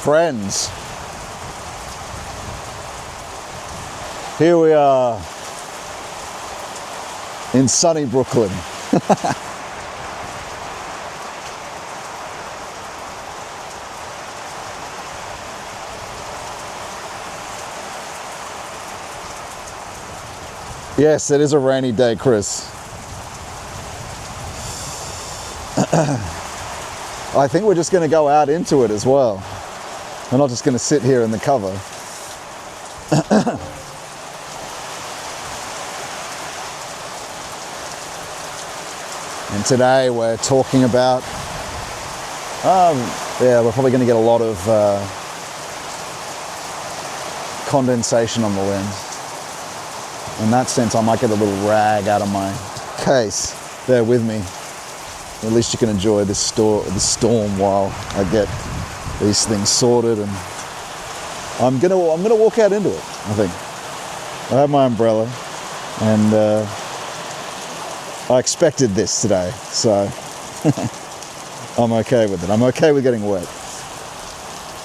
friends. Here we are in sunny Brooklyn. Yes, it is a rainy day, Chris. I think we're just going to go out into it as well. We're not just going to sit here in the cover. And today we're talking about, we're probably going to get a lot of condensation on the lens. In that sense, I might get a little rag out of my case. Bear with me. At least you can enjoy this storm while I get these things sorted. And I'm gonna walk out into it. I think I have my umbrella, and I expected this today, so I'm okay with it. I'm okay with getting wet,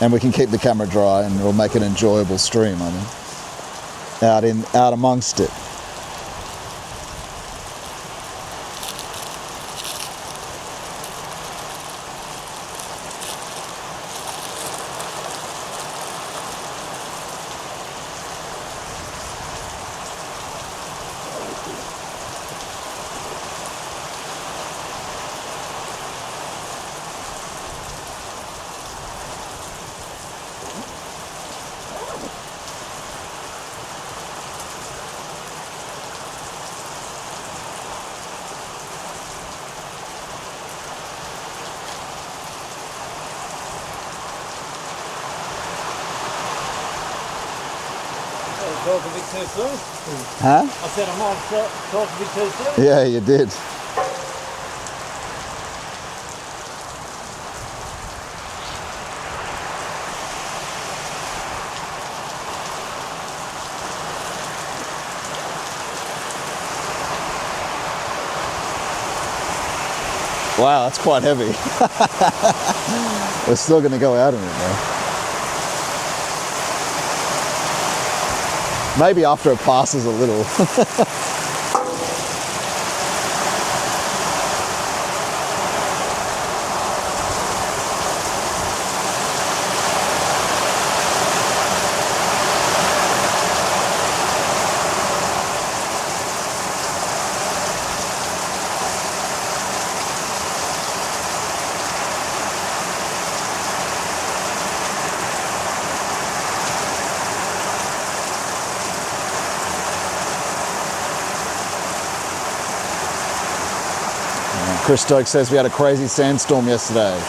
and we can keep the camera dry, and it'll make an enjoyable stream. I think. Out amongst it. Talking a bit too soon. Huh? I said I might talk a bit too soon. Yeah, you did. Wow, that's quite heavy. We're still going to go out in it though. Maybe after it passes a little. Chris Stokes says we had a crazy sandstorm yesterday.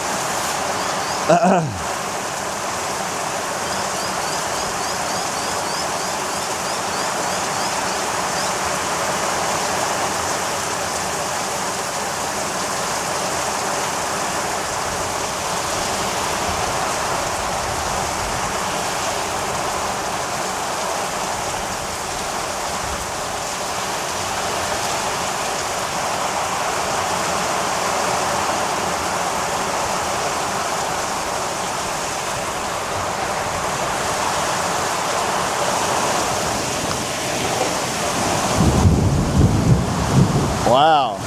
Wow.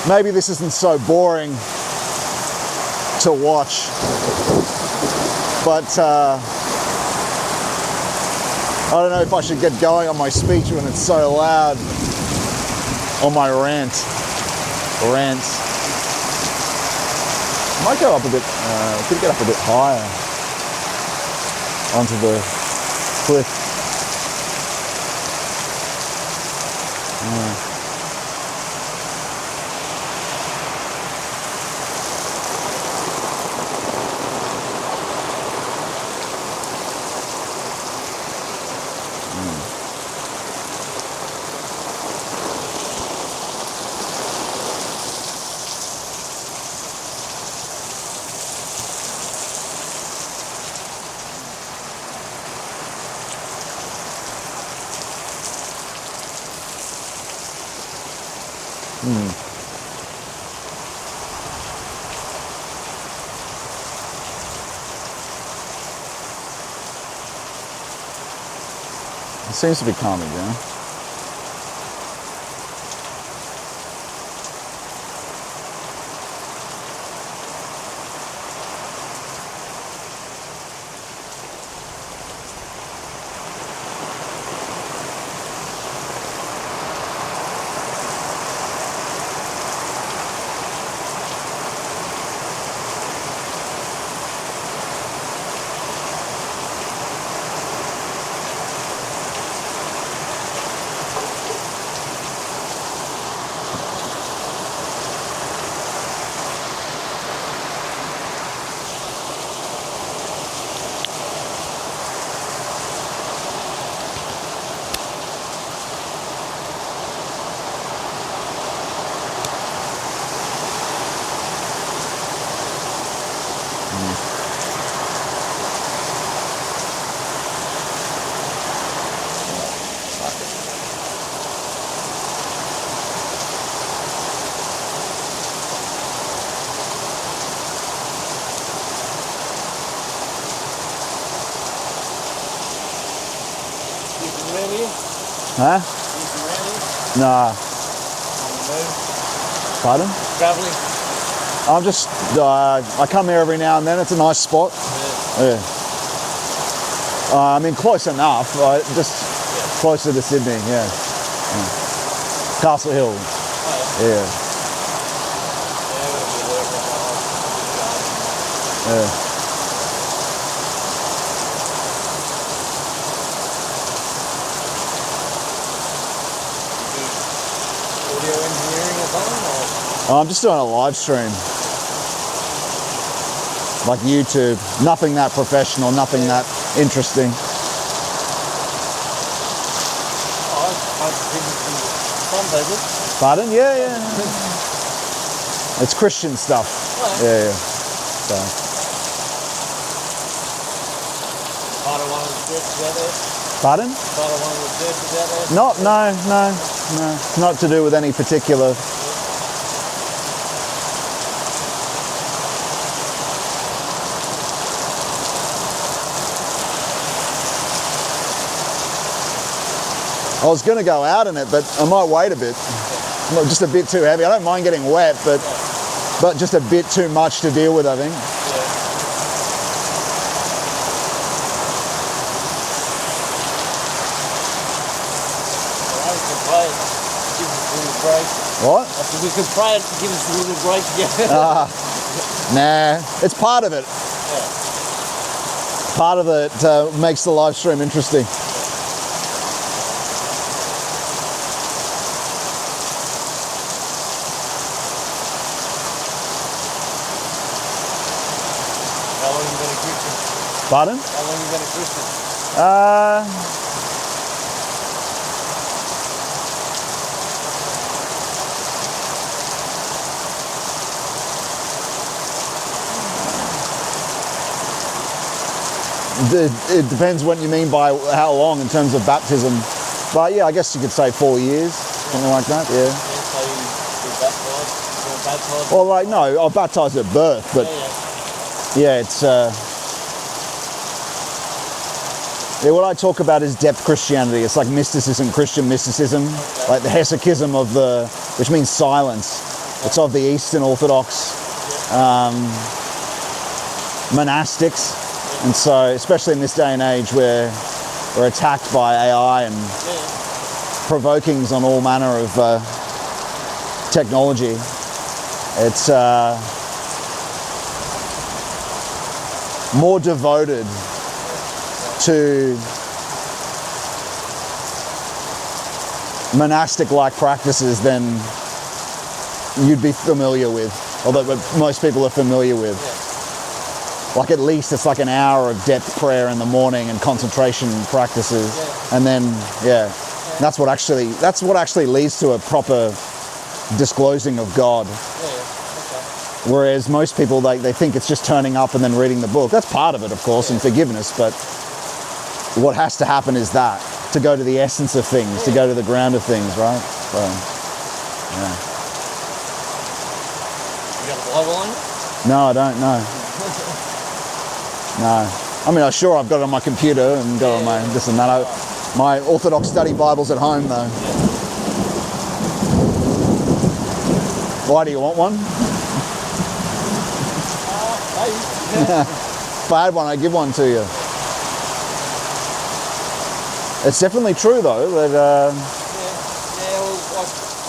Maybe this isn't so boring to watch, but I don't know if I should get going on my speech when it's so loud, on my rants. Might go up a bit, could get up a bit higher onto the cliff. It seems to be calming down. Huh? Nah. Pardon? Travelling. I'm just, I come here every now and then. It's a nice spot. Yeah. I mean, close enough. Just closer to Sydney, yeah. Castle Hill. Yeah. Yeah. Audio engineering at home, or? I'm just doing a live stream. Like YouTube. Nothing that professional, nothing that interesting. I've been some people. Pardon? Yeah. It's Christian stuff. Yeah. So. Part of one of the churches out there? Pardon? Part of one of the churches out there? No. Not to do with any particular. I was going to go out in it, but I might wait a bit. Not just a bit too heavy. I don't mind getting wet, but just a bit too much to deal with, I think. What? I said we could pray it to give us a little break. Nah, it's part of it. Yeah. Part of it makes the live stream interesting. How long have you been a Christian? Pardon? How long have you been a Christian? It depends what you mean by how long in terms of baptism. But yeah, I guess you could say 4 years, something like that, yeah. So you were baptised? Well, like, no, I was baptised at birth, but yeah, it's... yeah, what I talk about is depth Christianity. It's like mysticism, Christian mysticism, like the hesychism of the, which means silence. It's of the Eastern Orthodox monastics. And so, especially in this day and age where we're attacked by AI and provokings on all manner of technology, it's more devoted to monastic-like practices than you'd be familiar with, or that most people are familiar with. Like at least it's like an hour of depth prayer in the morning and concentration practices, and then that's what actually leads to a proper disclosing of God. Whereas most people, they think it's just turning up and then reading the book. That's part of it, of course, and forgiveness, but what has to happen is that, to go to the essence of things, to go to the ground of things, right? So, yeah. You got a Bible on you? No, I don't, no. No. I mean, I'm sure I've got it on my computer and got it on my this and that. My Orthodox study Bible's at home, though. Why do you want one? If I had one, I'd give one to you. It's definitely true, though, that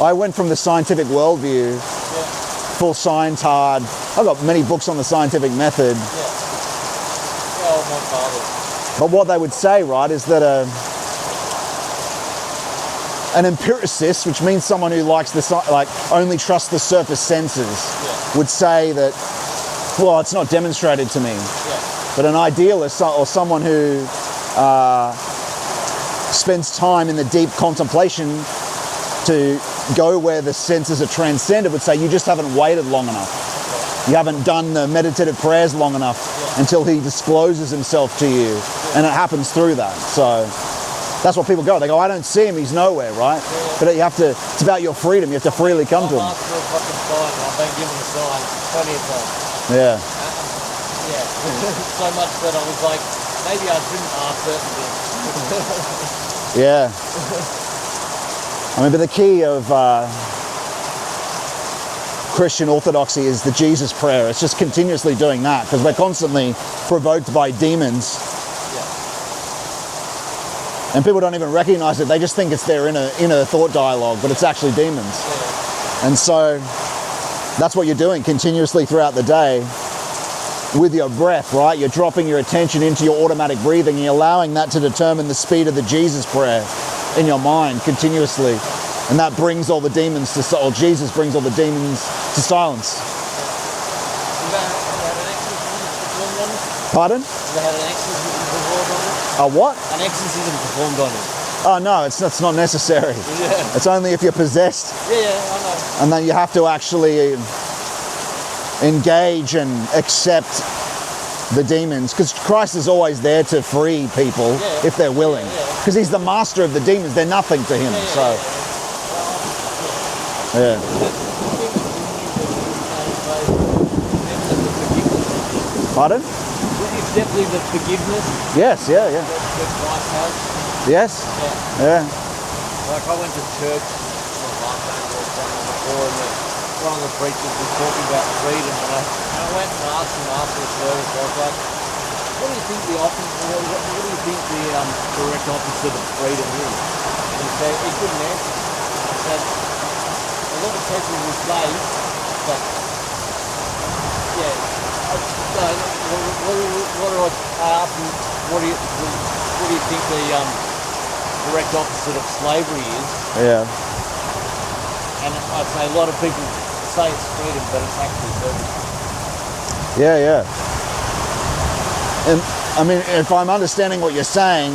I went from the scientific worldview, full science hard. I've got many books on the scientific method. My father. But what they would say, right, is that an empiricist, which means someone who likes only trusts the surface senses, would say that, well, it's not demonstrated to me. But an idealist or someone who spends time in the deep contemplation to go where the senses are transcended would say you just haven't waited long enough. You haven't done the meditative prayers long enough until he discloses himself to you. And it happens through that. So that's what people go. They go, I don't see him, he's nowhere, right? But you have to, it's about your freedom. You have to freely come to him. I've asked for a fucking sign and I've been given a sign plenty of times. Yeah. So much that I was like, maybe I shouldn't ask certain things. Yeah. I mean, but the key of Christian orthodoxy is the Jesus prayer. It's just continuously doing that because we're constantly provoked by demons. And people don't even recognize it. They just think it's their inner thought dialogue, but it's actually demons. And so that's what you're doing continuously throughout the day with your breath, right? You're dropping your attention into your automatic breathing and you're allowing that to determine the speed of the Jesus prayer in your mind continuously. And that brings all the demons to, or Jesus brings all the demons to silence. Pardon? They had an exorcism performed on it? A what? An exorcism performed on it. Oh no, it's not necessary. Yeah. It's only if you're possessed. Yeah, I know. And then you have to actually engage and accept the demons, because Christ is always there to free people if they're willing. Because he's the master of the demons. They're nothing to him. Yeah. Pardon? It's definitely the forgiveness Yes, yeah. that Christ has. Yes? Yeah. Like I went to church last night before, and one of the preachers was talking about freedom, and I went and asked him after the service. I was like, "What do you think the direct opposite of freedom is?" And he said, he couldn't answer. He said, "A lot of people will say that, what do you think the direct opposite of slavery is?" Yeah. And I'd say a lot of people say it's freedom, but it's actually servitude. Yeah. And I mean, if I'm understanding what you're saying,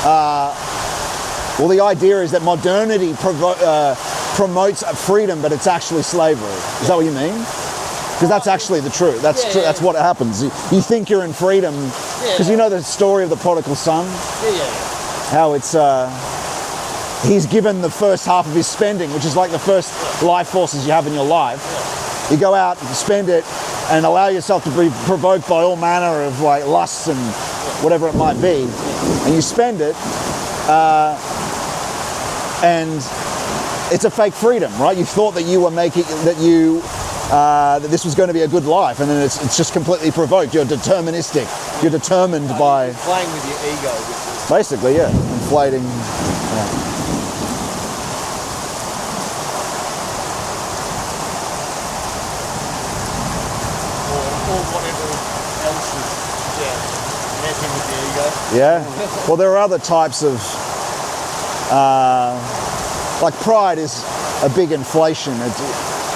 well, the idea is that modernity promotes freedom, but it's actually slavery. Is that what you mean? Because that's actually the truth. That's true. That's what happens. You think you're in freedom because you know the story of the prodigal son. How it's he's given the first half of his spending, which is like the first life forces you have in your life. You go out and spend it and allow yourself to be provoked by all manner of like lusts and whatever it might be, and you spend it, and it's a fake freedom, right? You thought that you were making that this was going to be a good life, and then it's just completely provoked. You're deterministic. You're determined by Playing with your ego, which is basically, inflating. Yeah. or whatever else is came with the ego. Yeah. Well, there are other types of, like pride is a big inflation.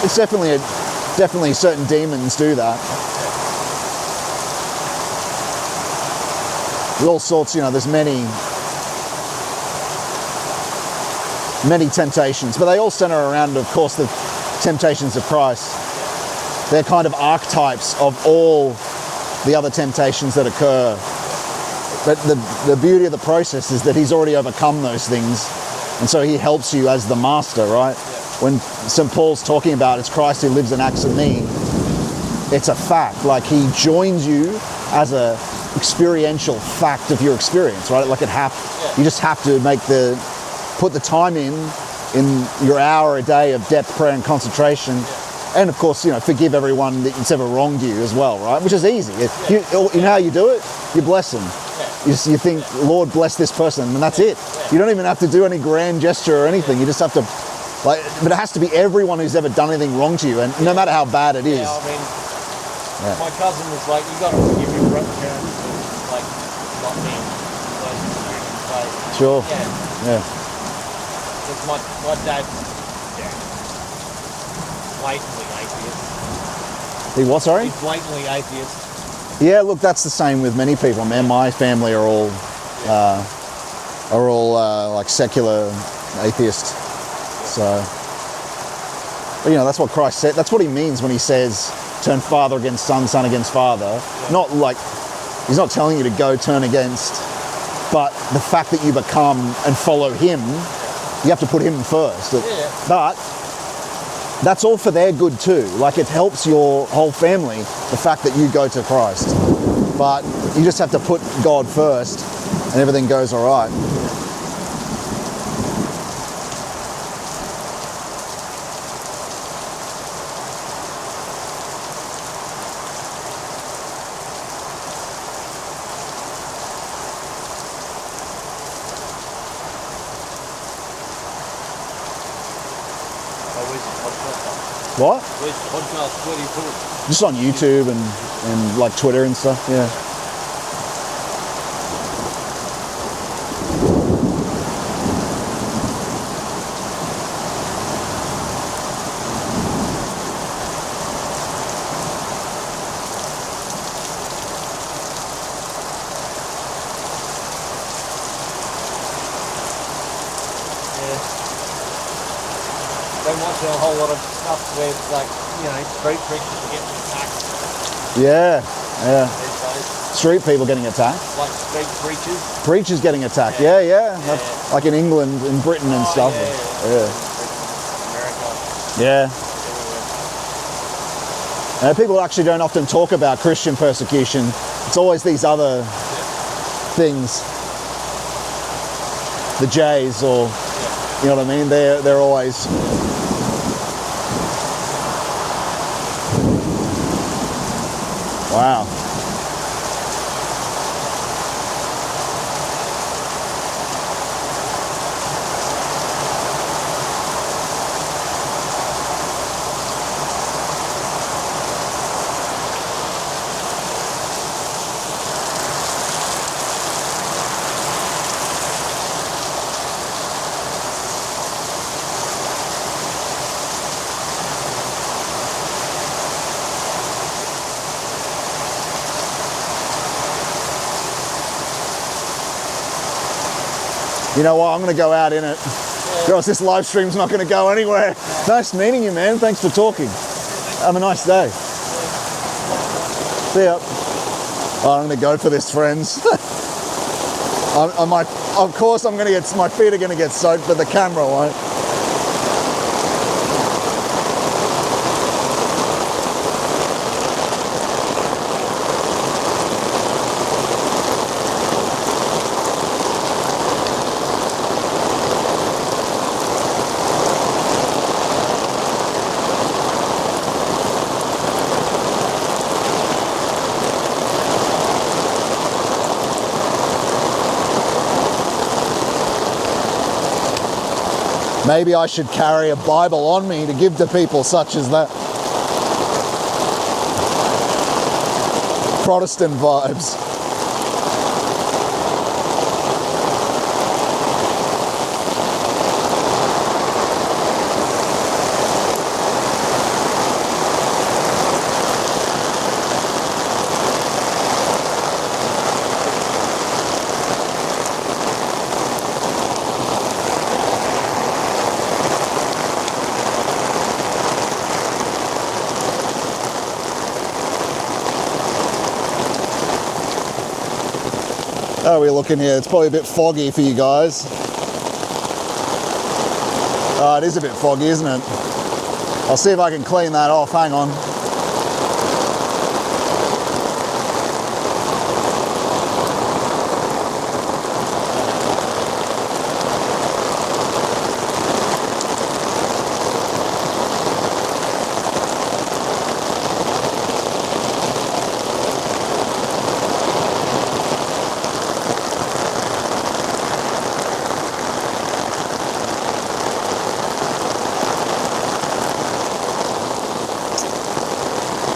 It's definitely certain demons do that. With all sorts, there's many temptations, but they all center around, of course, the temptations of Christ. They're kind of archetypes of all the other temptations that occur. But the beauty of the process is that he's already overcome those things, and so he helps you as the master, right? When St. Paul's talking about it's Christ who lives and acts in me, it's a fact. Like he joins you as a experiential fact of your experience, right? Like you just have to put the time in your hour a day of depth prayer and concentration. And of course, forgive everyone that's ever wronged you as well, right? Which is easy. You know how you do it? You bless them. You think, Lord, bless this person, and that's it. You don't even have to do any grand gesture or anything. You just have to, but it has to be everyone who's ever done anything wrong to you, and no matter how bad it is. My cousin was like, you got to forgive your parents, like, not me. Sure. Yeah. Because my dad, blatantly atheist. He what, sorry? He's blatantly atheist. Yeah, look, that's the same with many people, man. My family are all like secular atheists. So, but, that's what Christ said. That's what he means when he says, turn father against son, son against father. Yeah. Not like, he's not telling you to go turn against, but the fact that you become and follow him, you have to put him first. Yeah. But that's all for their good too. Like it helps your whole family, the fact that you go to Christ. But you just have to put God first and everything goes all right. What? Where's the podcast? Where do you put it? Just on YouTube and like Twitter and stuff, yeah. Don't watch a whole lot of stuff where it's like, street preachers are getting attacked. Yeah. Street people getting attacked. Like street preachers. Preachers getting attacked. Yeah. Like in England, in Britain and stuff. Yeah. People actually don't often talk about Christian persecution. It's always these other things. The Jays, or you know what I mean? They're always. Wow. You know what? I'm going to go out in it. Or else this live stream's not going to go anywhere. Nice meeting you, man. Thanks for talking. Have a nice day. See ya. Oh, I'm going to go for this, friends. Of course, I'm going to get, my feet are going to get soaked, but the camera won't. Maybe I should carry a Bible on me to give to people such as that. Protestant vibes. How are we looking here? It's probably a bit foggy for you guys. It is a bit foggy, isn't it? I'll see if I can clean that off. Hang on.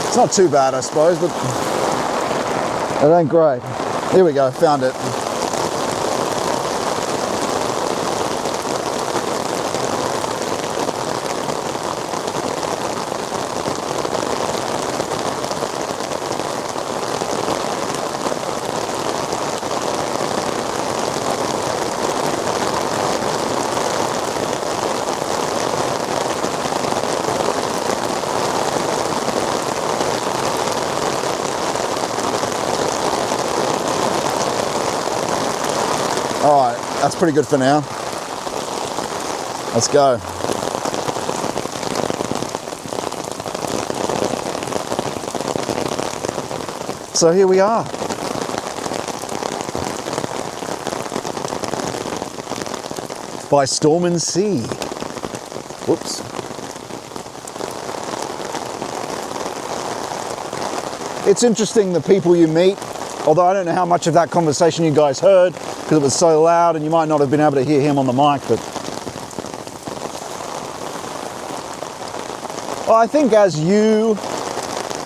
It's not too bad, I suppose, but it ain't great. Here we go, found it. All right, that's pretty good for now. Let's go. So here we are. By Storm and Sea. Whoops. It's interesting the people you meet, although I don't know how much of that conversation you guys heard because it was so loud and you might not have been able to hear him on the mic, but well, I think as you,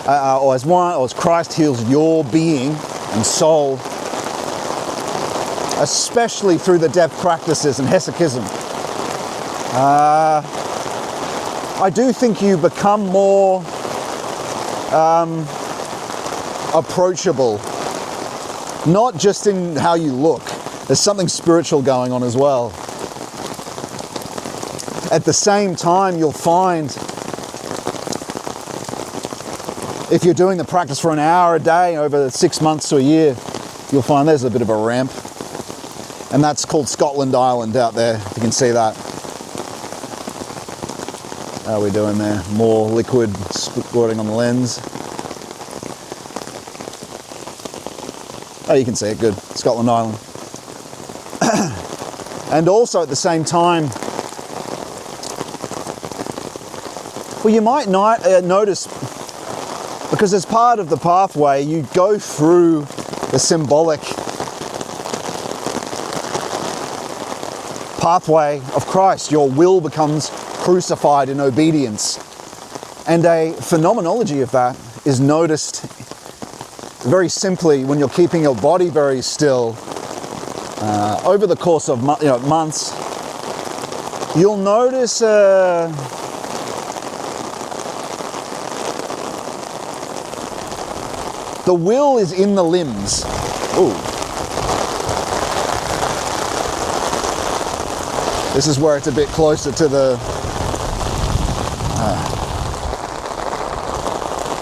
or as Christ heals your being and soul, especially through the depth practices and hesychism, I do think you become more approachable, not just in how you look. There's something spiritual going on as well. At the same time, you'll find if you're doing the practice for an hour a day over 6 months to a year, you'll find there's a bit of a ramp. And that's called Scotland Island out there, if you can see that. How are we doing there? More liquid squirting on the lens. Oh, you can see it good. Scotland Island. And also at the same time, well, you might not notice, because as part of the pathway, you go through the symbolic pathway of Christ. Your will becomes crucified in obedience. And a phenomenology of that is noticed very simply when you're keeping your body very still. Over the course of months, you'll notice the will is in the limbs. Ooh. This is where it's a bit closer to the...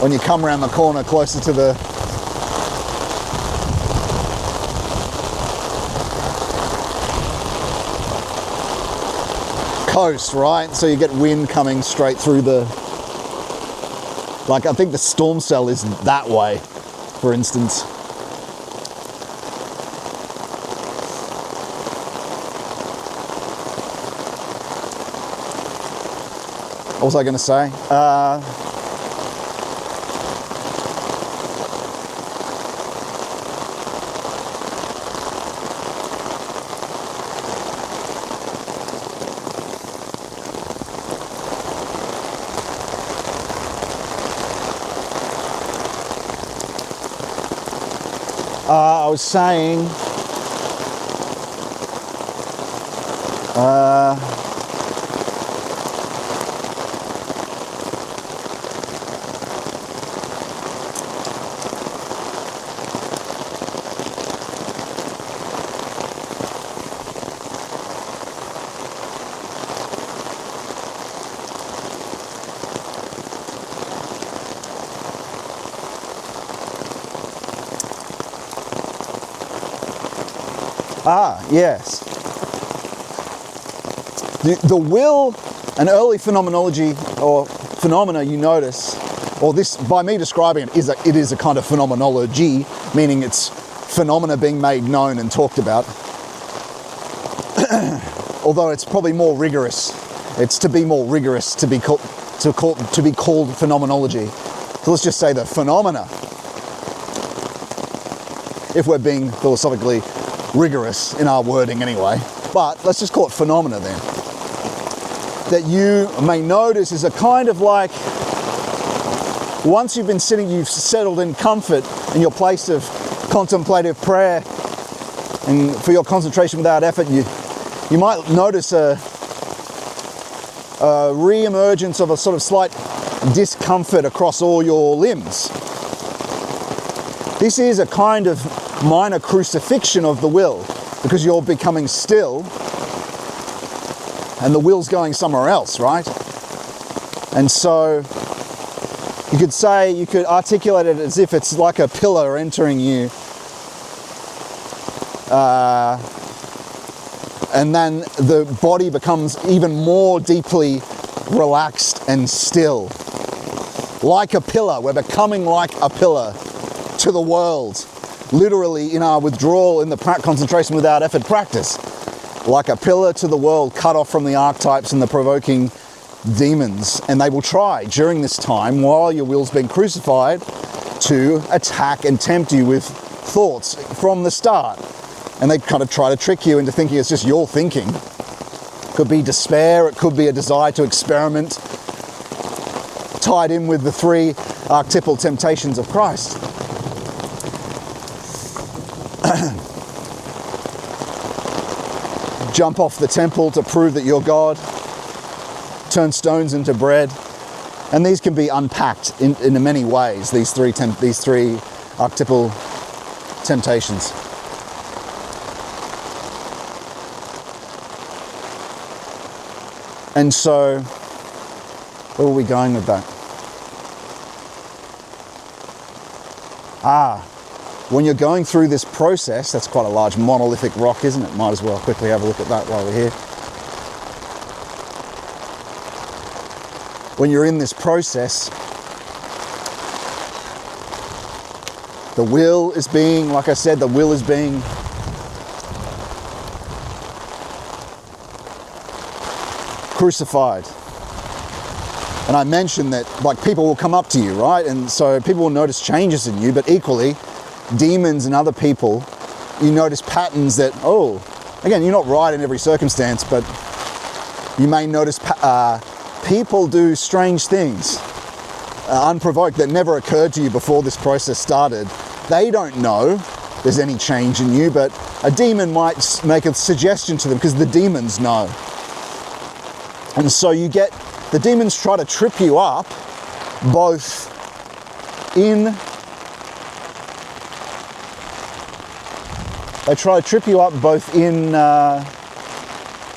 when you come around the corner closer to the... coast, right? So you get wind coming straight through the... Like, I think the storm cell is that way, for instance. What was I going to say? I was saying, Yes. The will, an early phenomenology or phenomena you notice, or this, by me describing it, it is a kind of phenomenology, meaning it's phenomena being made known and talked about. Although it's probably more rigorous. It's to be more rigorous to be called phenomenology. So let's just say the phenomena, if we're being philosophically rigorous in our wording anyway. But let's just call it phenomena then. That you may notice is a kind of like, once you've been sitting, you've settled in comfort in your place of contemplative prayer, and for your concentration without effort, you might notice a re-emergence of a sort of slight discomfort across all your limbs. This is a kind of minor crucifixion of the will, because you're becoming still and the will's going somewhere else, right? And so you could articulate it as if it's like a pillar entering you, and then the body becomes even more deeply relaxed and still. Like a pillar, we're becoming like a pillar to the world, literally in our withdrawal in the concentration without effort practice. Like a pillar to the world, cut off from the archetypes and the provoking demons, and they will try during this time, while your will's being crucified, to attack and tempt you with thoughts from the start. And they kind of try to trick you into thinking it's just your thinking. It could be despair, it could be a desire to experiment, tied in with the 3 archetypal temptations of Christ. Jump off the temple to prove that you're God, turn stones into bread, and these can be unpacked in many ways, these three archetypal temptations. And so, where are we going with that? When you're going through this process, that's quite a large monolithic rock, isn't it? Might as well quickly have a look at that while we're here. When you're in this process, the will is being, like I said, the will is being crucified. And I mentioned that, like, people will come up to you, right? And so people will notice changes in you, but equally, demons and other people, you notice patterns that, again, you're not right in every circumstance, but you may notice people do strange things, unprovoked, that never occurred to you before this process started. They don't know there's any change in you, but a demon might make a suggestion to them because the demons know. And so the demons try to trip you up both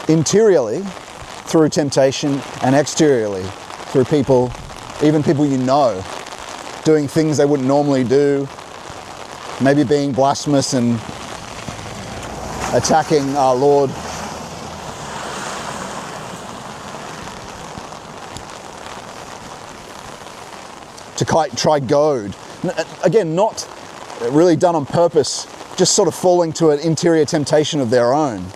interiorly through temptation and exteriorly through people, even people you know, doing things they wouldn't normally do, maybe being blasphemous and attacking our Lord. To try goad. Again, not really done on purpose, just sort of falling to an interior temptation of their own.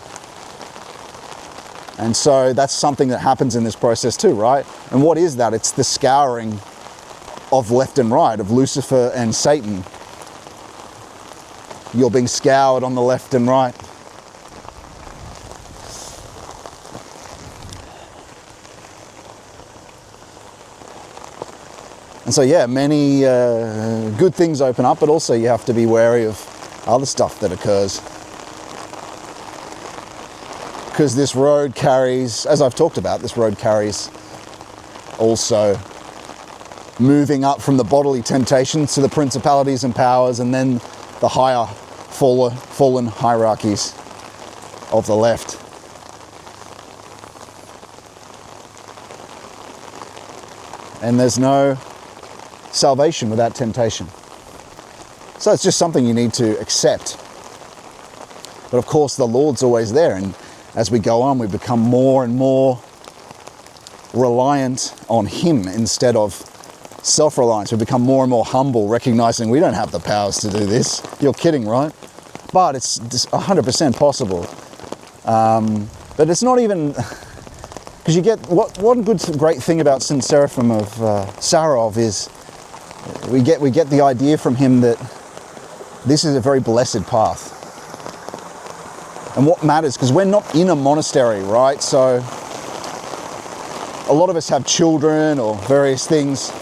And so that's something that happens in this process too, right? And what is that? It's the scouring of left and right, of Lucifer and Satan. You're being scoured on the left and right. And so, yeah, many good things open up, but also you have to be wary of other stuff that occurs. Because this road carries, as I've talked about, this road carries also moving up from the bodily temptations to the principalities and powers, and then the higher fallen hierarchies of the left. And there's no salvation without temptation. So it's just something you need to accept. But of course, the Lord's always there. And as we go on, we become more and more reliant on Him instead of self-reliance. We become more and more humble, recognizing we don't have the powers to do this. You're kidding, right? But it's 100% possible. But it's not even, because you get, one great thing about St. Seraphim of Sarov is we get the idea from him that this is a very blessed path. And what matters, because we're not in a monastery, right? So a lot of us have children or various things.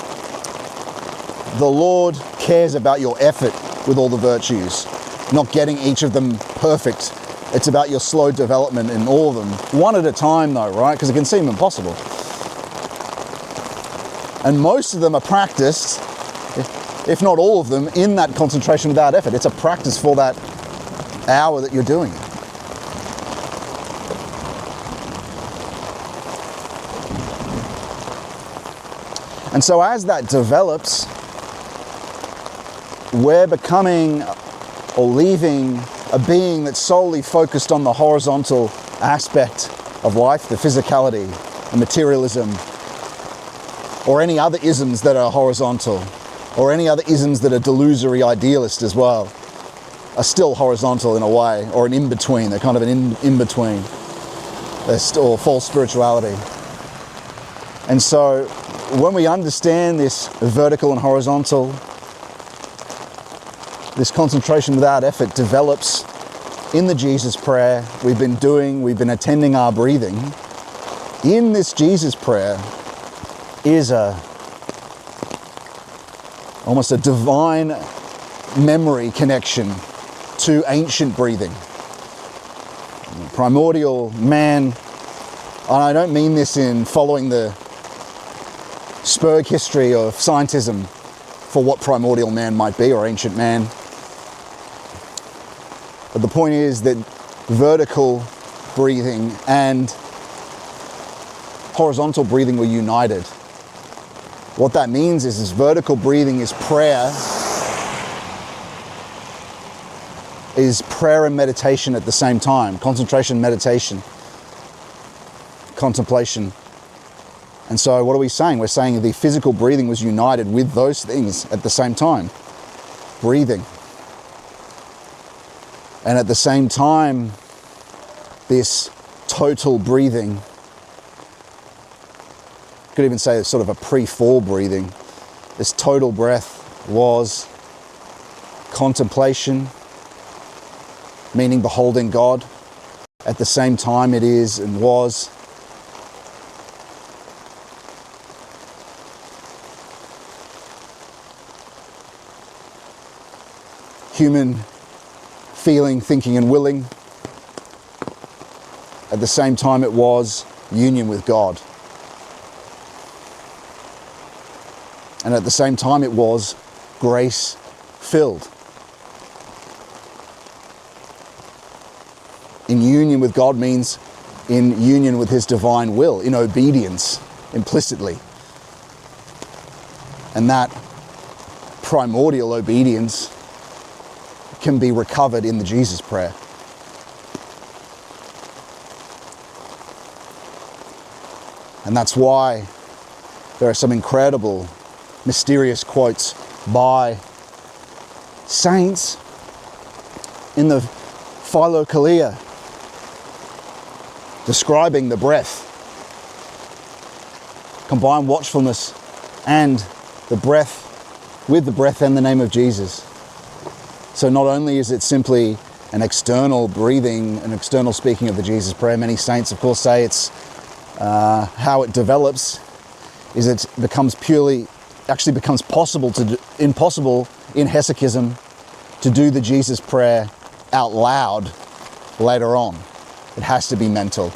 The Lord cares about your effort with all the virtues, not getting each of them perfect. It's about your slow development in all of them. One at a time though, right? Because it can seem impossible. And most of them are practiced, if not all of them, in that concentration without effort. It's a practice for that hour that you're doing it. And so as that develops, we're becoming or leaving a being that's solely focused on the horizontal aspect of life, the physicality, the materialism, or any other isms that are horizontal, or any other isms that are delusory idealist as well, are still horizontal in a way, or an in-between. They're kind of an in-between. They're still false spirituality. And so when we understand this vertical and horizontal, this concentration without effort develops in the Jesus prayer we've been attending our breathing. In this Jesus prayer is almost a divine memory connection to ancient breathing. Primordial man, and I don't mean this in following the Spurg history of scientism for what primordial man might be, or ancient man. But the point is that vertical breathing and horizontal breathing were united. What that means is vertical breathing is prayer and meditation at the same time. Concentration, meditation, contemplation. And so what are we saying? We're saying the physical breathing was united with those things at the same time. Breathing. And at the same time, this total breathing, could even say it's sort of a pre-fall breathing. This total breath was contemplation, meaning beholding God. At the same time it is and was human feeling, thinking and willing. At the same time it was union with God. And at the same time it was grace filled. In union with God means in union with His divine will, in obedience implicitly. And that primordial obedience can be recovered in the Jesus prayer. And that's why there are some incredible, mysterious quotes by saints in the Philokalia describing the breath. Combine watchfulness and the breath with the breath and the name of Jesus. So not only is it simply an external breathing, an external speaking of the Jesus prayer, many saints of course say it's how it develops is it actually becomes impossible in Hesychism to do the Jesus prayer out loud later on. It has to be mental.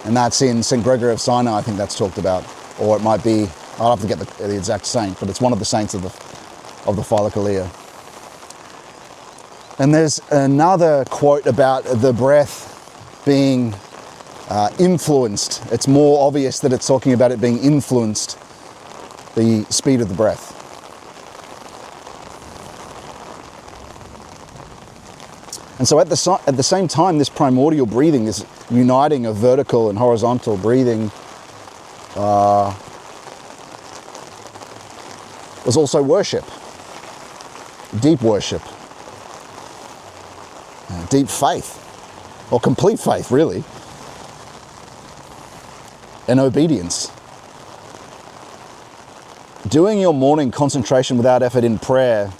And that's in St. Gregory of Sinai, I think that's talked about. Or it might be, I'll have to get the exact saint, but it's one of the saints of the Philokalia. And there's another quote about the breath being influenced. It's more obvious that it's talking about it being influenced, the speed of the breath. And so at the same time, this primordial breathing, this uniting of vertical and horizontal breathing, was also worship, deep worship, deep faith, or complete faith, really, and obedience. Doing your morning concentration without effort in prayer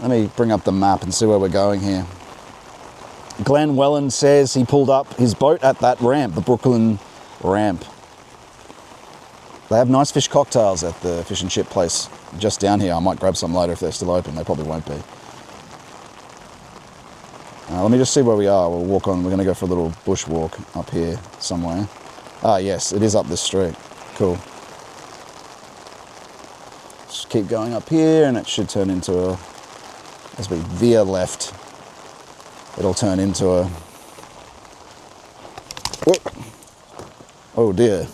Let me bring up the map and see where we're going here. Glenn Welland says he pulled up his boat at that ramp, the Brooklyn ramp. They have nice fish cocktails at the fish and chip place just down here. I might grab some later if they're still open. They probably won't be. Let me just see where we are. We'll walk on. We're going to go for a little bush walk up here somewhere. Ah, yes, it is up this street. Cool. Just keep going up here and it should turn into a... As we veer left, it'll turn into a... Oh dear.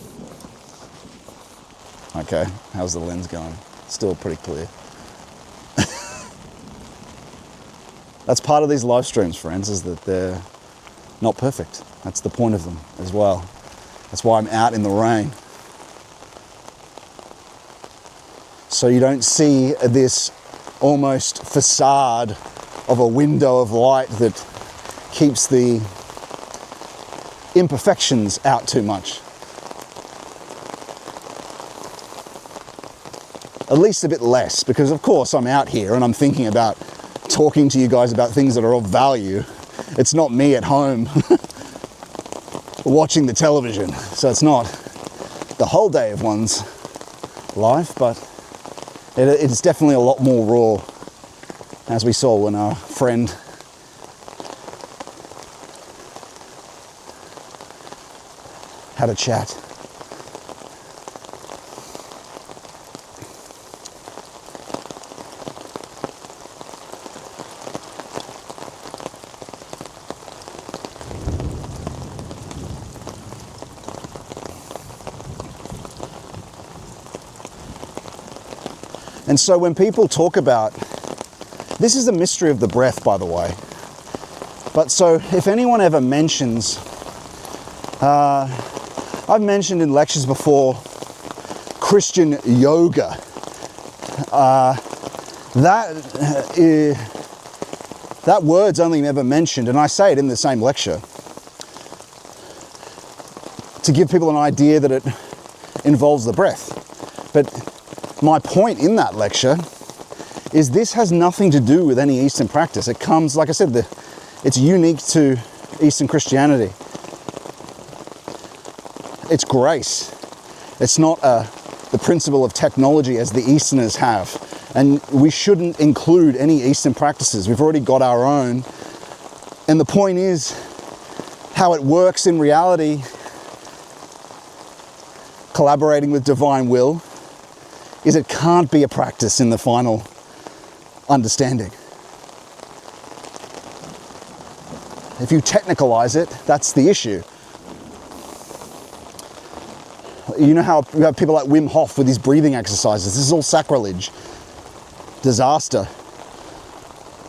Okay, how's the lens going? Still pretty clear. That's part of these live streams, friends, is that they're not perfect. That's the point of them as well. That's why I'm out in the rain. So you don't see this almost facade of a window of light that keeps the imperfections out too much. At least a bit less, because of course I'm out here and I'm thinking about talking to you guys about things that are of value. It's not me at home watching the television, so it's not the whole day of one's life, but it's definitely a lot more raw, as we saw when our friend had a chat. And so when people talk about, this is the mystery of the breath, by the way. But so if anyone ever mentions, I've mentioned in lectures before, Christian yoga. That word's only ever mentioned, and I say it in the same lecture, to give people an idea that it involves the breath. But my point in that lecture is this has nothing to do with any Eastern practice. It comes, like I said, it's unique to Eastern Christianity. It's grace. It's not the principle of technology as the Easterners have. And we shouldn't include any Eastern practices. We've already got our own. And the point is, how it works in reality, collaborating with divine will, is it can't be a practice in the final understanding. If you technicalize it, that's the issue. You know how you have people like Wim Hof with his breathing exercises. This is all sacrilege, disaster,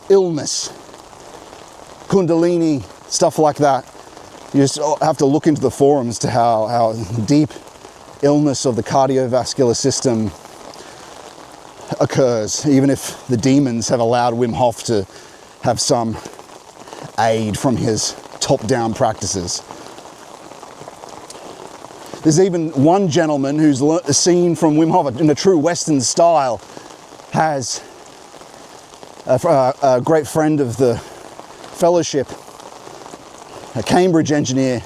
illness, kundalini, stuff like that. You just have to look into the forums to how deep illness of the cardiovascular system occurs, even if the demons have allowed Wim Hof to have some aid from his top-down practices. There's even one gentleman who's seen from Wim Hof in a true Western style, has a great friend of the fellowship, a Cambridge engineer,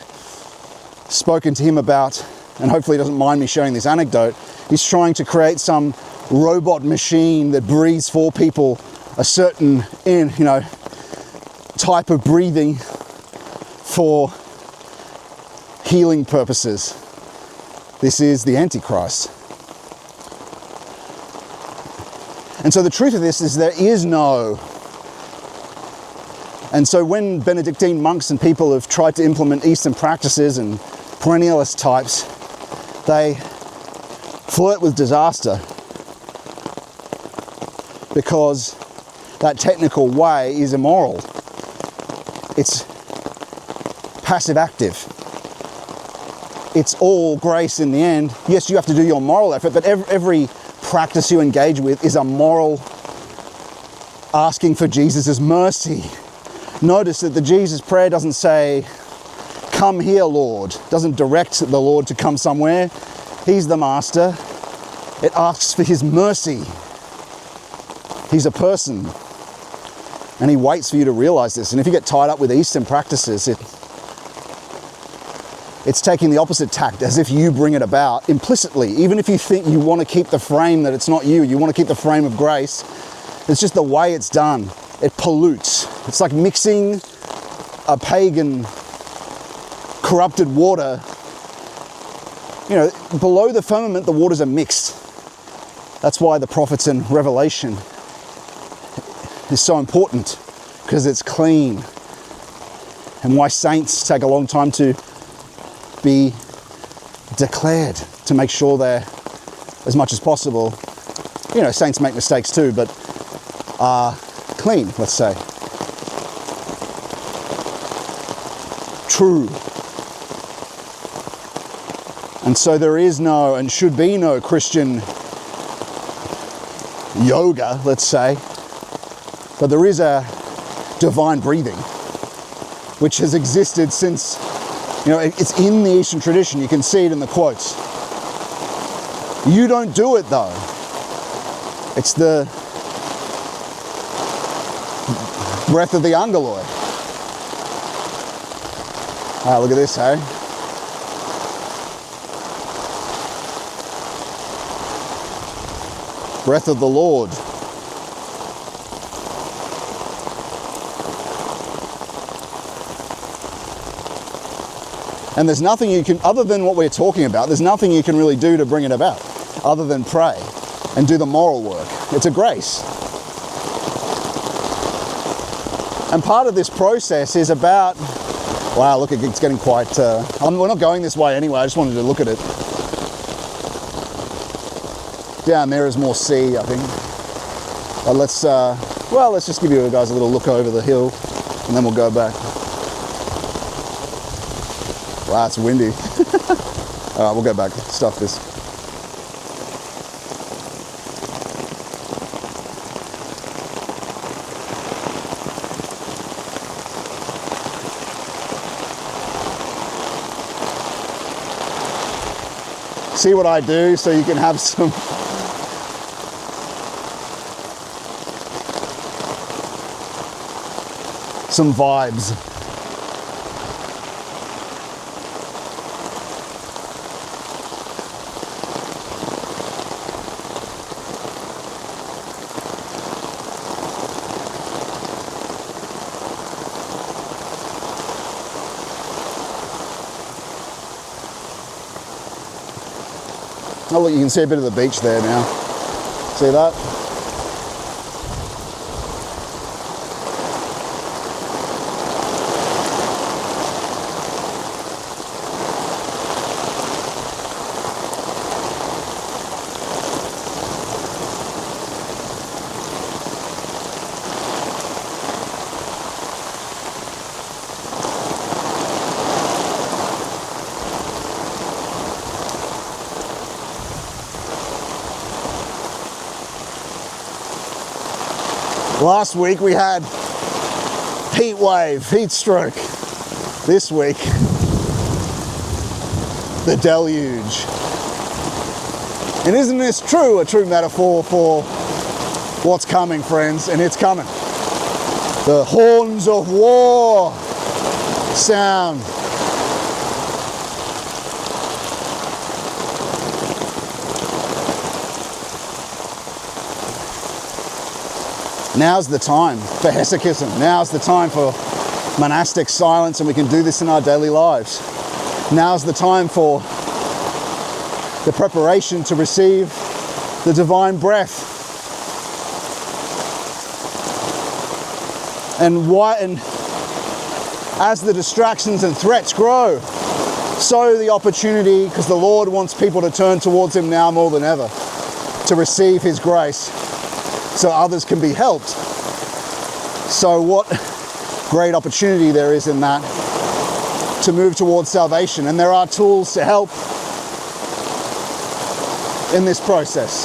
spoken to him about and hopefully he doesn't mind me sharing this anecdote, he's trying to create some robot machine that breathes for people a certain, type of breathing for healing purposes. This is the Antichrist. And so the truth of this is there is no. And so when Benedictine monks and people have tried to implement Eastern practices and perennialist types, they flirt with disaster, because that technical way is immoral. It's passive-active. It's all grace in the end. Yes, you have to do your moral effort, but every practice you engage with is a moral asking for Jesus' mercy. Notice that the Jesus prayer doesn't say, "Come here, Lord." It doesn't direct the Lord to come somewhere. He's the master. It asks for his mercy. He's a person. And he waits for you to realize this. And if you get tied up with Eastern practices, it's taking the opposite tact, as if you bring it about implicitly. Even if you think you want to keep the frame that it's not you want to keep the frame of grace, it's just the way it's done. It pollutes. It's like mixing a pagan, corrupted water. Below the firmament, the waters are mixed. That's why the prophets and Revelation is so important, because it's clean. And why saints take a long time to be declared, to make sure they're, as much as possible, saints make mistakes too, but are clean, let's say. True. And so there is no, and should be no, Christian yoga, let's say, but there is a divine breathing, which has existed since, it's in the Eastern tradition. You can see it in the quotes. You don't do it though. It's the breath of the Angeloid. Look at this, hey? Breath of the Lord. And there's nothing you can, other than what we're talking about, there's nothing you can really do to bring it about, other than pray and do the moral work. It's a grace. And part of this process is about, wow, look, it's getting quite, we're not going this way anyway, I just wanted to look at it. Down there is more sea, I think. But let's just give you guys a little look over the hill, and then we'll go back. Wow, it's windy. All right, we'll go back, stuff this. See what I do so you can have some vibes. Oh look, you can see a bit of the beach there now. See that? Last week we had heat wave, heat stroke. This week, the deluge. And isn't this true? A true metaphor for what's coming, friends, and it's coming. The horns of war sound. Now's the time for hesychism. Now's the time for monastic silence, and we can do this in our daily lives. Now's the time for the preparation to receive the divine breath. And as the distractions and threats grow, so the opportunity, because the Lord wants people to turn towards Him now more than ever, to receive His grace so others can be helped. So what great opportunity there is in that to move towards salvation. And there are tools to help in this process.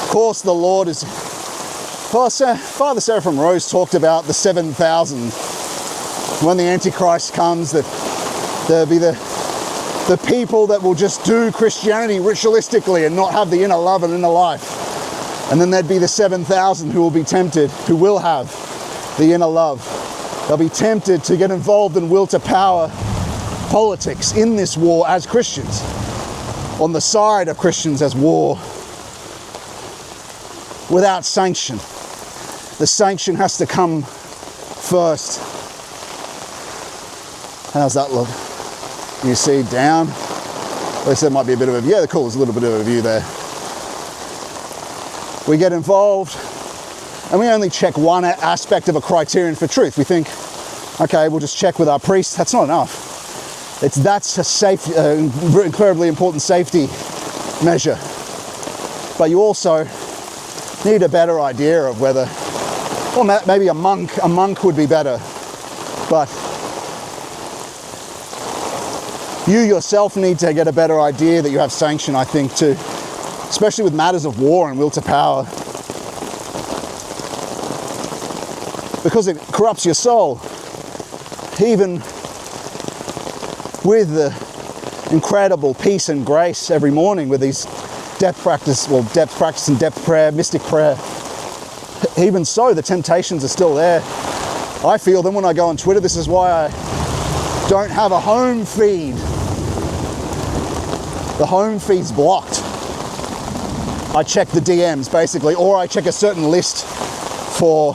Of course, the Lord is... Father Seraphim Rose talked about the 7,000. When the Antichrist comes, that there'll be the people that will just do Christianity ritualistically and not have the inner love and inner life. And then there'd be the 7,000 who will be tempted, who will have the inner love. They'll be tempted to get involved in will to power politics in this war as Christians, on the side of Christians as war, without sanction. The sanction has to come first. How's that look? You see down? At least there might be a bit of a view. Yeah, cool, there's a little bit of a view there. We get involved and we only check one aspect of a criterion for truth. We think, okay, we'll just check with our priest. That's not enough. That's a safe, incredibly important safety measure. But you also need a better idea of whether, or maybe a monk would be better. But you yourself need to get a better idea that you have sanction, I think, too, especially with matters of war and will to power, because it corrupts your soul. Even with the incredible peace and grace every morning with these depth practice and depth prayer, mystic prayer, even so, the temptations are still there. I feel them when I go on Twitter. This is why I don't have a home feed. The home feed's blocked. I check the DMs basically, or I check a certain list for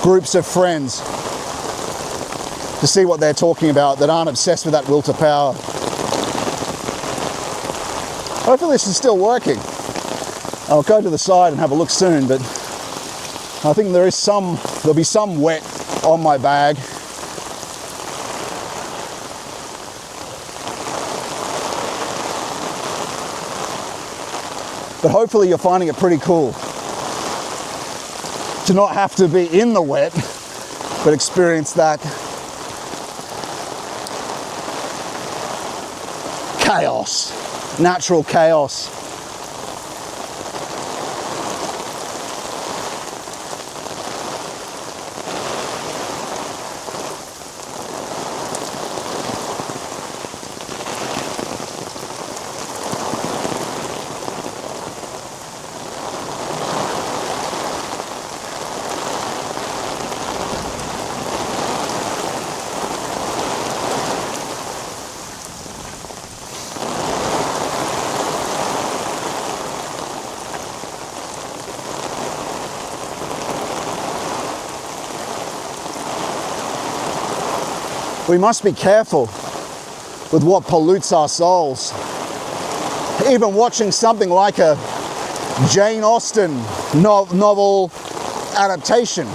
groups of friends to see what they're talking about that aren't obsessed with that will to power. Hopefully this is still working. I'll go to the side and have a look soon, but I think there'll be some wet on my bag. But hopefully you're finding it pretty cool to not have to be in the wet, but experience that chaos, natural chaos. We must be careful with what pollutes our souls. Even watching something like a Jane Austen novel adaptation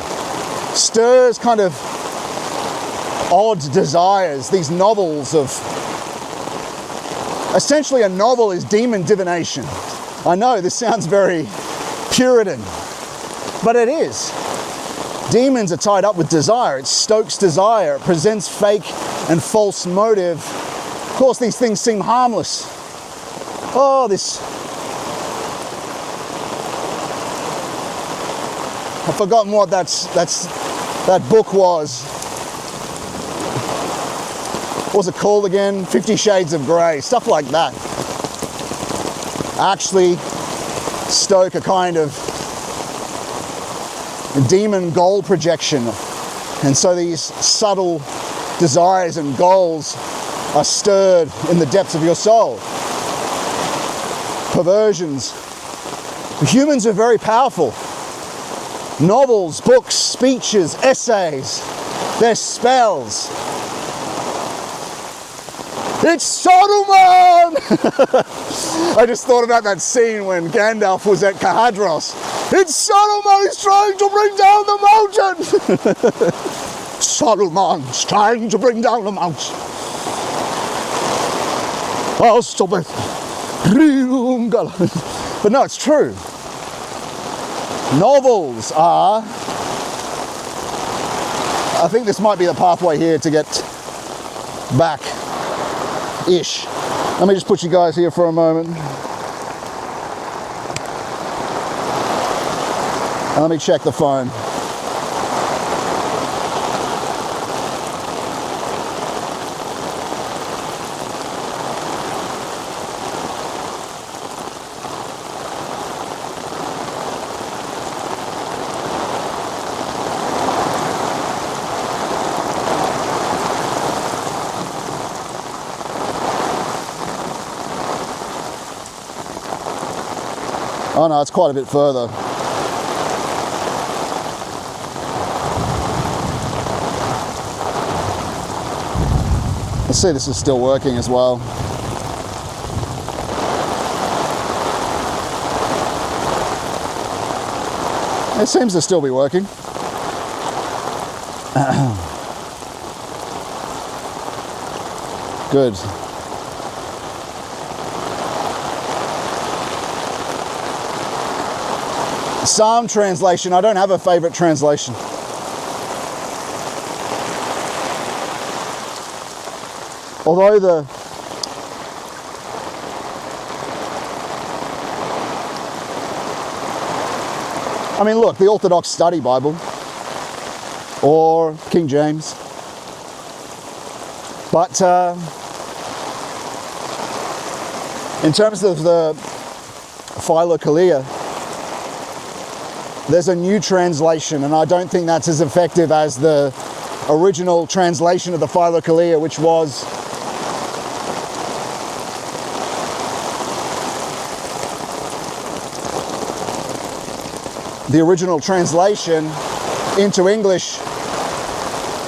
stirs kind of odd desires. These novels of... Essentially a novel is demon divination. I know this sounds very Puritan, but it is. Demons are tied up with desire. It stokes desire. It presents fake and false motive. Of course, these things seem harmless. Oh, I've forgotten what that book was. What was it called again? 50 Shades of Grey. Stuff like that. Actually stoke a kind of demon goal projection, and so these subtle desires and goals are stirred in the depths of your soul. Perversions. Humans are very powerful. Novels, books, speeches, essays, they're spells. It's Saruman! I just thought about that scene when Gandalf was at Kahadros. It's Saruman, he's trying to bring down the mountain! Saruman's trying to bring down the mountain. I'll stop it. But no, it's true. Novels are... I think this might be the pathway here to get back-ish. Let me just put you guys here for a moment. And let me check the phone. Oh no, it's quite a bit further. Let's see, this is still working as well. It seems to still be working. Good. Psalm translation, I don't have a favorite translation. Although I mean, look, the Orthodox Study Bible or King James. But in terms of the Philokalia, there's a new translation, and I don't think that's as effective as the original translation of the Philokalia, which was the original translation into English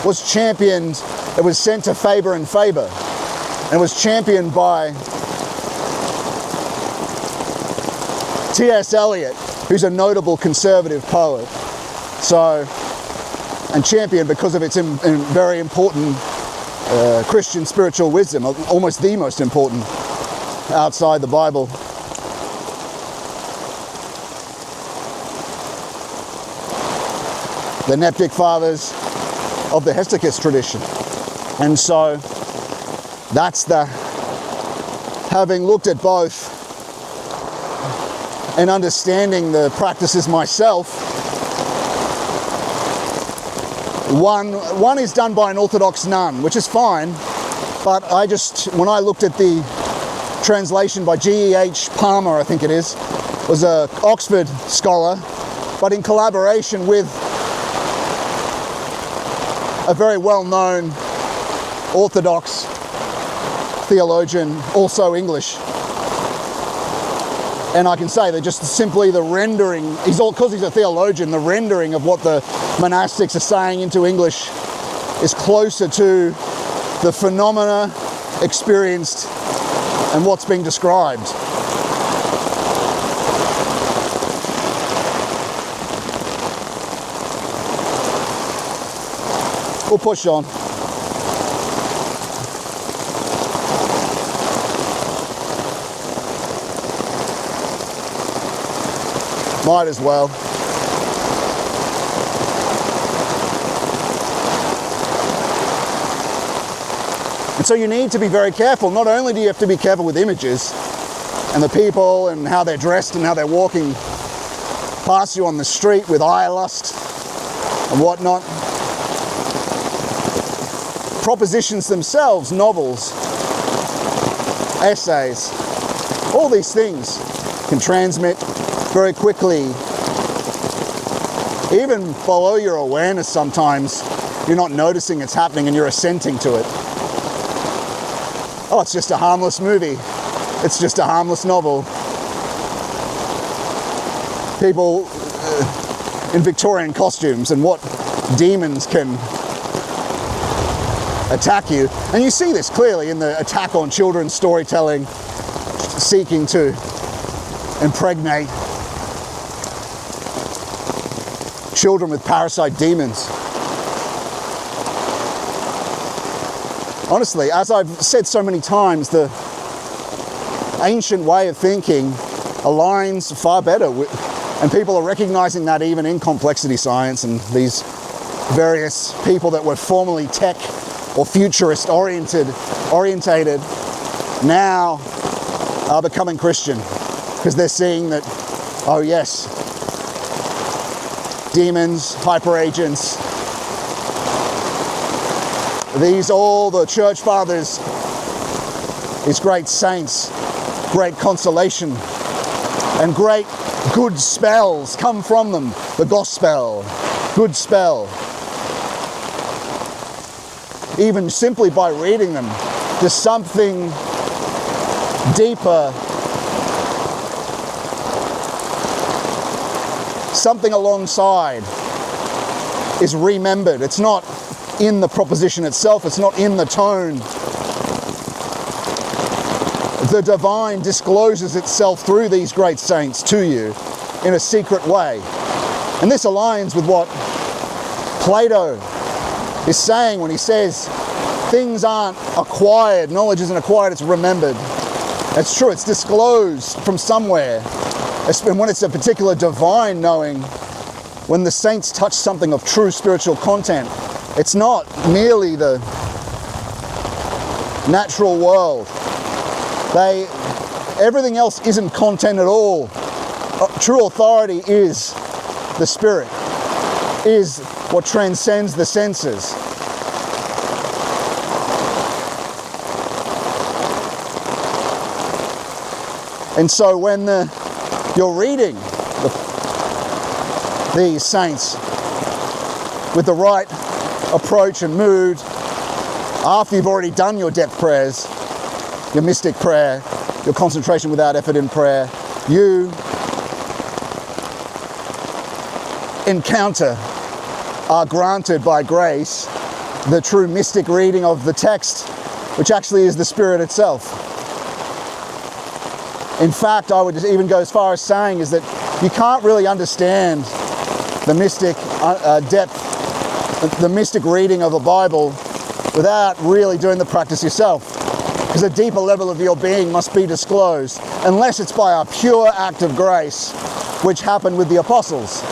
was championed. It was sent to Faber and Faber, and it was championed by T.S. Eliot, who's a notable conservative poet. So, and championed because of its very important Christian spiritual wisdom, almost the most important outside the Bible. The Neptic Fathers of the Hesychast tradition. And so, that's having looked at both and understanding the practices myself, one is done by an Orthodox nun, which is fine, but when I looked at the translation by G.E.H. Palmer, I think it is, was an Oxford scholar, but in collaboration with a very well-known Orthodox theologian, also English. And I can say that just simply the rendering, because he's a theologian, the rendering of what the monastics are saying into English is closer to the phenomena experienced and what's being described. We'll push on. Might as well. And so you need to be very careful. Not only do you have to be careful with images and the people and how they're dressed and how they're walking past you on the street with eye lust and whatnot. Propositions themselves, novels, essays, all these things can transmit very quickly, even below your awareness sometimes. You're not noticing it's happening and you're assenting to it. oh, it's just a harmless movie. It's just a harmless novel. People in Victorian costumes, and what demons can attack you. And you see this clearly in the attack on children's storytelling, seeking to impregnate children with parasite demons. Honestly, as I've said so many times, the ancient way of thinking aligns far better with, and people are recognizing that even in complexity science, and these various people that were formerly tech or futurist orientated now are becoming Christian, because they're seeing that, oh yes, demons, hyper agents, these all the church fathers, these great saints, great consolation and great good spells come from them. The gospel, good spell. Even simply by reading them, there's something deeper, something alongside is remembered. It's not in the proposition itself, it's not in the tone. The divine discloses itself through these great saints to you in a secret way. And this aligns with what Plato is saying when he says things aren't acquired, knowledge isn't acquired, it's remembered. It's true, it's disclosed from somewhere. And when it's a particular divine knowing, when the saints touch something of true spiritual content, it's not merely the natural world. Everything else isn't content at all. True authority is the Spirit, is what transcends the senses. And so when you're reading these saints with the right approach and mood, after you've already done your depth prayers, your mystic prayer, your concentration without effort in prayer, you are granted by grace the true mystic reading of the text, which actually is the Spirit itself. In fact, I would even go as far as saying is that you can't really understand the mystic depth, the mystic reading of the Bible without really doing the practice yourself. Because a deeper level of your being must be disclosed, unless it's by a pure act of grace, which happened with the apostles.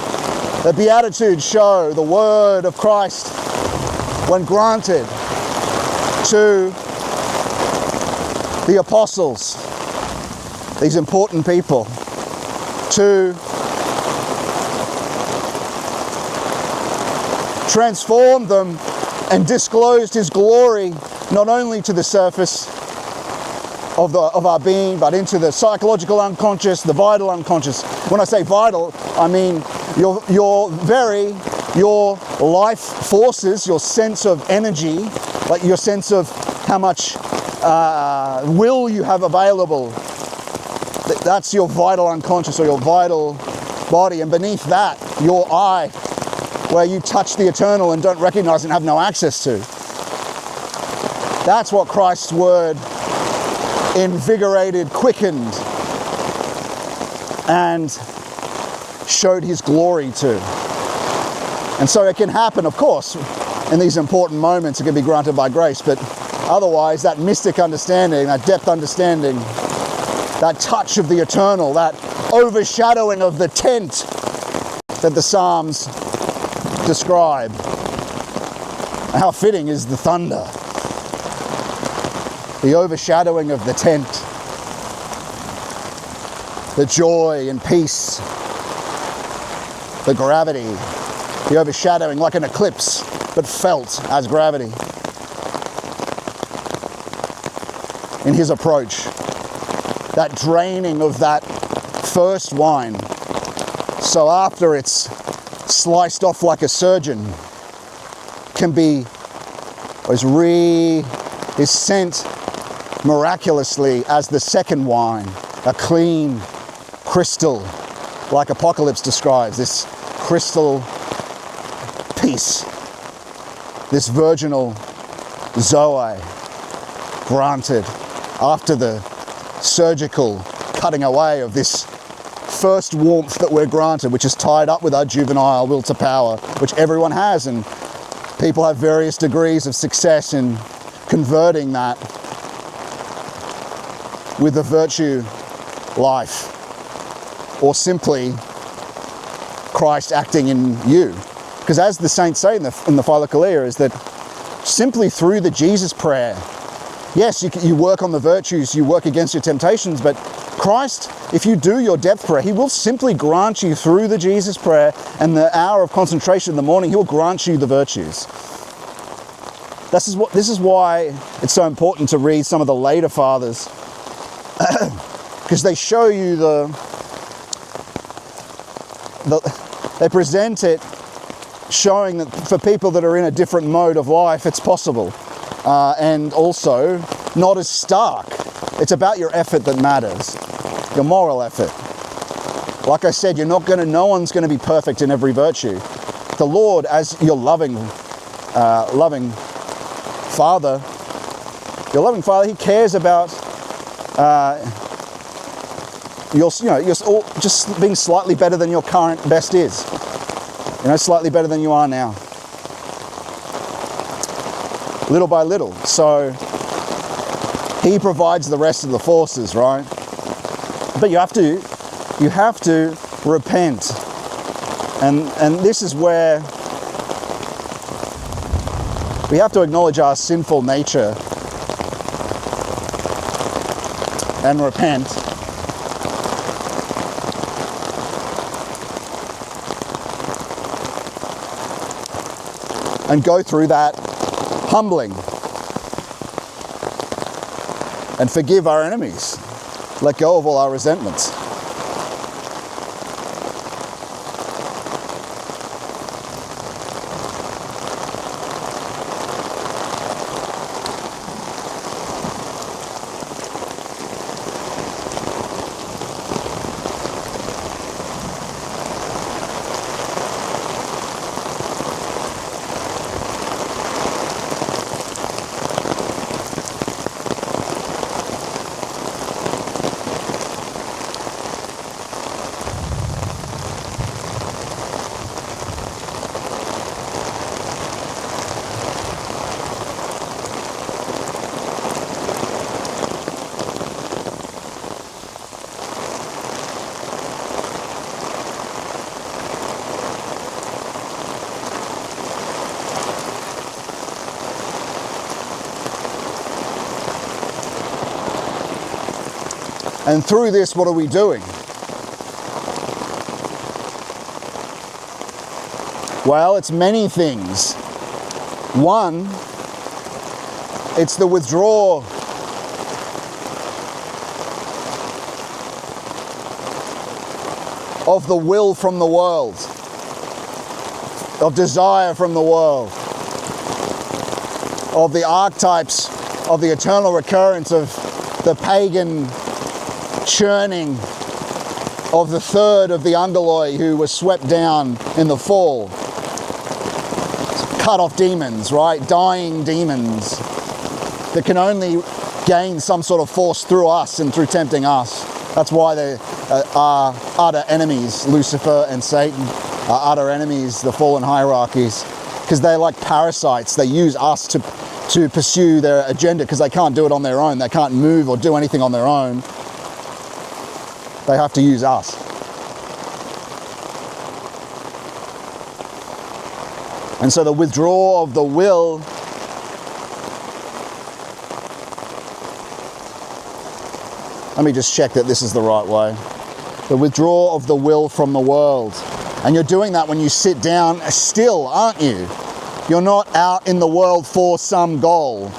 The Beatitudes show the word of Christ, when granted to the apostles, these important people, to transform them and disclosed his glory not only to the surface of our being, but into the psychological unconscious, the vital unconscious. When I say vital, I mean your life forces, your sense of energy, like your sense of how much will you have available. That's your vital unconscious, or your vital body. And beneath that, your eye, where you touch the eternal and don't recognize and have no access to. That's what Christ's word invigorated, quickened, and showed his glory to. And so it can happen, of course, in these important moments. It can be granted by grace, but otherwise that mystic understanding, that depth understanding, that touch of the eternal, that overshadowing of the tent that the Psalms describe. How fitting is the thunder, the overshadowing of the tent, the joy and peace, the gravity, the overshadowing, like an eclipse, but felt as gravity in his approach. That draining of that first wine, so after it's sliced off like a surgeon, is sent miraculously as the second wine, a clean crystal, like Apocalypse describes, this crystal peace, this virginal Zoe granted after the surgical cutting away of this first warmth that we're granted, which is tied up with our juvenile will to power, which everyone has, and people have various degrees of success in converting that with the virtue life, or simply Christ acting in you. Because as the saints say in the Philokalia, is that simply through the Jesus prayer, yes, you work on the virtues, you work against your temptations, but Christ, if you do your depth prayer, he will simply grant you through the Jesus prayer and the hour of concentration in the morning, he will grant you the virtues. This is why it's so important to read some of the later fathers, because they show you they present it showing that for people that are in a different mode of life, it's possible. And also not as stark. It's about your effort that matters, your moral effort. Like I said, no one's going to be perfect in every virtue. The Lord, as your loving Father, he cares about you're just being slightly better than your current best is. Slightly better than you are now. Little by little. So he provides the rest of the forces, right? But you have to repent. And this is where we have to acknowledge our sinful nature and repent. And go through that humbling and forgive our enemies. Let go of all our resentments. And through this, what are we doing? Well, it's many things. One, it's the withdrawal of the will from the world, of desire from the world, of the archetypes of the eternal recurrence of the pagan churning of the third of the Ungoloi who was swept down in the fall. Cut off demons, right? Dying demons that can only gain some sort of force through us and through tempting us. That's why they are utter enemies, Lucifer and Satan are utter enemies, the fallen hierarchies, because they're like parasites. They use us to pursue their agenda because they can't do it on their own. They can't move or do anything on their own. They have to use us. And so the withdrawal of the will let me just check that this is the right way. The withdrawal of the will from the world. And you're doing that when you sit down still, aren't you? You're not out in the world for some goal.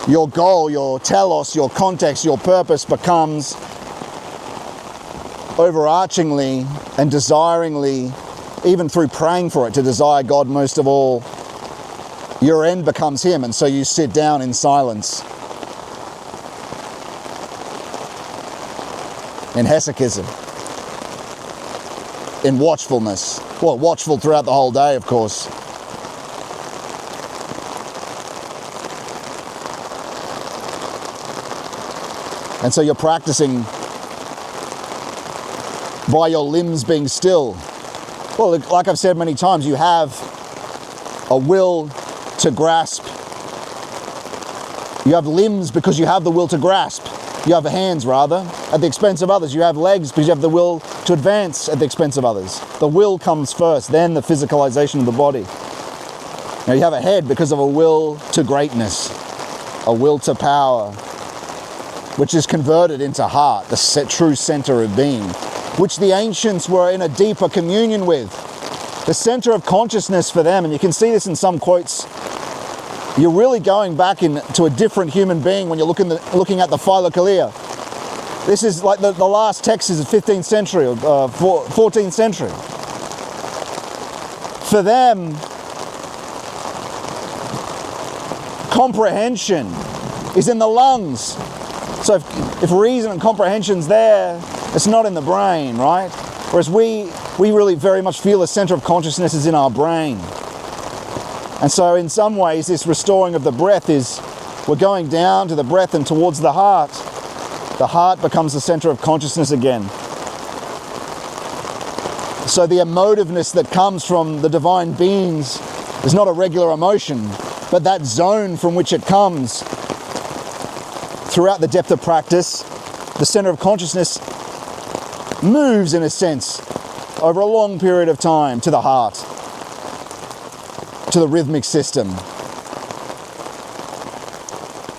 Your goal, your telos, your context, your purpose becomes overarchingly and desiringly, even through praying for it, to desire God most of all, your end becomes him, and so you sit down in silence in hesychism, in watchfulness. Well, watchful throughout the whole day, of course. And so you're practicing by your limbs being still. Well, like I've said many times, you have a will to grasp. You have limbs because you have the will to grasp. You have hands, rather, at the expense of others. You have legs because you have the will to advance at the expense of others. The will comes first, then the physicalization of the body. Now you have a head because of a will to greatness, a will to power, which is converted into heart, the true center of being, which the ancients were in a deeper communion with. The center of consciousness for them, and you can see this in some quotes, you're really going back into a different human being when you're looking at the Philokalia. This is like the last text is the 15th century or 14th century. For them, comprehension is in the lungs. So if reason and comprehension's there, it's not in the brain, right? Whereas we really very much feel the center of consciousness is in our brain. And so in some ways, this restoring of the breath is, we're going down to the breath and towards the heart. The heart becomes the center of consciousness again. So the emotiveness that comes from the divine beings is not a regular emotion, but that zone from which it comes throughout the depth of practice, the center of consciousness moves in a sense over a long period of time to the heart, to the rhythmic system,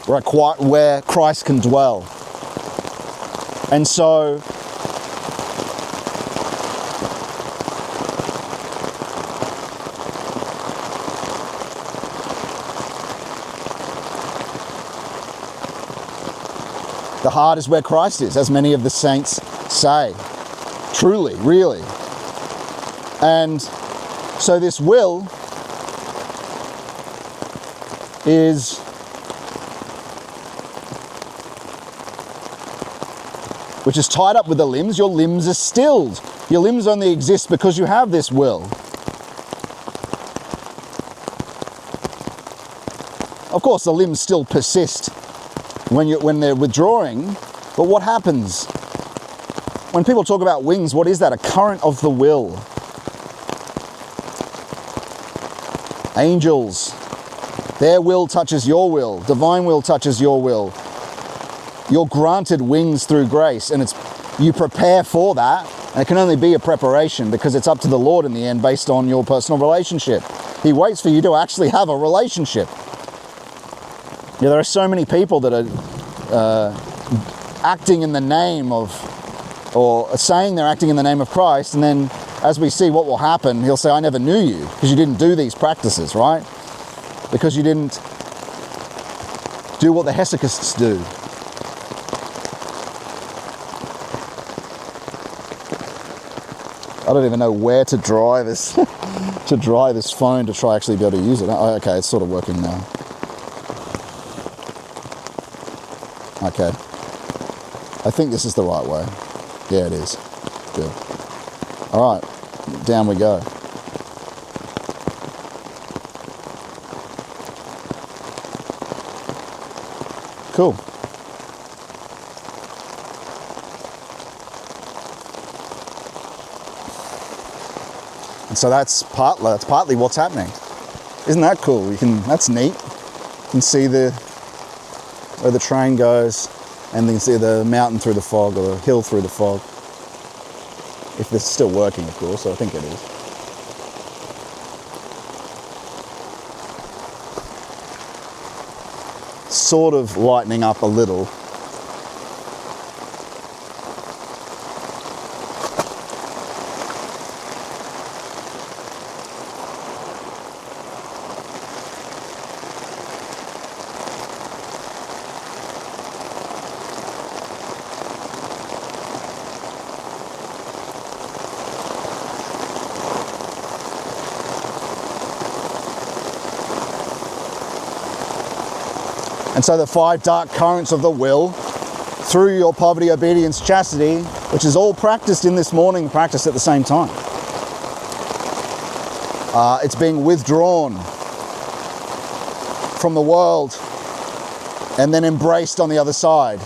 where Christ can dwell. And so the heart is where Christ is, as many of the saints say. Truly, really. And so this will is which is tied up with the limbs. Your limbs are stilled. Your limbs only exist because you have this will. Of course, the limbs still persist when they're withdrawing, but what happens? When people talk about wings, what is that? A current of the will. Angels, their will touches your will. Divine will touches your will. You're granted wings through grace, and you prepare for that, and it can only be a preparation because it's up to the Lord in the end based on your personal relationship. He waits for you to actually have a relationship. Yeah, there are so many people that are acting in the name of, or saying they're acting in the name of Christ, and then as we see what will happen, he'll say, I never knew you, because you didn't do these practices, right? Because you didn't do what the hesychists do. I don't even know where to dry this to dry this phone to try actually be able to use it. Oh, okay, it's sort of working now. Okay. I think this is the right way. Yeah, it is. Good. All right, down we go. Cool. And so that's partly what's happening. Isn't that cool? That's neat. You can see where the train goes, and you can see the mountain through the fog, or the hill through the fog. If this is still working, of course, I think it is. Sort of lightening up a little. And so the 5 dark currents of the will through your poverty, obedience, chastity, which is all practiced in this morning, practiced at the same time. It's being withdrawn from the world and then embraced on the other side.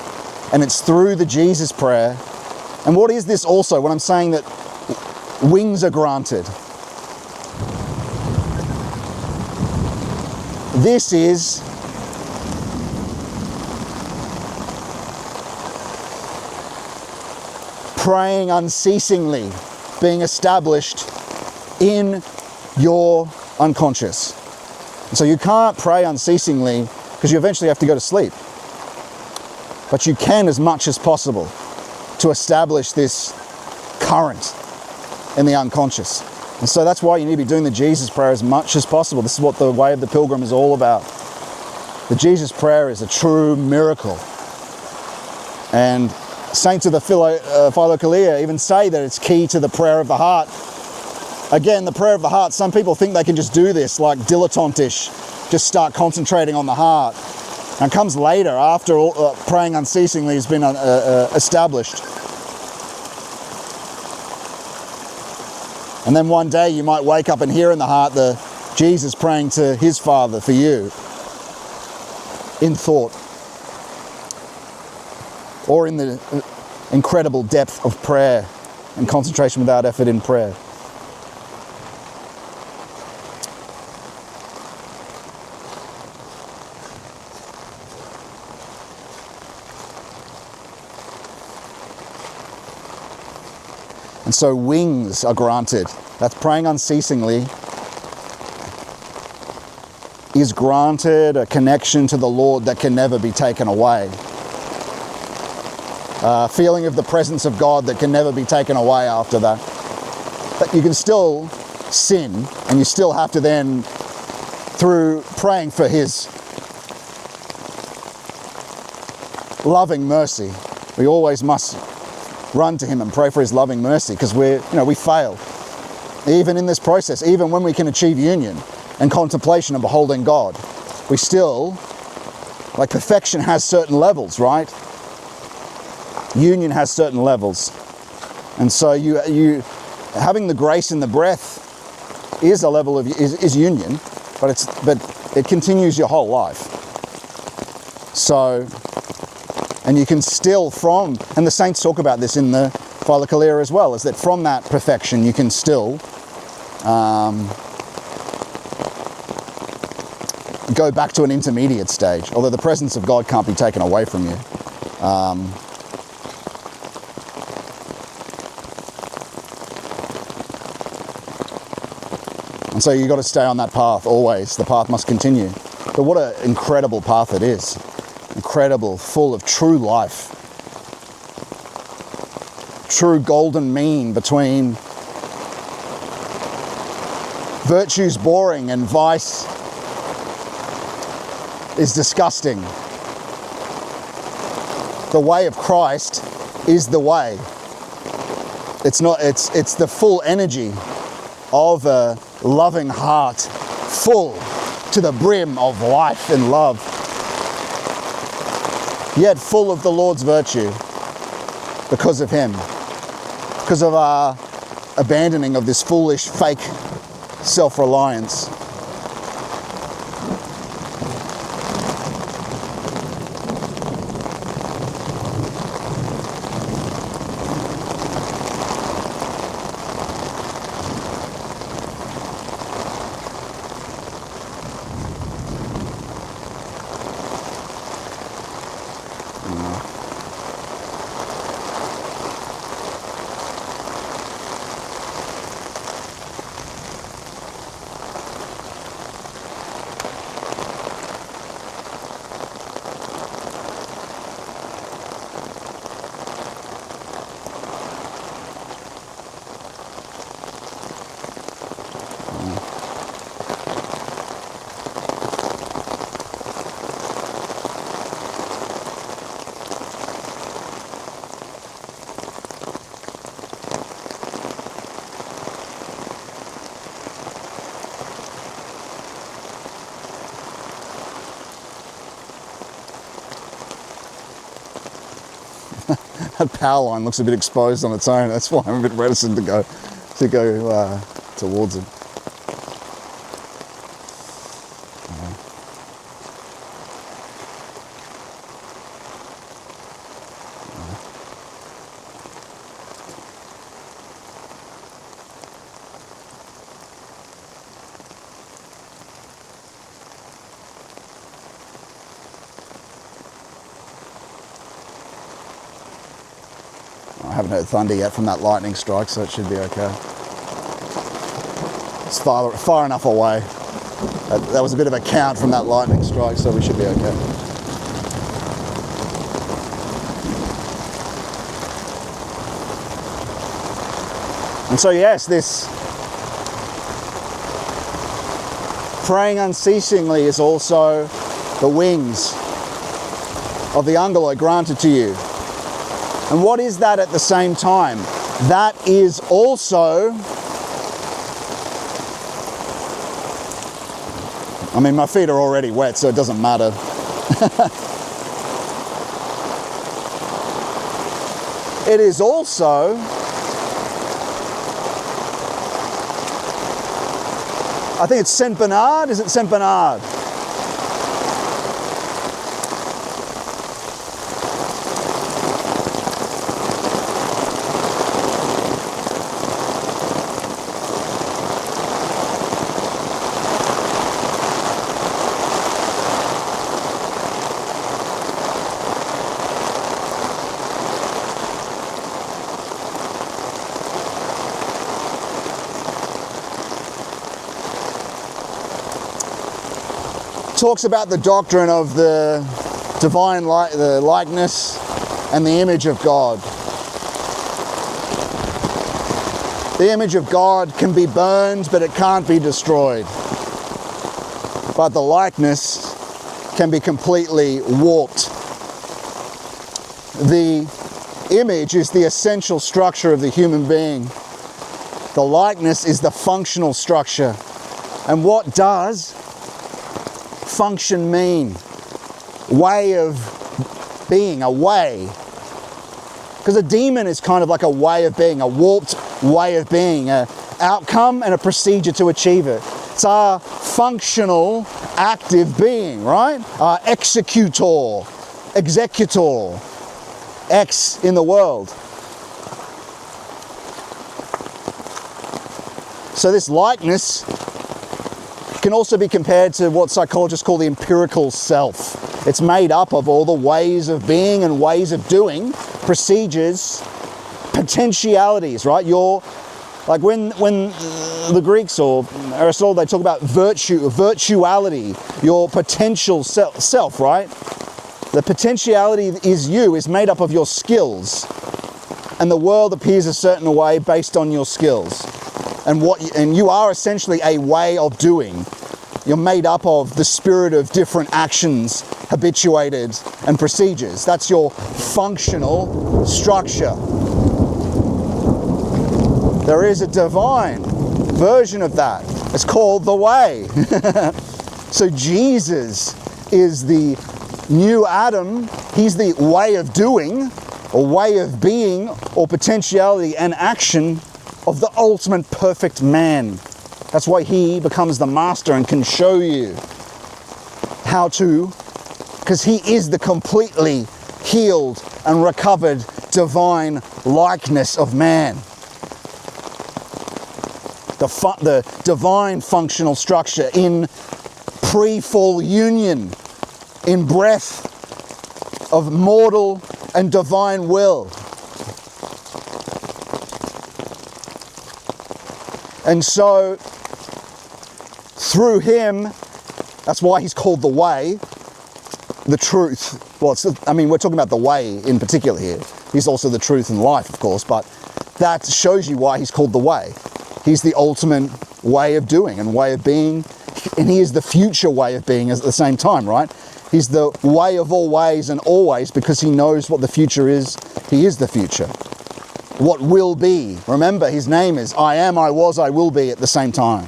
And it's through the Jesus prayer. And what is this also when I'm saying that wings are granted? This is praying unceasingly, being established in your unconscious. And so you can't pray unceasingly because you eventually have to go to sleep. But you can as much as possible to establish this current in the unconscious. And so that's why you need to be doing the Jesus prayer as much as possible. This is what the way of the pilgrim is all about. The Jesus prayer is a true miracle. And saints of the Philokalia even say that it's key to the prayer of the heart. Again, the prayer of the heart, some people think they can just do this like dilettante-ish, just start concentrating on the heart. And it comes later, after praying unceasingly has been established. And then one day you might wake up and hear in the heart the Jesus praying to his Father for you in thought, or in the incredible depth of prayer and concentration without effort in prayer. And so wings are granted. That's praying unceasingly is granted a connection to the Lord that can never be taken away. Feeling of the presence of God that can never be taken away after that. But you can still sin, and you still have to then, through praying for his loving mercy, we always must run to him and pray for his loving mercy, because we fail. Even in this process, even when we can achieve union and contemplation and beholding God, we still, like perfection has certain levels, right? Union has certain levels. And so you having the grace in the breath is a level of is union, but it continues your whole life. So, and you can still and the saints talk about this in the Philokalia as well, is that from that perfection you can still go back to an intermediate stage, although the presence of God can't be taken away from you. And so you've got to stay on that path always. The path must continue. But what an incredible path it is. Incredible, full of true life. True golden mean between virtue's boring and vice is disgusting. The way of Christ is the way. It's the full energy of a loving heart, full to the brim of life and love, yet full of the Lord's virtue because of him, because of our abandoning of this foolish, fake self-reliance. that power line looks a bit exposed on its own. That's why I'm a bit reticent to go towards it. I haven't heard thunder yet from that lightning strike, so it should be okay. It's far enough away. That was a bit of a count from that lightning strike, so we should be okay. And so yes, this praying unceasingly is also the wings of the angelos granted to you. And what is that at the same time? That is also, I mean, my feet are already wet, so it doesn't matter. It is also I think it's Saint Bernard. Is it Saint Bernard? Talks about the doctrine of the divine the likeness and the image of God. The image of God can be burned, but it can't be destroyed. But the likeness can be completely warped. The image is the essential structure of the human being. The likeness is the functional structure. And what does function mean? Way of being, a way. Because a demon is kind of like a way of being, a warped way of being, an outcome and a procedure to achieve it. It's our functional, active being, right? Our executor, X in the world. So this likeness can also be compared to what psychologists call the empirical self. It's made up of all the ways of being and ways of doing, procedures, potentialities, right? Like when the Greeks or Aristotle, they talk about virtue, virtuality, your potential self, right? The potentiality is made up of your skills, and the world appears a certain way based on your skills. And you are essentially a way of doing. You're made up of the spirit of different actions, habituated, and procedures. That's your functional structure. There is a divine version of that. It's called the way. So Jesus is the new Adam. He's the way of doing, or way of being, or potentiality and action of the ultimate perfect man. That's why he becomes the master and can show you how to, because he is the completely healed and recovered divine likeness of man. The divine functional structure in pre-fall union, in breath of mortal and divine will. And so, through him, that's why he's called the way, the truth. Well, we're talking about the way in particular here. He's also the truth and life, of course, but that shows you why he's called the way. He's the ultimate way of doing and way of being, and he is the future way of being at the same time, right? He's the way of all ways and always, because he knows what the future is. He is the future. What will be. Remember, his name is I am, I was, I will be at the same time.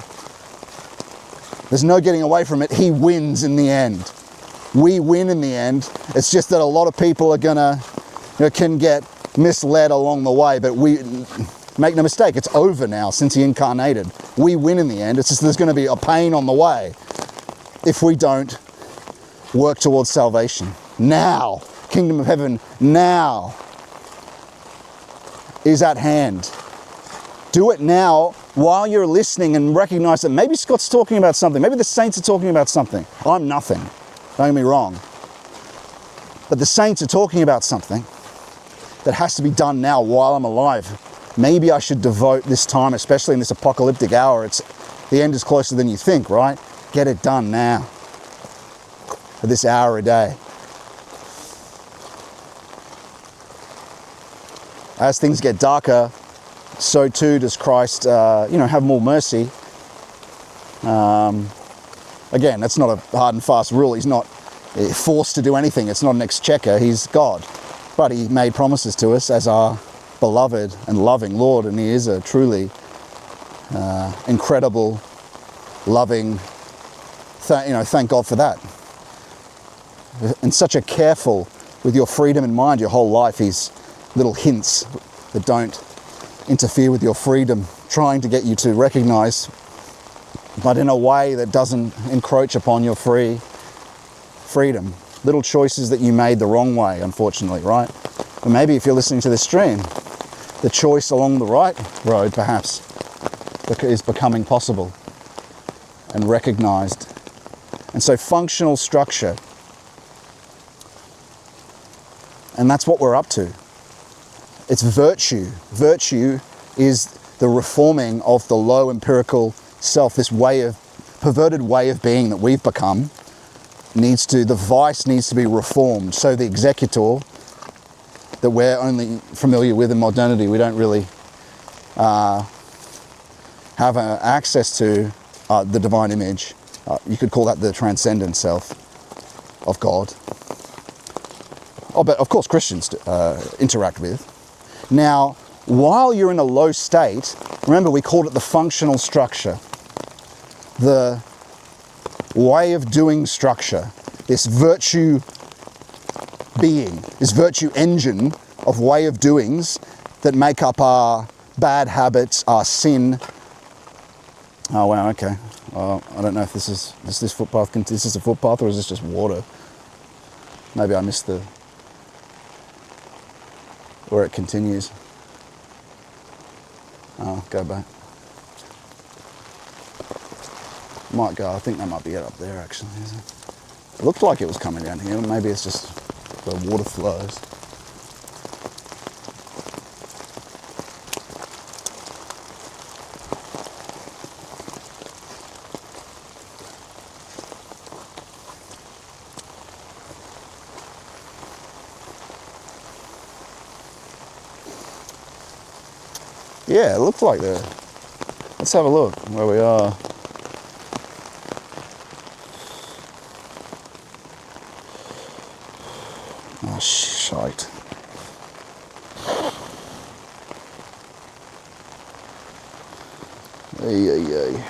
There's no getting away from it. He wins in the end. We win in the end. It's just that a lot of people are gonna can get misled along the way, but we make no mistake, it's over now since he incarnated. We win in the end. It's just there's going to be a pain on the way if we don't work towards salvation. Now, kingdom of heaven now is at hand. Do it now while you're listening and recognize that maybe Scott's talking about something. Maybe the saints are talking about something. I'm nothing. Don't get me wrong. But the saints are talking about something that has to be done now while I'm alive. Maybe I should devote this time, especially in this apocalyptic hour. The end is closer than you think, right? Get it done now. For this hour a day. As things get darker, so too does Christ, have more mercy. Again, that's not a hard and fast rule. He's not forced to do anything. It's not an exchequer. He's God. But he made promises to us as our beloved and loving Lord, and he is a truly incredible, loving, thank God for that. And such a careful with your freedom in mind your whole life. He's little hints that don't interfere with your freedom, trying to get you to recognize, but in a way that doesn't encroach upon your freedom. Little choices that you made the wrong way, unfortunately, right? But maybe if you're listening to this stream, the choice along the right road perhaps is becoming possible and recognized. And so functional structure, and that's what we're up to. It's virtue. Virtue is the reforming of the low empirical self, this perverted way of being that we've become. The vice needs to be reformed. So the executor that we're only familiar with in modernity, we don't really have access to the divine image. You could call that the transcendent self of God. But of course Christians interact with. Now, while you're in a low state, remember we called it the functional structure, the way of doing structure, this virtue being, this virtue engine of way of doings that make up our bad habits, our sin. Oh wow, okay. I don't know if this footpath, is this a footpath or is this just water? Maybe I missed where it continues. Oh, go back. Might go, I think that might be it up there actually. It looked like it was coming down here, maybe it's just the water flows. Yeah, it looks like there. Let's have a look where we are. Oh, shite. Ay.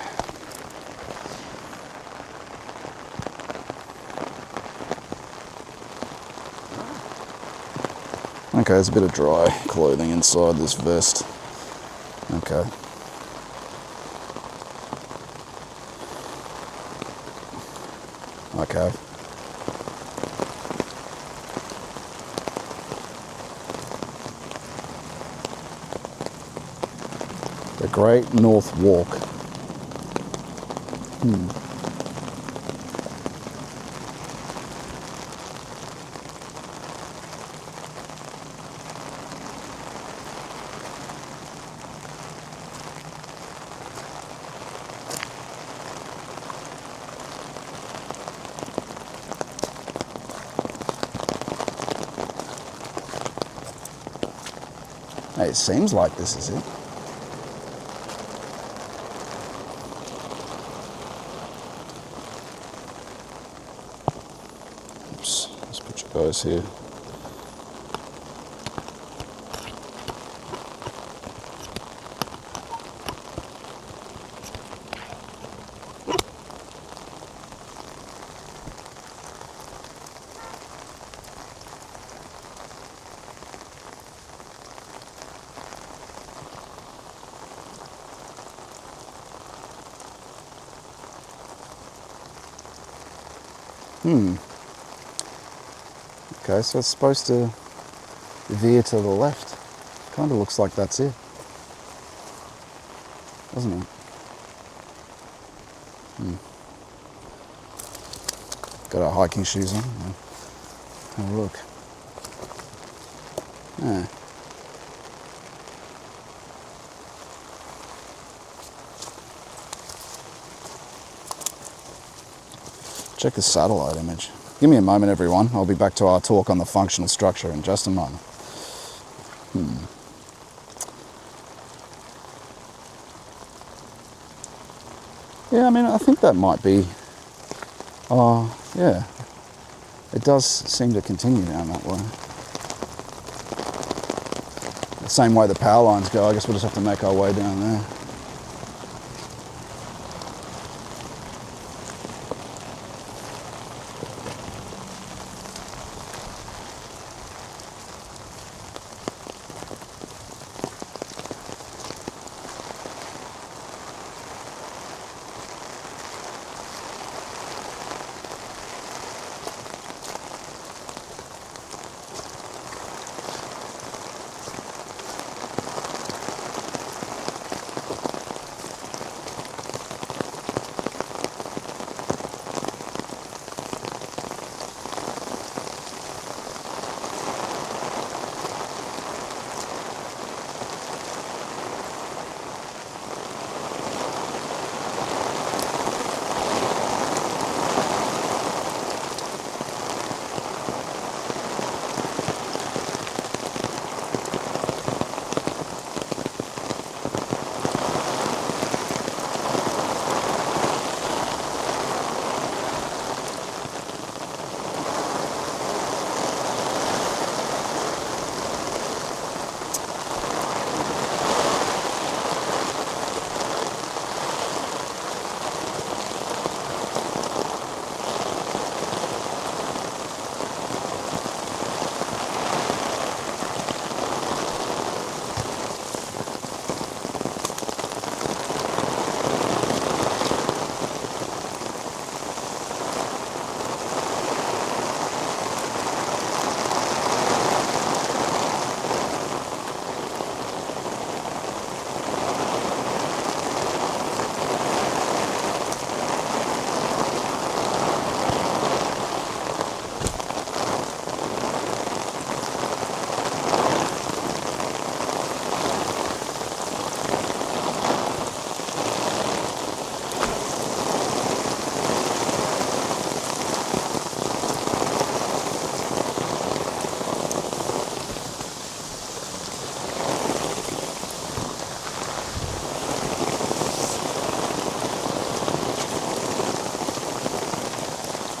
Okay, there's a bit of dry clothing inside this vest. Okay. Okay. The Great North Walk. It seems like this is it. Oops, let's put you guys here. Okay, so it's supposed to veer to the left. Kind of looks like that's it, doesn't it? Got our hiking shoes on. Have a look. Yeah. Check the satellite image. Give me a moment, everyone. I'll be back to our talk on the functional structure in just a moment. Yeah, I mean, I think that might be... yeah. It does seem to continue down that way. The same way the power lines go, I guess we'll just have to make our way down there.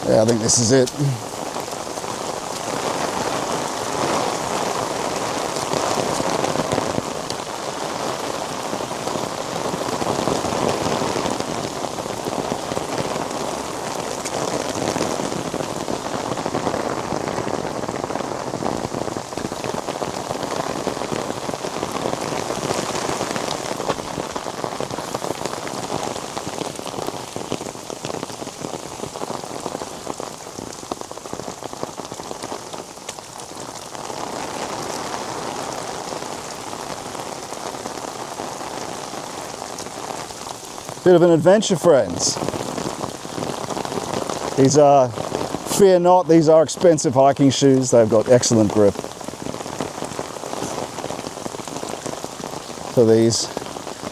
Yeah, I think this is it. Bit of an adventure, friends. These are, fear not, these are expensive hiking shoes. They've got excellent grip for these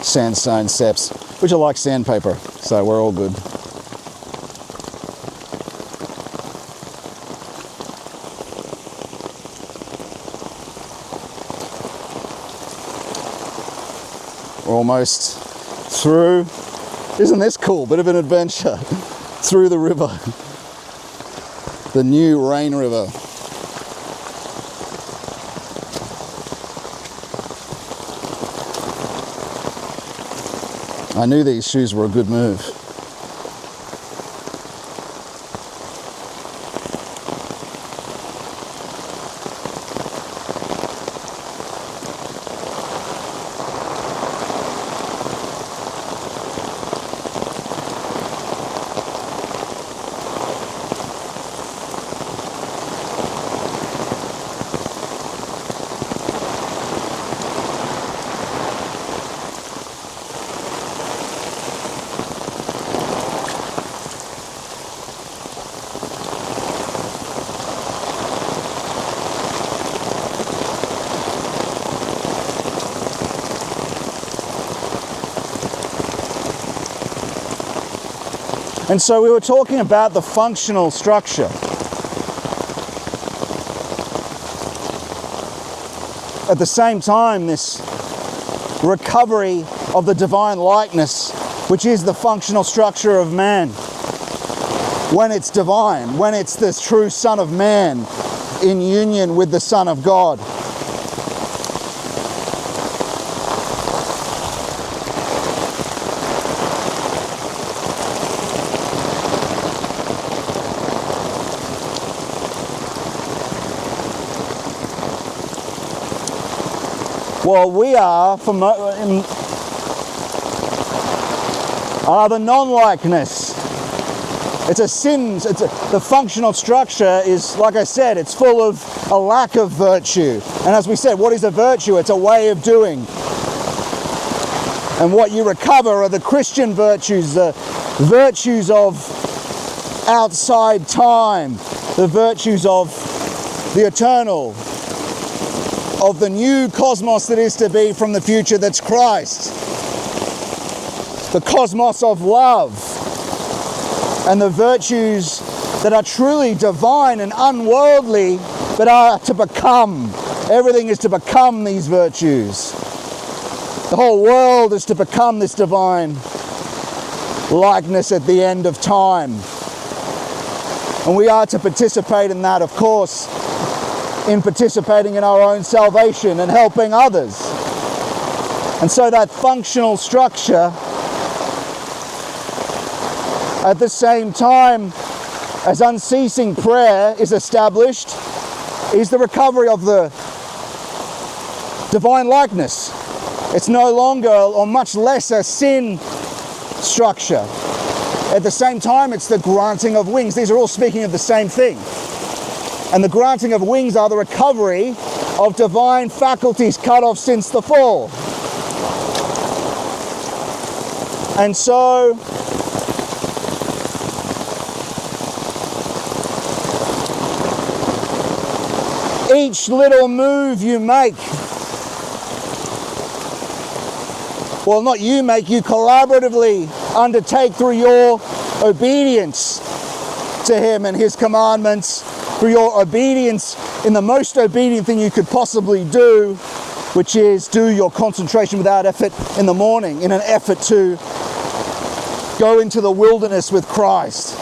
sandstone steps, which are like sandpaper, so we're all good. We're almost through. Isn't this cool? Bit of an adventure through the river. The new Rain River. I knew these shoes were a good move. And so we were talking about the functional structure. At the same time, this recovery of the divine likeness, which is the functional structure of man, when it's divine, when it's the true Son of Man in union with the Son of God. Well, we are the non-likeness. It's a sin. The functional structure is, like I said, it's full of a lack of virtue. And as we said, what is a virtue? It's a way of doing. And what you recover are the Christian virtues, the virtues of outside time, the virtues of the eternal, of the new cosmos that is to be from the future that's Christ. The cosmos of love. And the virtues that are truly divine and unworldly, but are to become. Everything is to become these virtues. The whole world is to become this divine likeness at the end of time. And we are to participate in that, of course, in participating in our own salvation and helping others. And so that functional structure, at the same time as unceasing prayer is established, is the recovery of the divine likeness. It's no longer, or much less, a sin structure. At the same time, it's the granting of wings. These are all speaking of the same thing. And the granting of wings are the recovery of divine faculties cut off since the fall. And so, each little move you make, well, not you make, you collaboratively undertake through your obedience to Him and His commandments, through your obedience in the most obedient thing you could possibly do, which is do your concentration without effort in the morning, in an effort to go into the wilderness with Christ,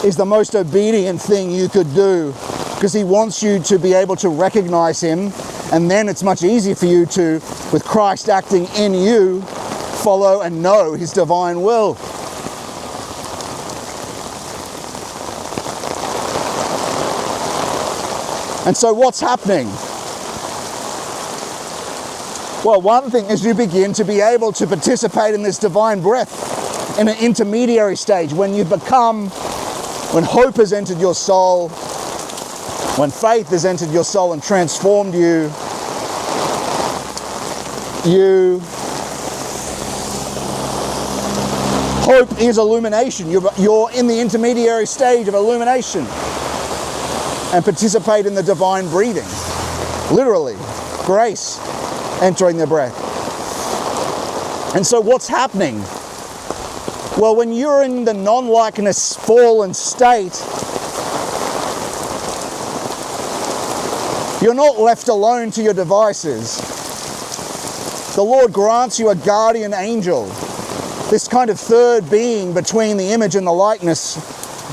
is the most obedient thing you could do, because He wants you to be able to recognize Him, and then it's much easier for you to, with Christ acting in you, follow and know His divine will. And so what's happening? Well, one thing is you begin to be able to participate in this divine breath in an intermediary stage, when you become, when hope has entered your soul, when faith has entered your soul and transformed you, hope is illumination. You're in the intermediary stage of illumination and participate in the divine breathing. Literally, grace entering the breath. And so what's happening? Well, when you're in the non-likeness fallen state, you're not left alone to your devices. The Lord grants you a guardian angel, this kind of third being between the image and the likeness,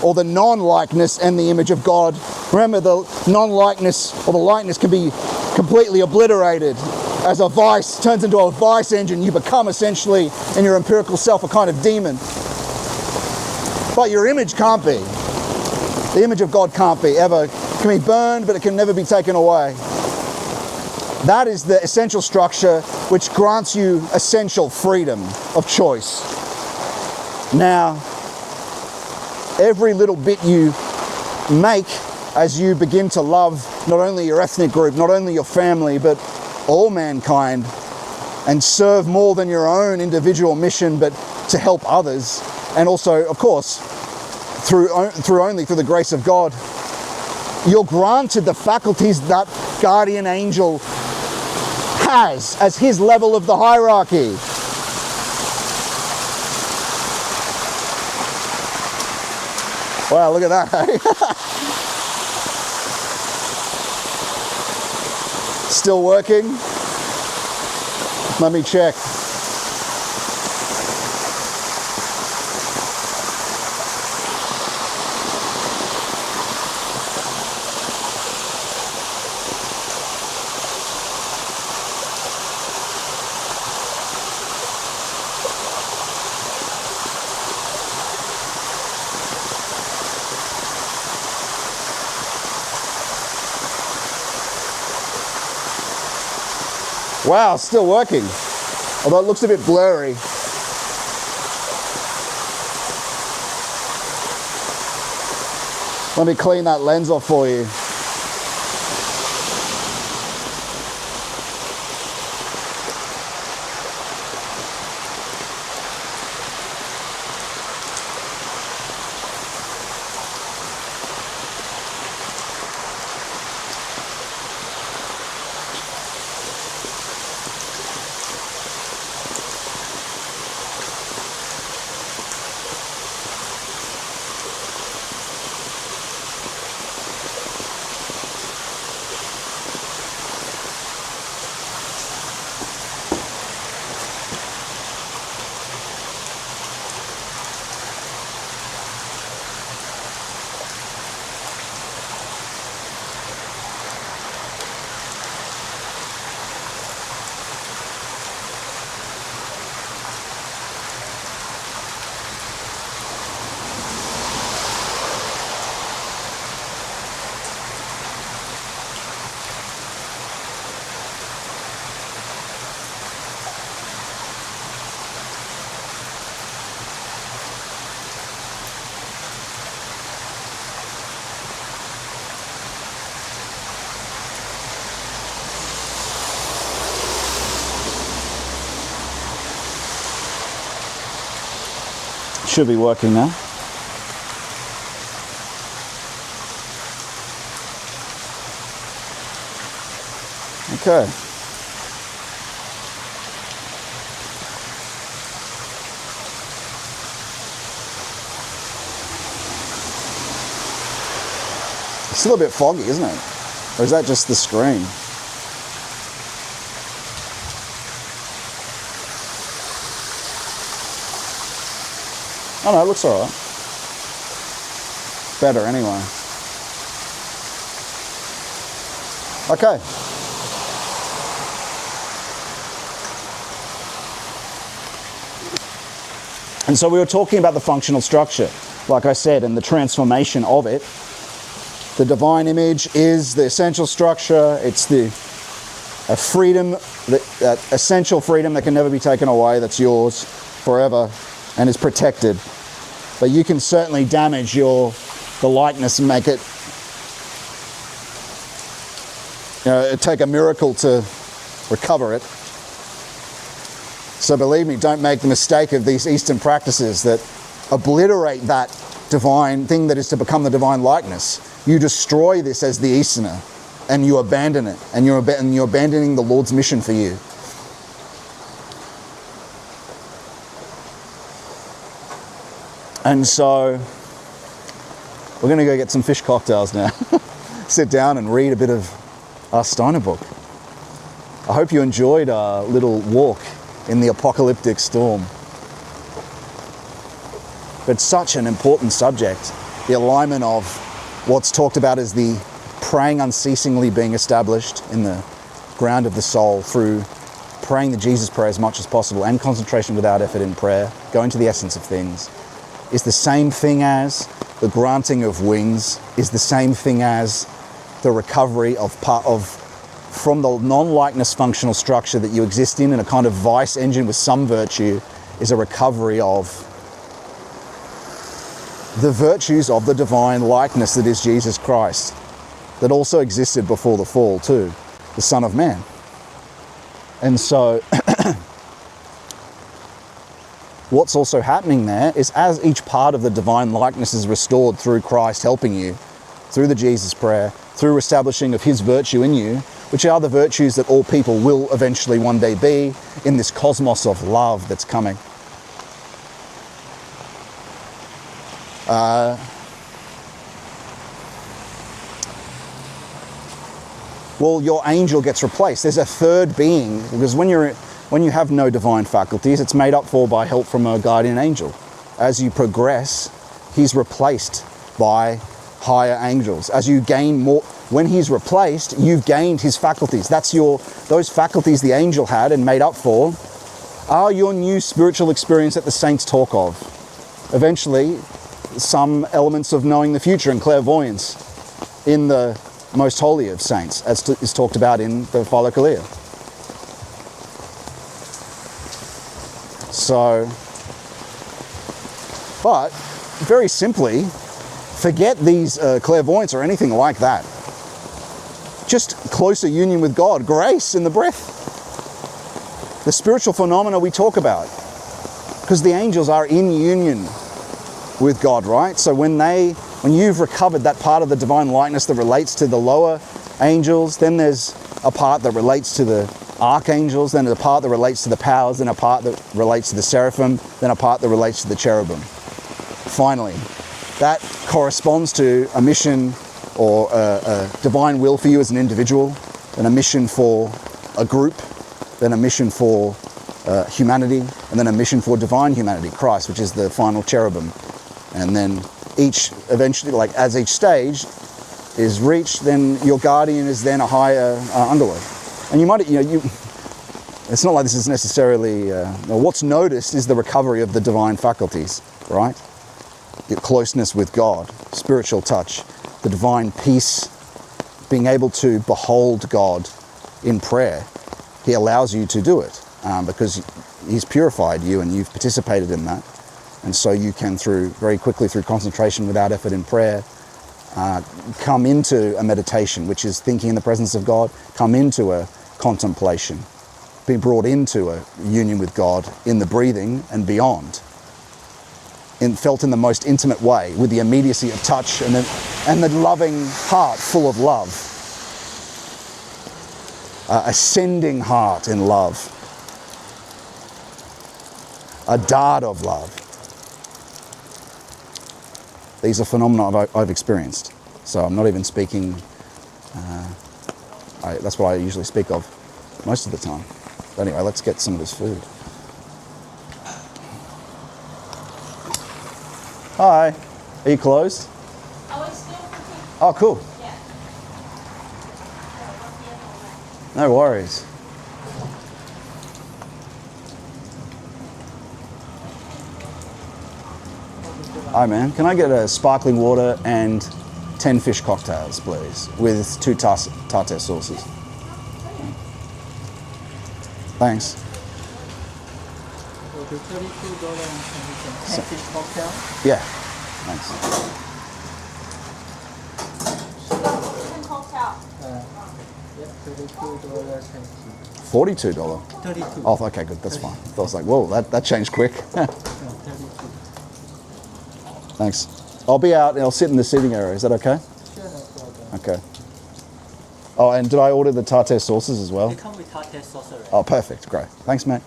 or the non-likeness and the image of God. Remember, the non-likeness or the likeness can be completely obliterated. As a vice turns into a vice engine, you become essentially, in your empirical self, a kind of demon. But your image can't be. The image of God can't be ever. It can be burned, but it can never be taken away. That is the essential structure which grants you essential freedom of choice. Now, every little bit you make as you begin to love not only your ethnic group, not only your family, but all mankind, and serve more than your own individual mission, but to help others, and also, of course, through the grace of God, you're granted the faculties that guardian angel has as his level of the hierarchy. Wow, look at that, hey? Still working? Let me check. Wow, still working. Although it looks a bit blurry. Let me clean that lens off for you. Should be working now. Okay. It's still a bit foggy, isn't it? Or is that just the screen? Oh no, it looks alright. Better anyway. Okay. And so we were talking about the functional structure, like I said, and the transformation of it. The divine image is the essential structure. It's the freedom, that essential freedom that can never be taken away, that's yours forever and is protected. But you can certainly damage the likeness and make it, it'd take a miracle to recover it. So believe me, don't make the mistake of these Eastern practices that obliterate that divine thing that is to become the divine likeness. You destroy this as the Easterner and you abandon it, and you're abandoning the Lord's mission for you. And so we're going to go get some fish cocktails now. Sit down and read a bit of our Steiner book. I hope you enjoyed our little walk in the apocalyptic storm. But such an important subject, the alignment of what's talked about as the praying unceasingly being established in the ground of the soul through praying the Jesus prayer as much as possible and concentration without effort in prayer, going to the essence of things, is the same thing as the granting of wings, is the same thing as the recovery from the non-likeness functional structure that you exist in a kind of vice engine with some virtue, is a recovery of the virtues of the divine likeness that is Jesus Christ, that also existed before the fall too, the Son of Man. And so what's also happening there is as each part of the divine likeness is restored through Christ helping you, through the Jesus prayer, through establishing of his virtue in you, which are the virtues that all people will eventually one day be in this cosmos of love that's coming. well, your angel gets replaced. There's a third being, because when you have no divine faculties, it's made up for by help from a guardian angel. As you progress, he's replaced by higher angels. As you gain more, when he's replaced, you've gained his faculties. Those faculties the angel had and made up for are your new spiritual experience that the saints talk of. Eventually, some elements of knowing the future and clairvoyance in the most holy of saints, as is talked about in the Philokalia. So, but very simply, forget these clairvoyance or anything like that. Just closer union with God, grace in the breath. The spiritual phenomena we talk about. Because the angels are in union with God, right? So when you've recovered that part of the divine likeness that relates to the lower angels, then there's a part that relates to the archangels, then a part that relates to the powers, then a part that relates to the seraphim, then a part that relates to the cherubim. Finally, that corresponds to a mission or a divine will for you as an individual, then a mission for a group, then a mission for humanity, and then a mission for divine humanity, Christ, which is the final cherubim. And then eventually, like as each stage is reached, then your guardian is then a higher underlord. And you might, it's not like this is necessarily, what's noticed is the recovery of the divine faculties, right? Your closeness with God, spiritual touch, the divine peace, being able to behold God in prayer. He allows you to do it because he's purified you and you've participated in that. And so you can, very quickly through concentration without effort in prayer, come into a meditation, which is thinking in the presence of God, come into a contemplation, be brought into a union with God in the breathing and beyond, felt in the most intimate way, with the immediacy of touch and the loving heart full of love, ascending heart in love, a dart of love. These are phenomena I've experienced. So I'm not even speaking, that's what I usually speak of most of the time. But anyway, let's get some of this food. Hi, are you closed? Oh, it's still cooking. Oh, cool. Yeah. No worries. Hi man, can I get a sparkling water and 10 fish cocktails, please, with 2 tartare sauces? Thanks. So the $32 and 10 fish cocktail. Yeah, thanks. Chicken cocktail. Yeah, $32 $42. 32. Oh, okay, good, that's fine. I was like, whoa, that changed quick. 32. Thanks. I'll be out and I'll sit in the seating area. Is that okay? Sure, no problem. Okay. Oh, and did I order the tartare sauces as well? They come with tartare sauce already. Oh, perfect. Great. Thanks, mate.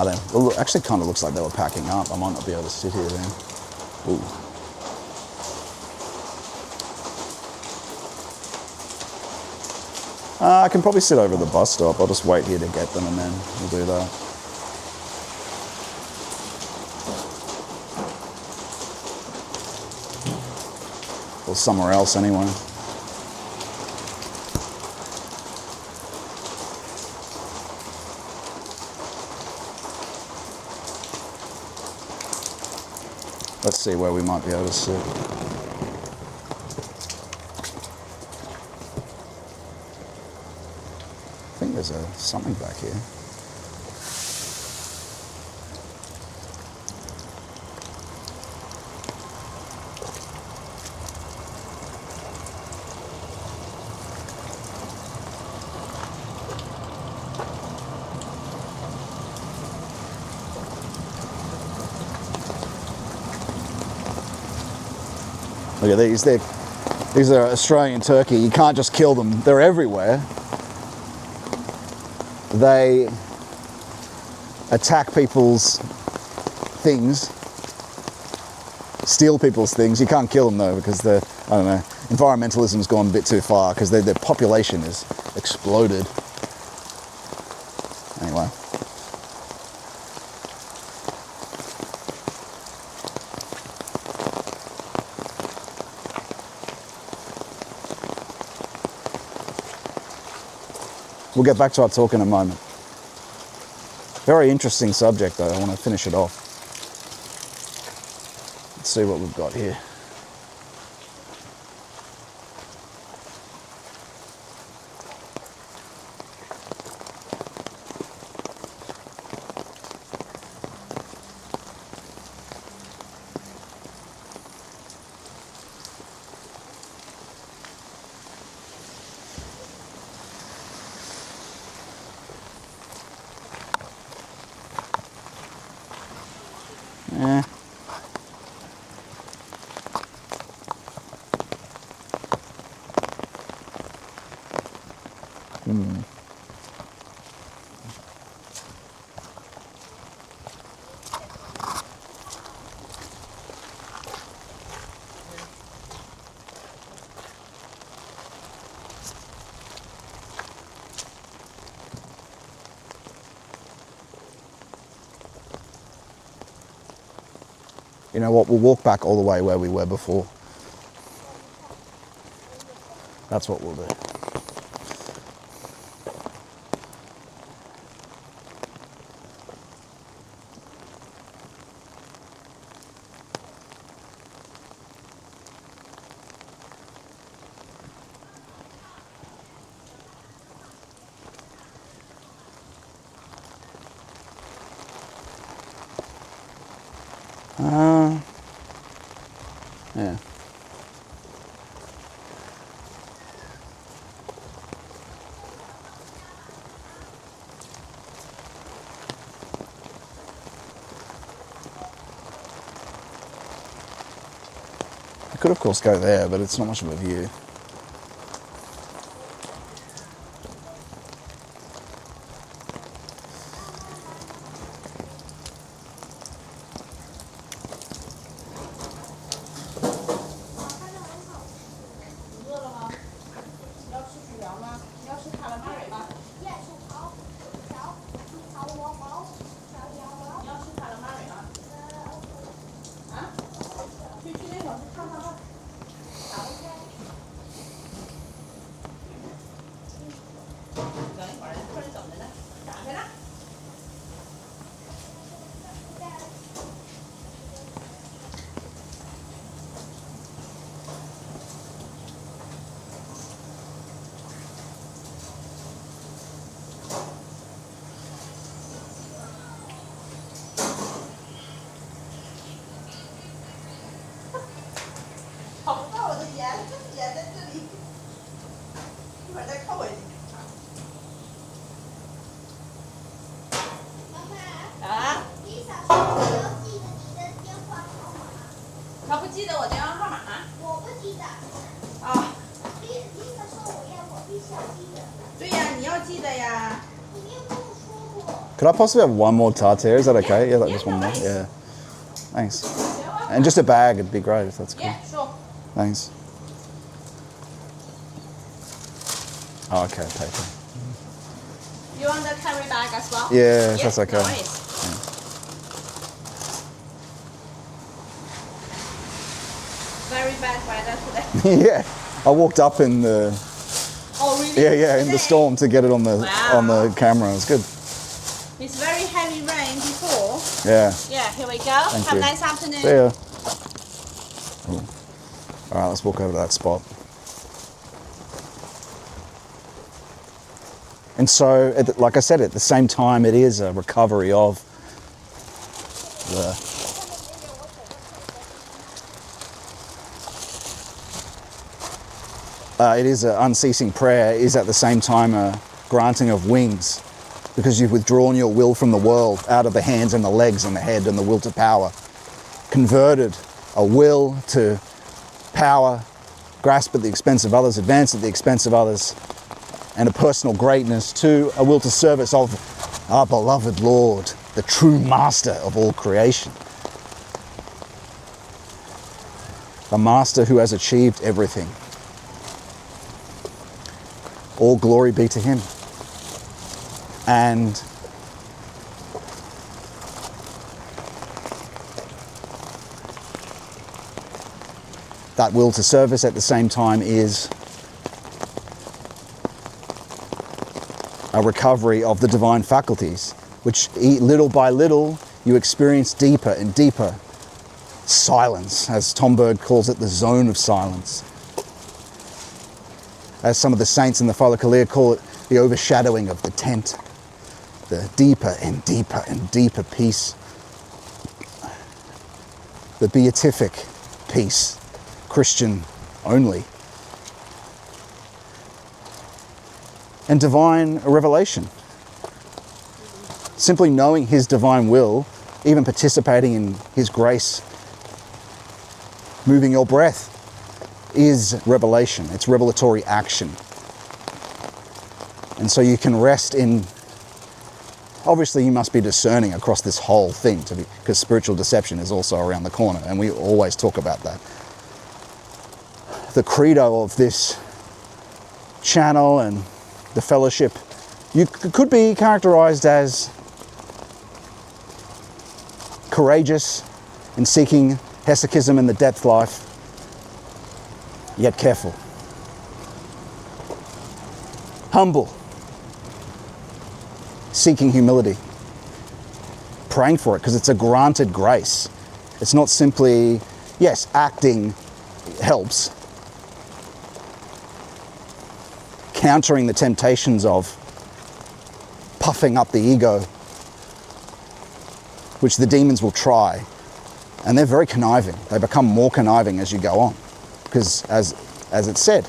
Then. Well, it actually kind of looks like they were packing up. I might not be able to sit here then. Ooh. I can probably sit over the bus stop. I'll just wait here to get them and then we'll do that. Or somewhere else anyway. Let's see where we might be able to sit. I think there's something back here. Look at these. These are Australian turkey. You can't just kill them. They're everywhere. they attack people's things, steal people's things. You can't kill them though, because they're, I don't know, environmentalism's gone a bit too far, because their population is exploded. Anyway. We'll get back to our talk in a moment. Very interesting subject though, I want to finish it off. Let's see what we've got here. Eh. You know what, we'll walk back all the way where we were before. That's what we'll do. Yeah. I could of course go there, but it's not much of a view. Could I possibly have one more tartare? Is that okay? Yeah, like just one more. Yeah. Thanks. And just a bag, it'd be great if that's cool. Yeah, sure. Thanks. Oh, okay, paper. You want the carry bag as well? Yeah, that's okay. No worries. Very bad weather today. Yeah, I walked up in the Oh, really? yeah in the storm to get it on the camera. It was good. It's very heavy rain before. Yeah. Yeah, here we go. Have you. a nice afternoon. See ya. Cool. All right, let's walk over to that spot. And so, like I said, at the same time, it is a recovery of the it is an unceasing prayer, is at the same time a granting of wings, because you've withdrawn your will from the world out of the hands and the legs and the head and the will to power. Converted a will to power, grasp at the expense of others, advance at the expense of others, and a personal greatness to a will to service of our beloved Lord, the true master of all creation. A master who has achieved everything. All glory be to him. And that will to service at the same time is a recovery of the divine faculties, which little by little you experience deeper and deeper silence, as Tom Bird calls it, the zone of silence. As some of the saints in the Philokalia call it, the overshadowing of the tent, the deeper and deeper and deeper peace, the beatific peace, Christian only, and divine revelation. Simply knowing his divine will, even participating in his grace, moving your breath, is revelation. It's revelatory action. And so you can rest in, obviously you must be discerning across this whole thing, because spiritual deception is also around the corner, and we always talk about that. The credo of this channel and the fellowship, you could be characterized as courageous in seeking hesychism in the depth life, yet careful. Humble, seeking humility, praying for it because it's a granted grace. It's not simply, yes, acting helps, countering the temptations of puffing up the ego, which the demons will try. And they're very conniving. They become more conniving as you go on. Because as it said,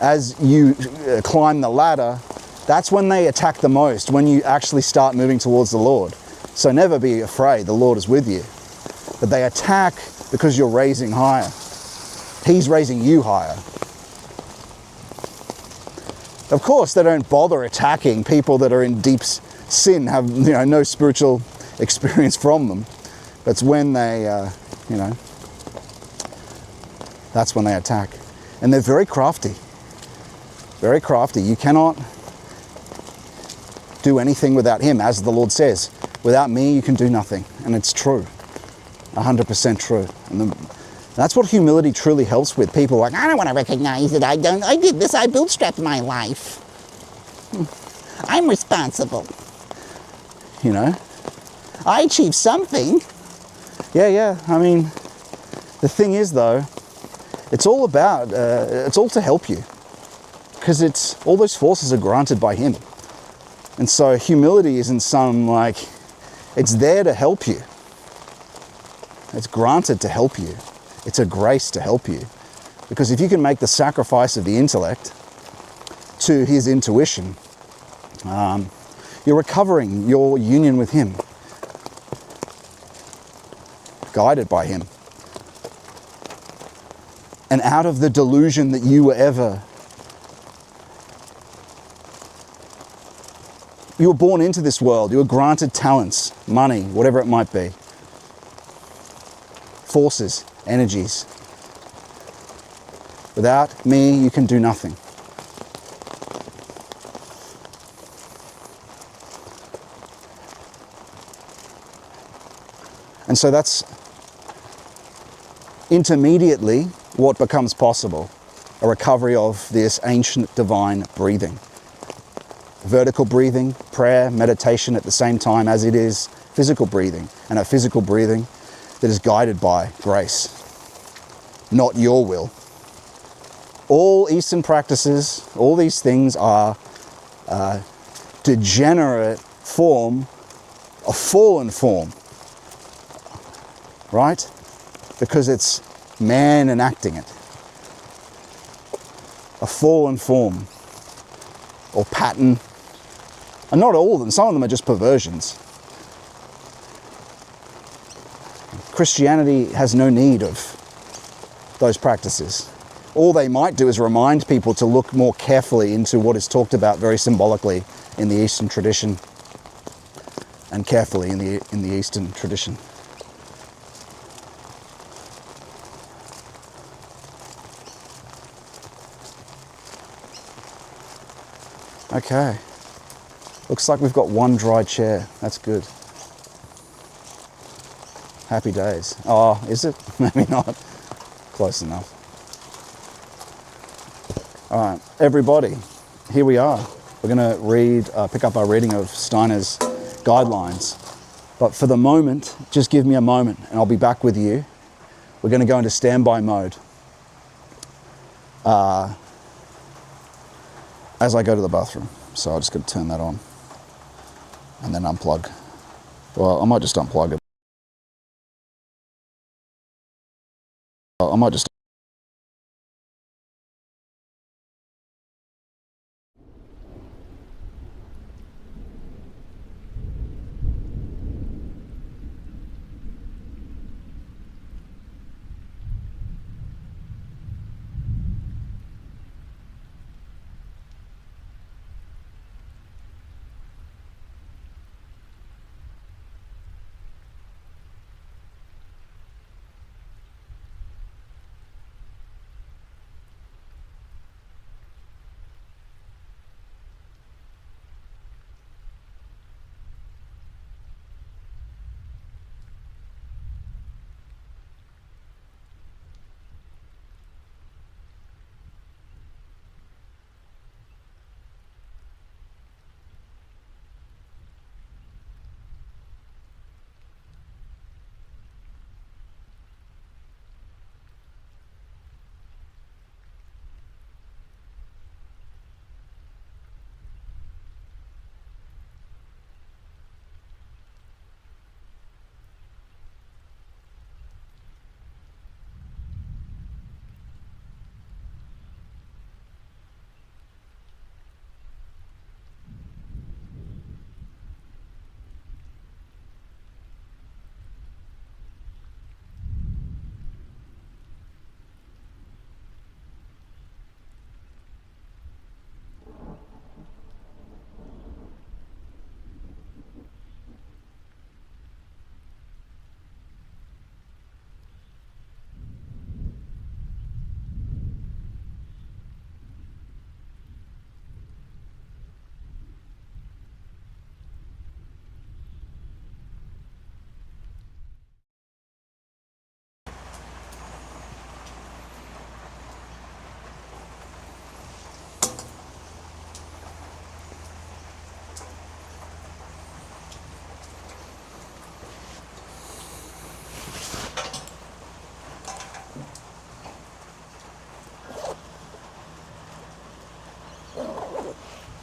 as you climb the ladder, that's when they attack the most, when you actually start moving towards the Lord. So never be afraid, the Lord is with you. But they attack because you're raising higher. He's raising you higher. Of course, they don't bother attacking people that are in deep sin, have no spiritual experience from them. That's when they, that's when they attack. And they're very crafty. Very crafty. You cannot do anything without him, as the Lord says. Without me, you can do nothing. And it's true. 100% true. And that's what humility truly helps with. People are like, I don't want to recognize it. I did this. I bootstrapped my life. I'm responsible. I achieved something. Yeah. I mean, the thing is, though, it's all about, it's all to help you. Because all those forces are granted by him. And so humility isn't it's there to help you. It's granted to help you. It's a grace to help you. Because if you can make the sacrifice of the intellect to his intuition, you're recovering your union with him, guided by him. And out of the delusion that you were you were born into this world, you were granted talents, money, whatever it might be, forces, energies. Without me, you can do nothing. And so that's intermediately what becomes possible, a recovery of this ancient divine breathing. Vertical breathing, prayer, meditation at the same time as it is physical breathing, and a physical breathing that is guided by grace, not your will. All Eastern practices, all these things are a degenerate form, a fallen form, right? Because it's man enacting it. A fallen form or pattern. And not all of them, some of them are just perversions. Christianity has no need of those practices. all they might do is remind people to look more carefully into what is talked about very symbolically in the Eastern tradition, and carefully in the Eastern tradition. Okay, looks like we've got one dry chair. That's good. Happy days. Oh, is it? Maybe not. Close enough. All right, everybody, here we are. We're going to pick up our reading of Steiner's guidelines. But for the moment, just give me a moment and I'll be back with you. We're going to go into standby mode as I go to the bathroom. So I'm just going to turn that on and then unplug. Well, I might just unplug it. I might just...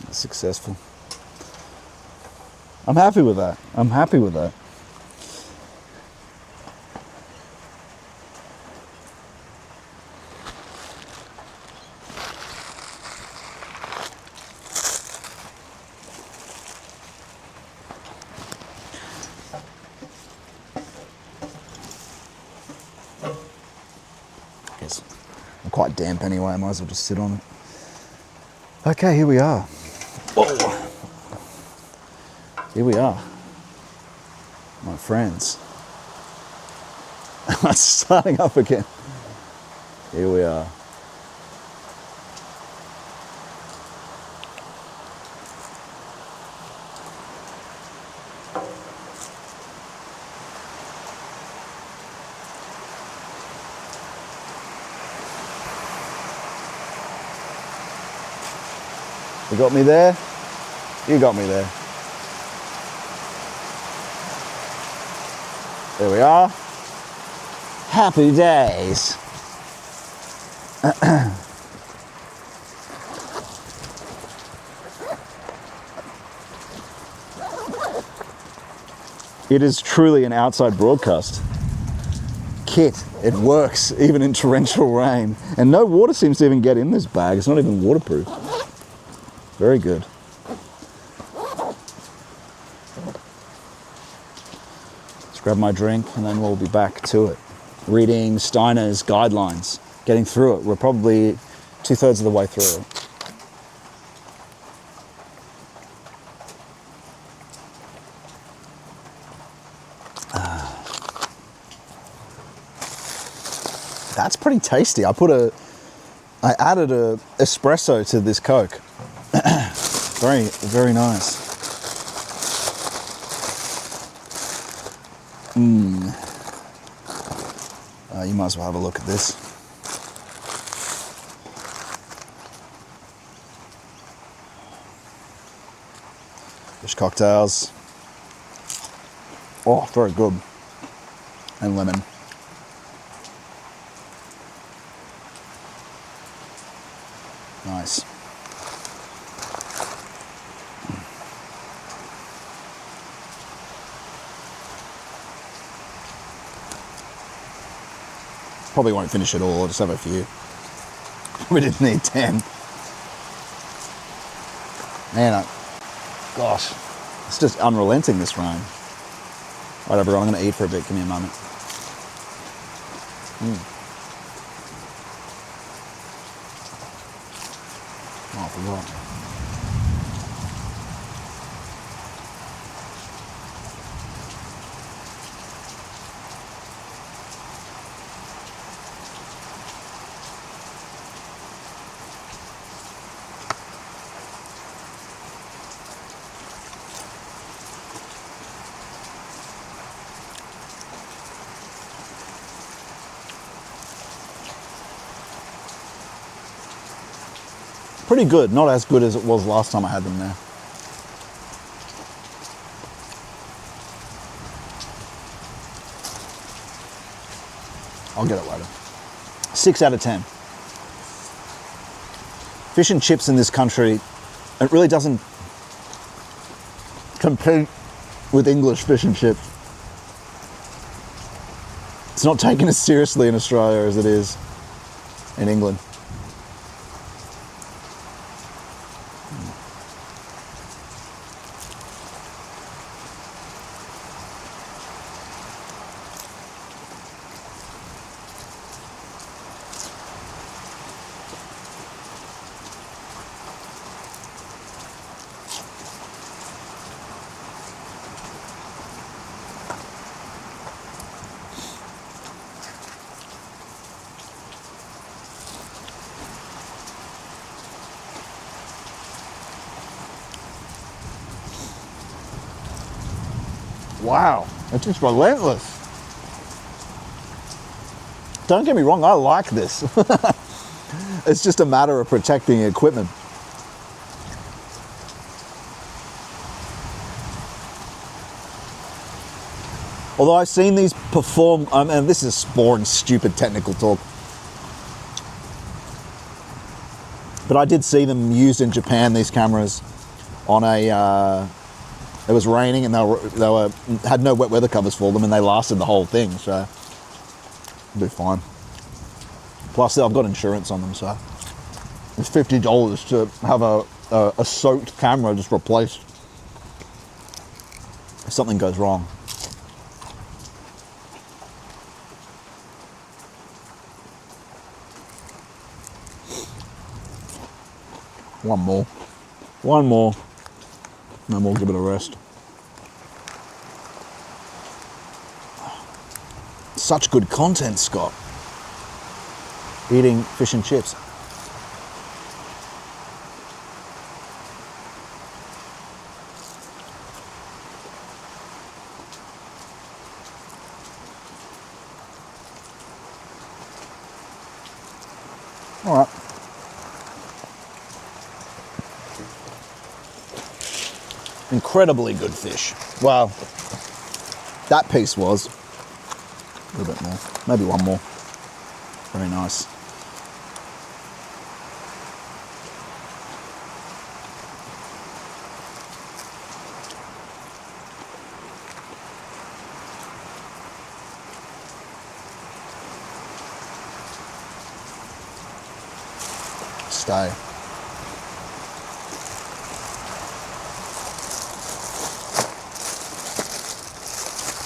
Successful. I'm happy with that. I'm happy with that. I guess I'm quite damp anyway. I might as well just sit on it. Okay, here we are. Whoa. Here we are, my friends. It's starting up again. Here we are. You got me there? You got me there. There we are. Happy days. It is truly an outside broadcast. Kit, it works even in torrential rain. And no water seems to even get in this bag. It's not even waterproof. Very good. Let's grab my drink and then we'll be back to it. Reading Steiner's guidelines getting through it. We're probably 2/3 of the way through it. That's pretty tasty. I added a espresso to this Coke. Very, very nice. You might as well have a look at this. Fish cocktails. Oh, very good. And lemon. Nice. Probably won't finish it all, I'll just have a few. We didn't need 10. Man, gosh, it's just unrelenting, this rain. Right, everyone, I'm going to eat for a bit. Give me a moment. Oh, I forgot. Pretty good, not as good as it was last time I had them there. I'll get it later. 6 out of 10. Fish and chips in this country, it really doesn't compete with English fish and chips. It's not taken as seriously in Australia as it is in England. Wow, it's just relentless. Don't get me wrong, I like this. It's just a matter of protecting the equipment. Although I've seen these perform, and this is boring, stupid technical talk, but I did see them used in Japan, these cameras, on a, it was raining and they had no wet weather covers for them, and they lasted the whole thing, so it'll be fine. Plus I've got insurance on them, so it's $50 to have a soaked camera just replaced if something goes wrong. One more, and then we'll give it a rest. Such good content, Scott. Eating fish and chips. All right. Incredibly good fish. Well, that piece was. A little bit more, maybe one more. Very nice. Stay.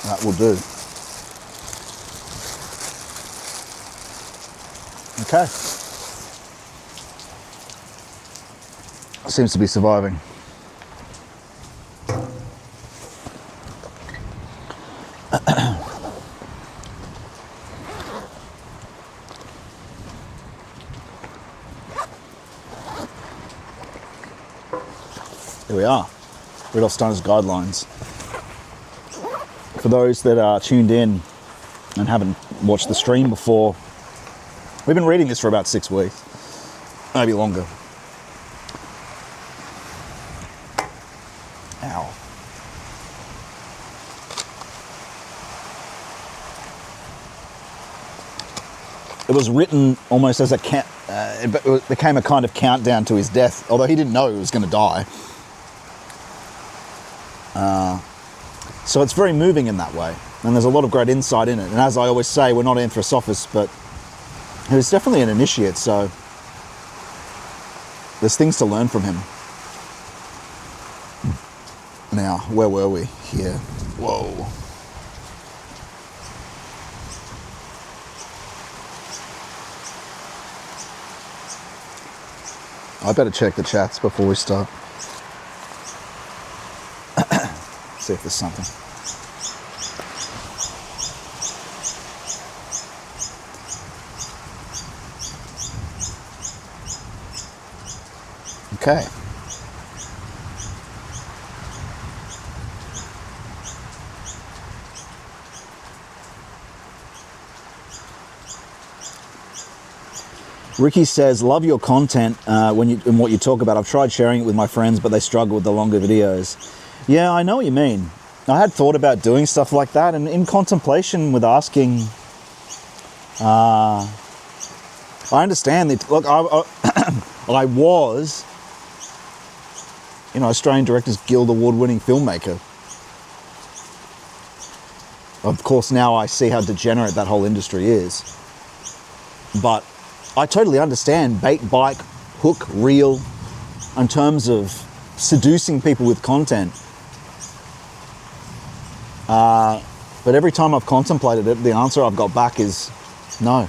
That will do. Okay. Seems to be surviving. Here we are, Rudolf Steiner's guidelines. For those that are tuned in and haven't watched the stream before, we've been reading this for about 6 weeks, maybe longer. Ow. It was written almost as a it became a kind of countdown to his death, although he didn't know he was going to die. So it's very moving in that way, and there's a lot of great insight in it. And as I always say, we're not anthroposophists, but he was definitely an initiate, so there's things to learn from him. Now, where were we? Here. Whoa. I better check the chats before we start. See if there's something. Okay. Ricky says, love your content and what you talk about. I've tried sharing it with my friends, but they struggle with the longer videos. Yeah, I know what you mean. I had thought about doing stuff like that, and in contemplation with asking, I understand that. Look, I was, Australian Directors Guild award-winning filmmaker. Of course, now I see how degenerate that whole industry is. But I totally understand bait, bike, hook, reel, in terms of seducing people with content. But every time I've contemplated it, the answer I've got back is no.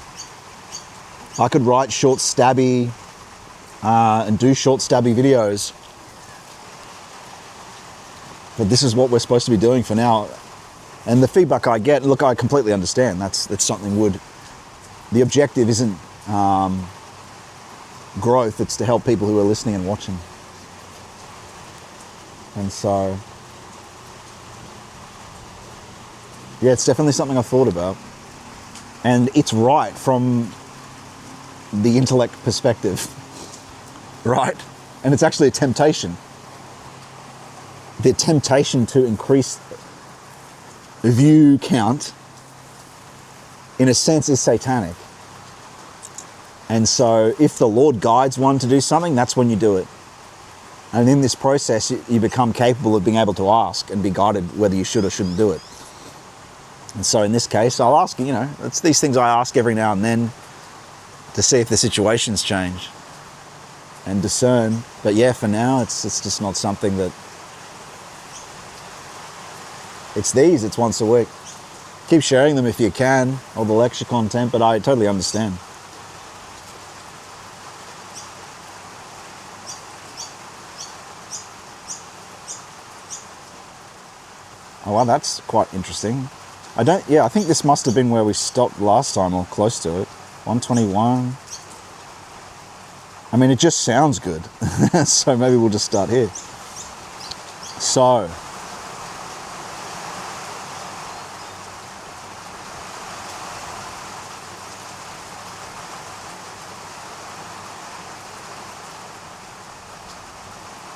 I could write short, stabby, and do short, stabby videos. But this is what we're supposed to be doing for now. And the feedback I get, look, I completely understand. That's something the objective isn't growth, it's to help people who are listening and watching. And so, yeah, it's definitely something I've thought about. And it's right from the intellect perspective, right? And it's actually a temptation. The temptation to increase the view count, in a sense, is satanic. And so if the Lord guides one to do something, that's when you do it. And in this process, you become capable of being able to ask and be guided whether you should or shouldn't do it. And so in this case, I'll ask, it's these things I ask every now and then to see if the situations change and discern. But yeah, for now, it's just not something that, it's once a week. Keep sharing them if you can, or the lecture content, but I totally understand. Oh, well, that's quite interesting. I think this must have been where we stopped last time, or close to it. 121. I mean, it just sounds good. So maybe we'll just start here. So,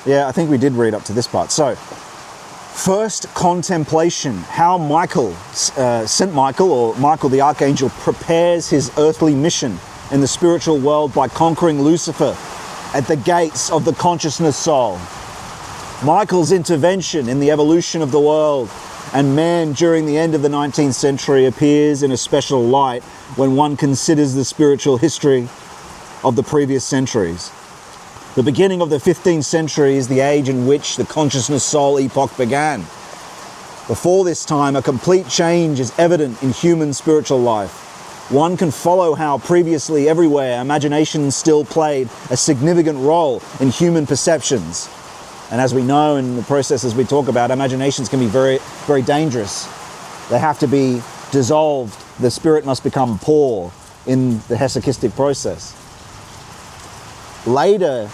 yeah, I think we did read up to this part. So, first, contemplation. How St. Michael, or Michael the Archangel, prepares his earthly mission in the spiritual world by conquering Lucifer at the gates of the consciousness soul. Michael's intervention in the evolution of the world and man during the end of the 19th century appears in a special light when one considers the spiritual history of the previous centuries. The beginning of the 15th century is the age in which the consciousness soul epoch began. Before this time, a complete change is evident in human spiritual life. one can follow how previously everywhere imagination still played a significant role in human perceptions. And as we know in the processes we talk about, imaginations can be very, very dangerous. They have to be dissolved. The spirit must become poor in the hesychistic process. Later,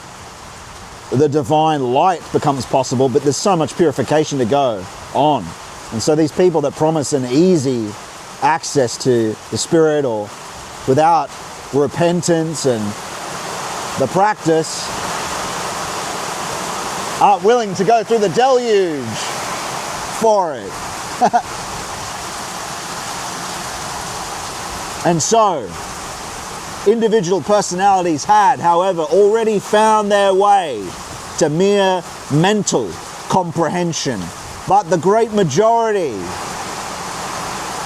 the divine light becomes possible, but there's so much purification to go on. And so these people that promise an easy access to the spirit or without repentance and the practice aren't willing to go through the deluge for it. And so, individual personalities had, however, already found their way to mere mental comprehension. But the great majority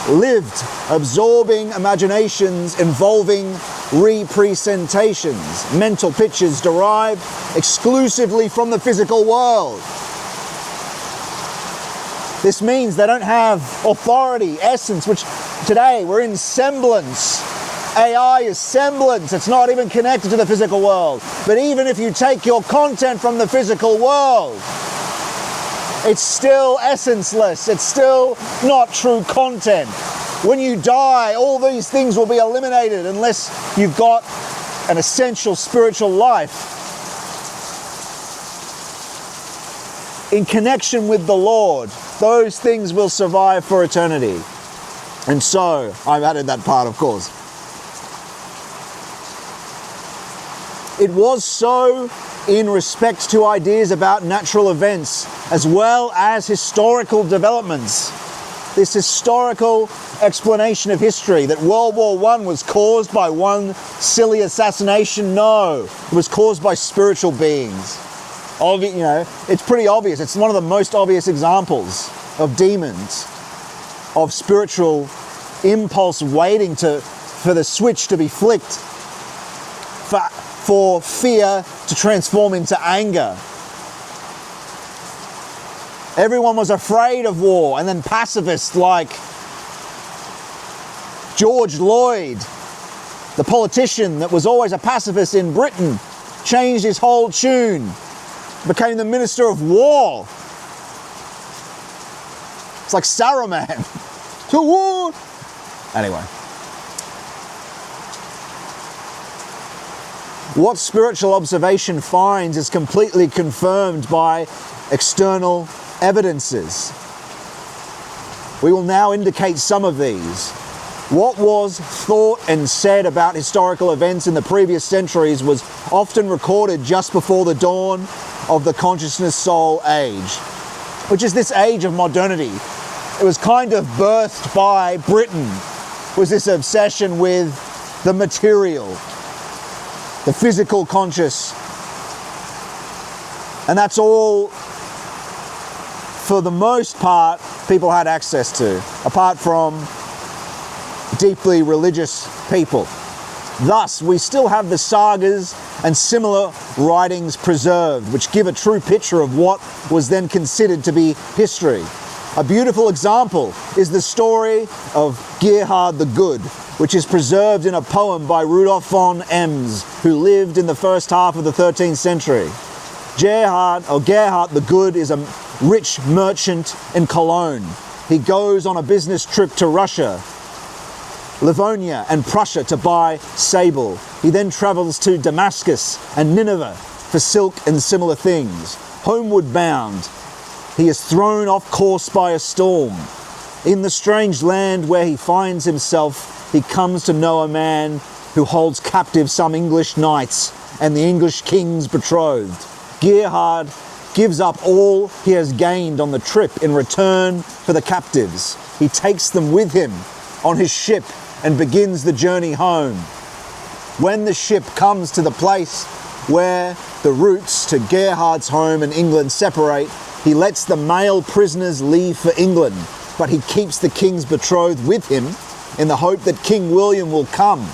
lived absorbing imaginations involving representations, mental pictures derived exclusively from the physical world. This means they don't have authority, essence, which today we're in semblance. AI is semblance, it's not even connected to the physical world. But even if you take your content from the physical world, it's still essenceless, it's still not true content. When you die, all these things will be eliminated unless you've got an essential spiritual life in connection with the Lord. Those things will survive for eternity. And so, I've added that part, of course. It was so in respect to ideas about natural events as well as historical developments. This historical explanation of history that World War I was caused by one silly assassination. No, it was caused by spiritual beings. It's pretty obvious. It's one of the most obvious examples of demons, of spiritual impulse waiting for the switch to be flicked, for fear to transform into anger. Everyone was afraid of war, and then pacifists like George Lloyd, the politician that was always a pacifist in Britain, changed his whole tune, became the Minister of War. It's like Saruman. To war! Anyway. What spiritual observation finds is completely confirmed by external evidences. We will now indicate some of these. What was thought and said about historical events in the previous centuries was often recorded just before the dawn of the consciousness soul age, which is this age of modernity. It was kind of birthed by Britain, was this obsession with the material, the physical conscious. And that's all, for the most part, people had access to, apart from deeply religious people. Thus, we still have the sagas and similar writings preserved, which give a true picture of what was then considered to be history. A beautiful example is the story of Gerhard the Good, which is preserved in a poem by Rudolf von Ems, who lived in the first half of the 13th century. Gerhard the Good is a rich merchant in Cologne. He goes on a business trip to Russia, Livonia and Prussia to buy sable. He then travels to Damascus and Nineveh for silk and similar things. Homeward bound, he is thrown off course by a storm. In the strange land where he finds himself, he comes to know a man who holds captive some English knights and the English king's betrothed. Gerhard gives up all he has gained on the trip in return for the captives. He takes them with him on his ship and begins the journey home. When the ship comes to the place where the routes to Gerhard's home in England separate, he lets the male prisoners leave for England, but he keeps the king's betrothed with him in the hope that King William will come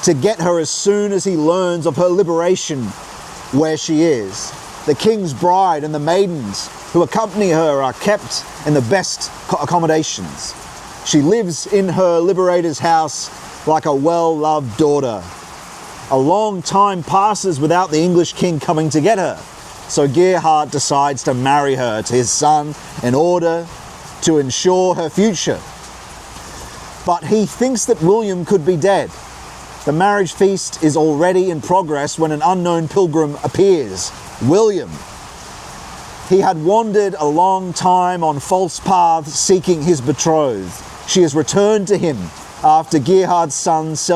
to get her as soon as he learns of her liberation where she is. The king's bride and the maidens who accompany her are kept in the best accommodations. She lives in her liberator's house like a well-loved daughter. A long time passes without the English king coming to get her. So Gerhard decides to marry her to his son in order to ensure her future. But he thinks that William could be dead. The marriage feast is already in progress when an unknown pilgrim appears, William. He had wandered a long time on false paths seeking his betrothed. She has returned to him after Gerhard's son's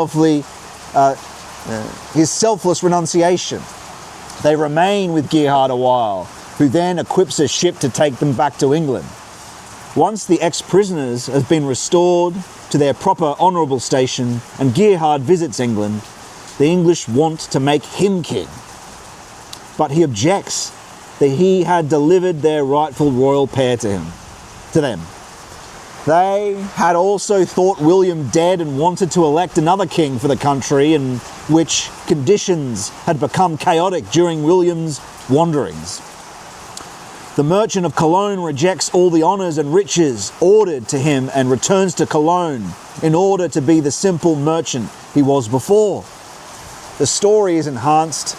his selfless renunciation. They remain with Gerhard a while, who then equips a ship to take them back to England. Once the ex-prisoners have been restored to their proper honourable station and Gerhard visits England, the English want to make him king. But he objects that he had delivered their rightful royal pair to them. They had also thought William dead and wanted to elect another king for the country, in which conditions had become chaotic during William's wanderings. The merchant of Cologne rejects all the honours and riches ordered to him and returns to Cologne in order to be the simple merchant he was before. The story is enhanced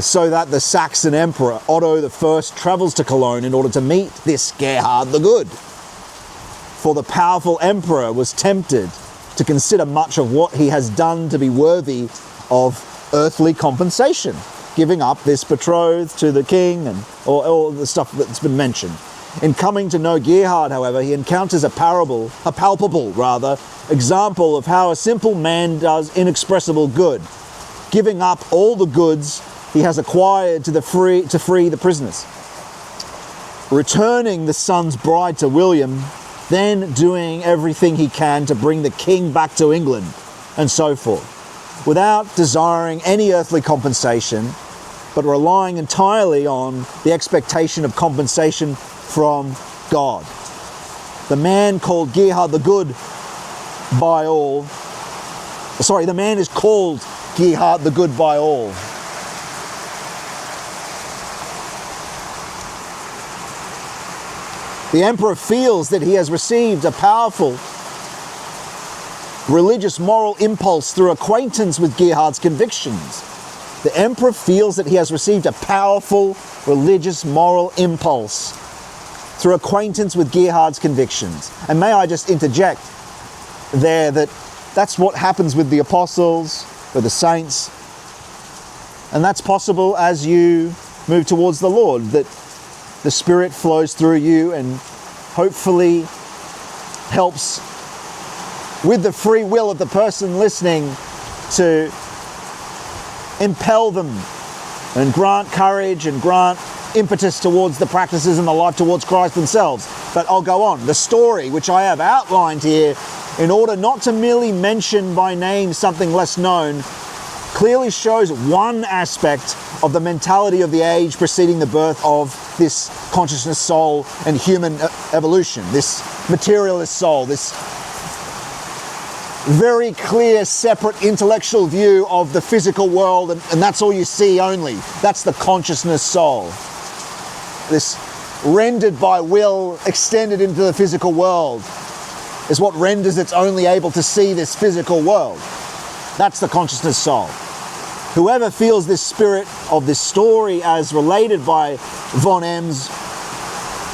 so that the Saxon Emperor Otto I travels to Cologne in order to meet this Gerhard the Good. For the powerful emperor was tempted to consider much of what he has done to be worthy of earthly compensation, giving up this betrothed to the king and all the stuff that's been mentioned. In coming to know Gerhard, however, he encounters a palpable example of how a simple man does inexpressible good, giving up all the goods he has acquired to free the prisoners, returning the son's bride to William, then doing everything he can to bring the king back to England, and so forth, without desiring any earthly compensation, but relying entirely on the expectation of compensation from God. The man called Gerhard the Good by all, the man is called Gerhard the Good by all. The emperor feels that he has received a powerful religious moral impulse through acquaintance with Gerhard's convictions. The emperor feels that he has received a powerful religious moral impulse through acquaintance with Gerhard's convictions. And may I just interject there that that's what happens with the apostles, with the saints. And that's possible as you move towards the Lord, that the Spirit flows through you and hopefully helps with the free will of the person listening to impel them and grant courage and grant impetus towards the practices and the life towards Christ themselves. But I'll go on. The story which I have outlined here, in order not to merely mention by name something less known, clearly shows one aspect of the mentality of the age preceding the birth of this consciousness soul and human evolution, this materialist soul, this very clear, separate intellectual view of the physical world, and that's all you see only. That's the consciousness soul. This rendered by will, extended into the physical world, is what renders it only able to see this physical world. That's the consciousness soul. Whoever feels this spirit of this story as related by von Ems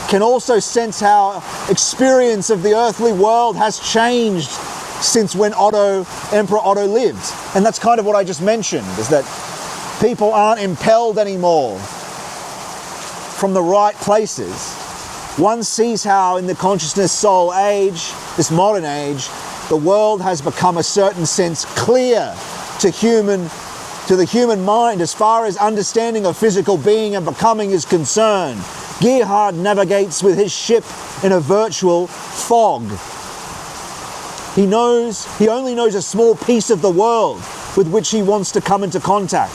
can also sense how experience of the earthly world has changed since when Emperor Otto lived. And that's kind of what I just mentioned, is that people aren't impelled anymore from the right places. One sees how in the consciousness soul age, this modern age, the world has become a certain sense clear to the human mind as far as understanding of physical being and becoming is concerned. Gerhard navigates with his ship in a virtual fog. He only knows a small piece of the world with which he wants to come into contact.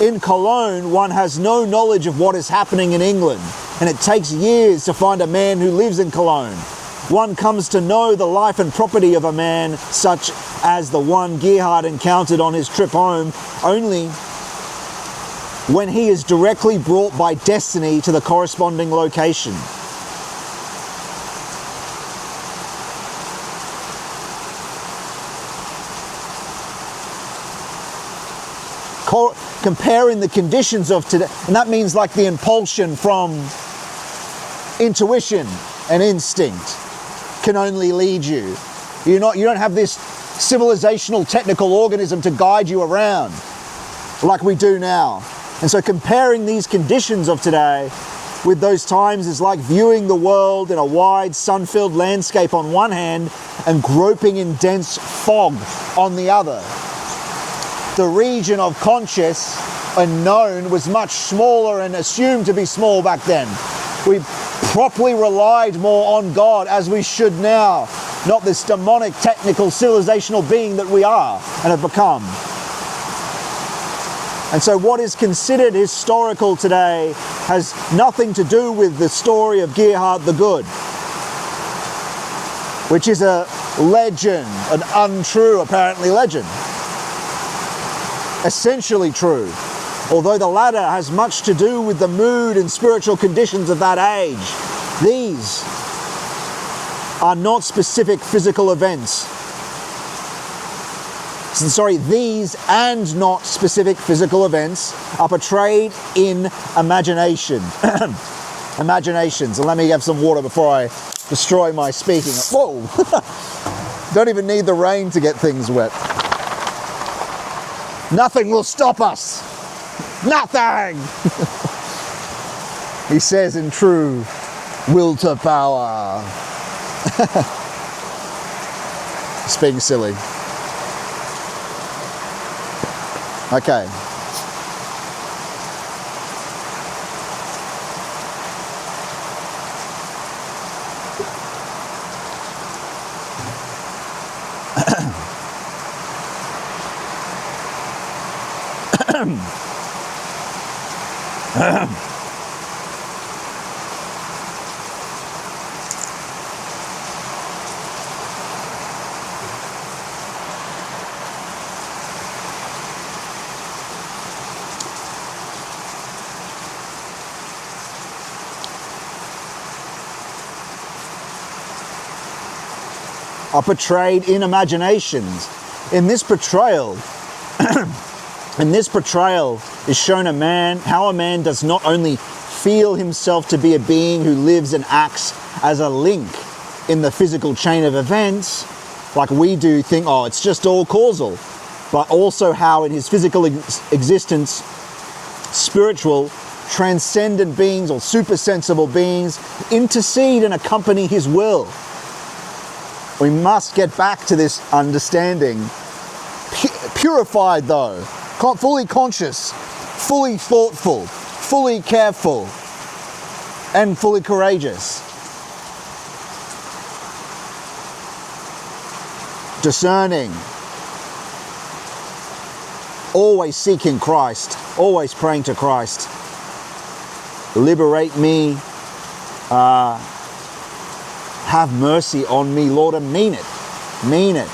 In Cologne, one has no knowledge of what is happening in England, and it takes years to find a man who lives in Cologne. One comes to know the life and property of a man such as the one Gerhard encountered on his trip home only when he is directly brought by destiny to the corresponding location. comparing the conditions of today, and that means like the impulsion from intuition and instinct can only lead you. You don't have this civilizational technical organism to guide you around like we do now. And so comparing these conditions of today with those times is like viewing the world in a wide sun-filled landscape on one hand and groping in dense fog on the other. The region of conscious and known was much smaller and assumed to be small back then. We properly relied more on God as we should now, not this demonic, technical, civilizational being that we are and have become. And so what is considered historical today has nothing to do with the story of Gerhard the Good, which is a legend, an untrue, apparently, legend. Essentially true, although the latter has much to do with the mood and spiritual conditions of that age. These are not specific physical events. These and not specific physical events are portrayed in imagination. Imaginations. And let me have some water before I destroy my speaking. Whoa! Don't even need the rain to get things wet. Nothing will stop us. Nothing! He says in true will to power. It's being silly. Okay. Are portrayed in imaginations. In this portrayal, is shown how a man does not only feel himself to be a being who lives and acts as a link in the physical chain of events, like we do think, oh, it's just all causal, but also how in his physical existence, spiritual, transcendent beings or supersensible beings intercede and accompany his will. We must get back to this understanding, purified though, fully conscious, fully thoughtful, fully careful, and fully courageous. Discerning, always seeking Christ, always praying to Christ. Liberate me, have mercy on me, Lord, and mean it. Mean it.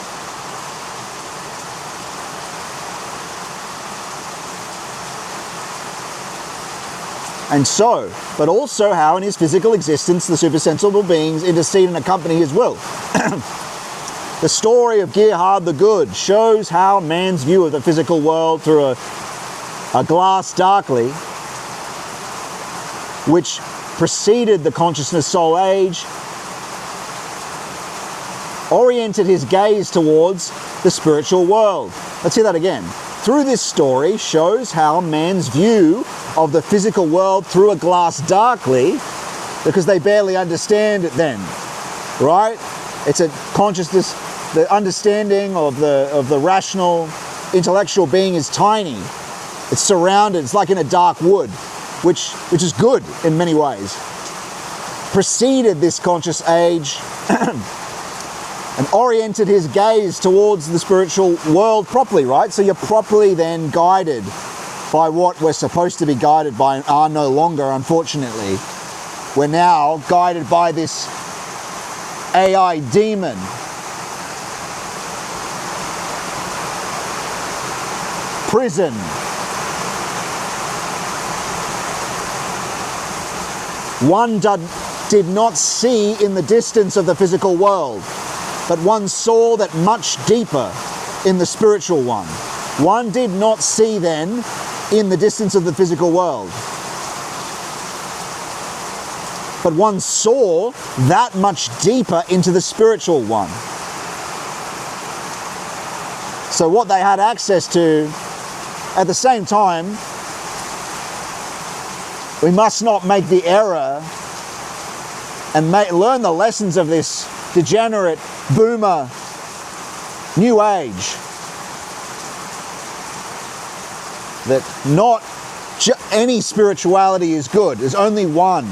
And so, but also how in his physical existence the supersensible beings intercede and accompany his will. The story of Gerhard the Good shows how man's view of the physical world through a glass darkly, which preceded the consciousness soul age, oriented his gaze towards the spiritual world. Let's hear that again. Through this story shows how man's view of the physical world through a glass darkly, because they barely understand it then, right? It's a consciousness, the understanding of the rational, intellectual being is tiny. It's surrounded, it's like in a dark wood, which is good in many ways. Preceded this conscious age and oriented his gaze towards the spiritual world properly, right? So you're properly then guided by what we're supposed to be guided by and are no longer, unfortunately. We're now guided by this AI demon. Prison. One did not see in the distance of the physical world, but one saw that much deeper in the spiritual one. one did not see then in the distance of the physical world, but one saw that much deeper into the spiritual one. So what they had access to, at the same time, we must not make the error and learn the lessons of this degenerate, boomer, new age. That not any spirituality is good. There's only one.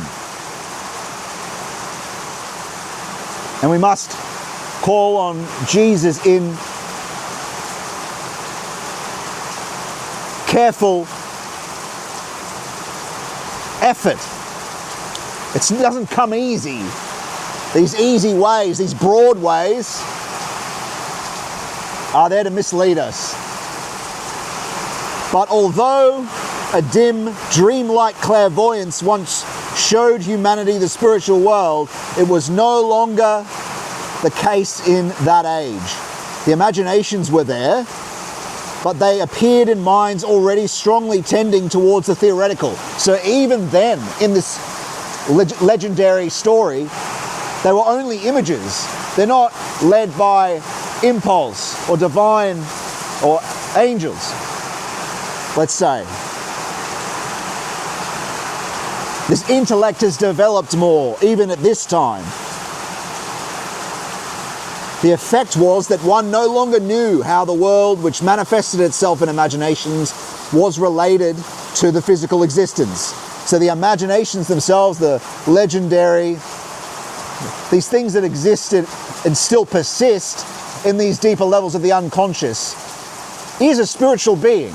And we must call on Jesus in careful effort. It doesn't come easy. These easy ways, these broad ways, are there to mislead us. But although a dim, dreamlike clairvoyance once showed humanity the spiritual world, it was no longer the case in that age. The imaginations were there, but they appeared in minds already strongly tending towards the theoretical. So even then, in this legendary story, they were only images. They're not led by impulse or divine or angels, let's say. This intellect has developed more, even at this time. The effect was that one no longer knew how the world, which manifested itself in imaginations, was related to the physical existence. So the imaginations themselves, the legendary, these things that existed and still persist in these deeper levels of the unconscious, is a spiritual being.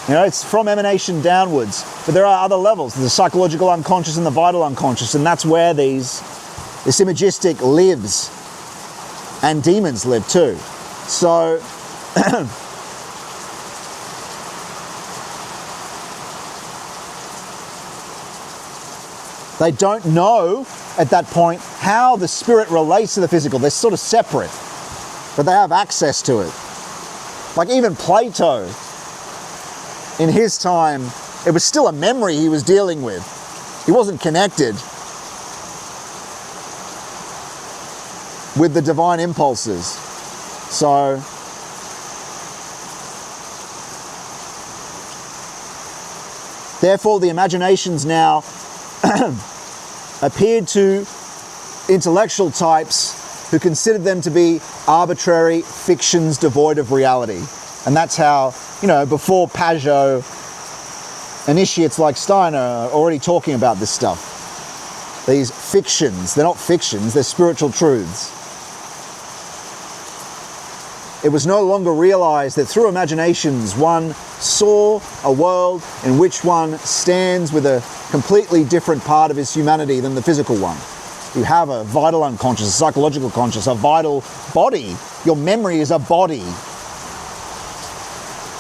You know, it's from emanation downwards, but there are other levels, the psychological unconscious and the vital unconscious, and that's where this imagistic lives, and demons live too. So they don't know at that point how the spirit relates to the physical. They're sort of separate, but they have access to it. Like even Plato, in his time, it was still a memory he was dealing with. He wasn't connected with the divine impulses. So therefore the imaginations now appeared to intellectual types who considered them to be arbitrary fictions devoid of reality. And that's how, you know, before Pajot, initiates like Steiner are already talking about this stuff. These fictions, they're not fictions, they're spiritual truths. It was no longer realized that through imaginations one saw a world in which one stands with a completely different part of his humanity than the physical one. You have a vital unconscious, a psychological conscious, a vital body. Your memory is a body.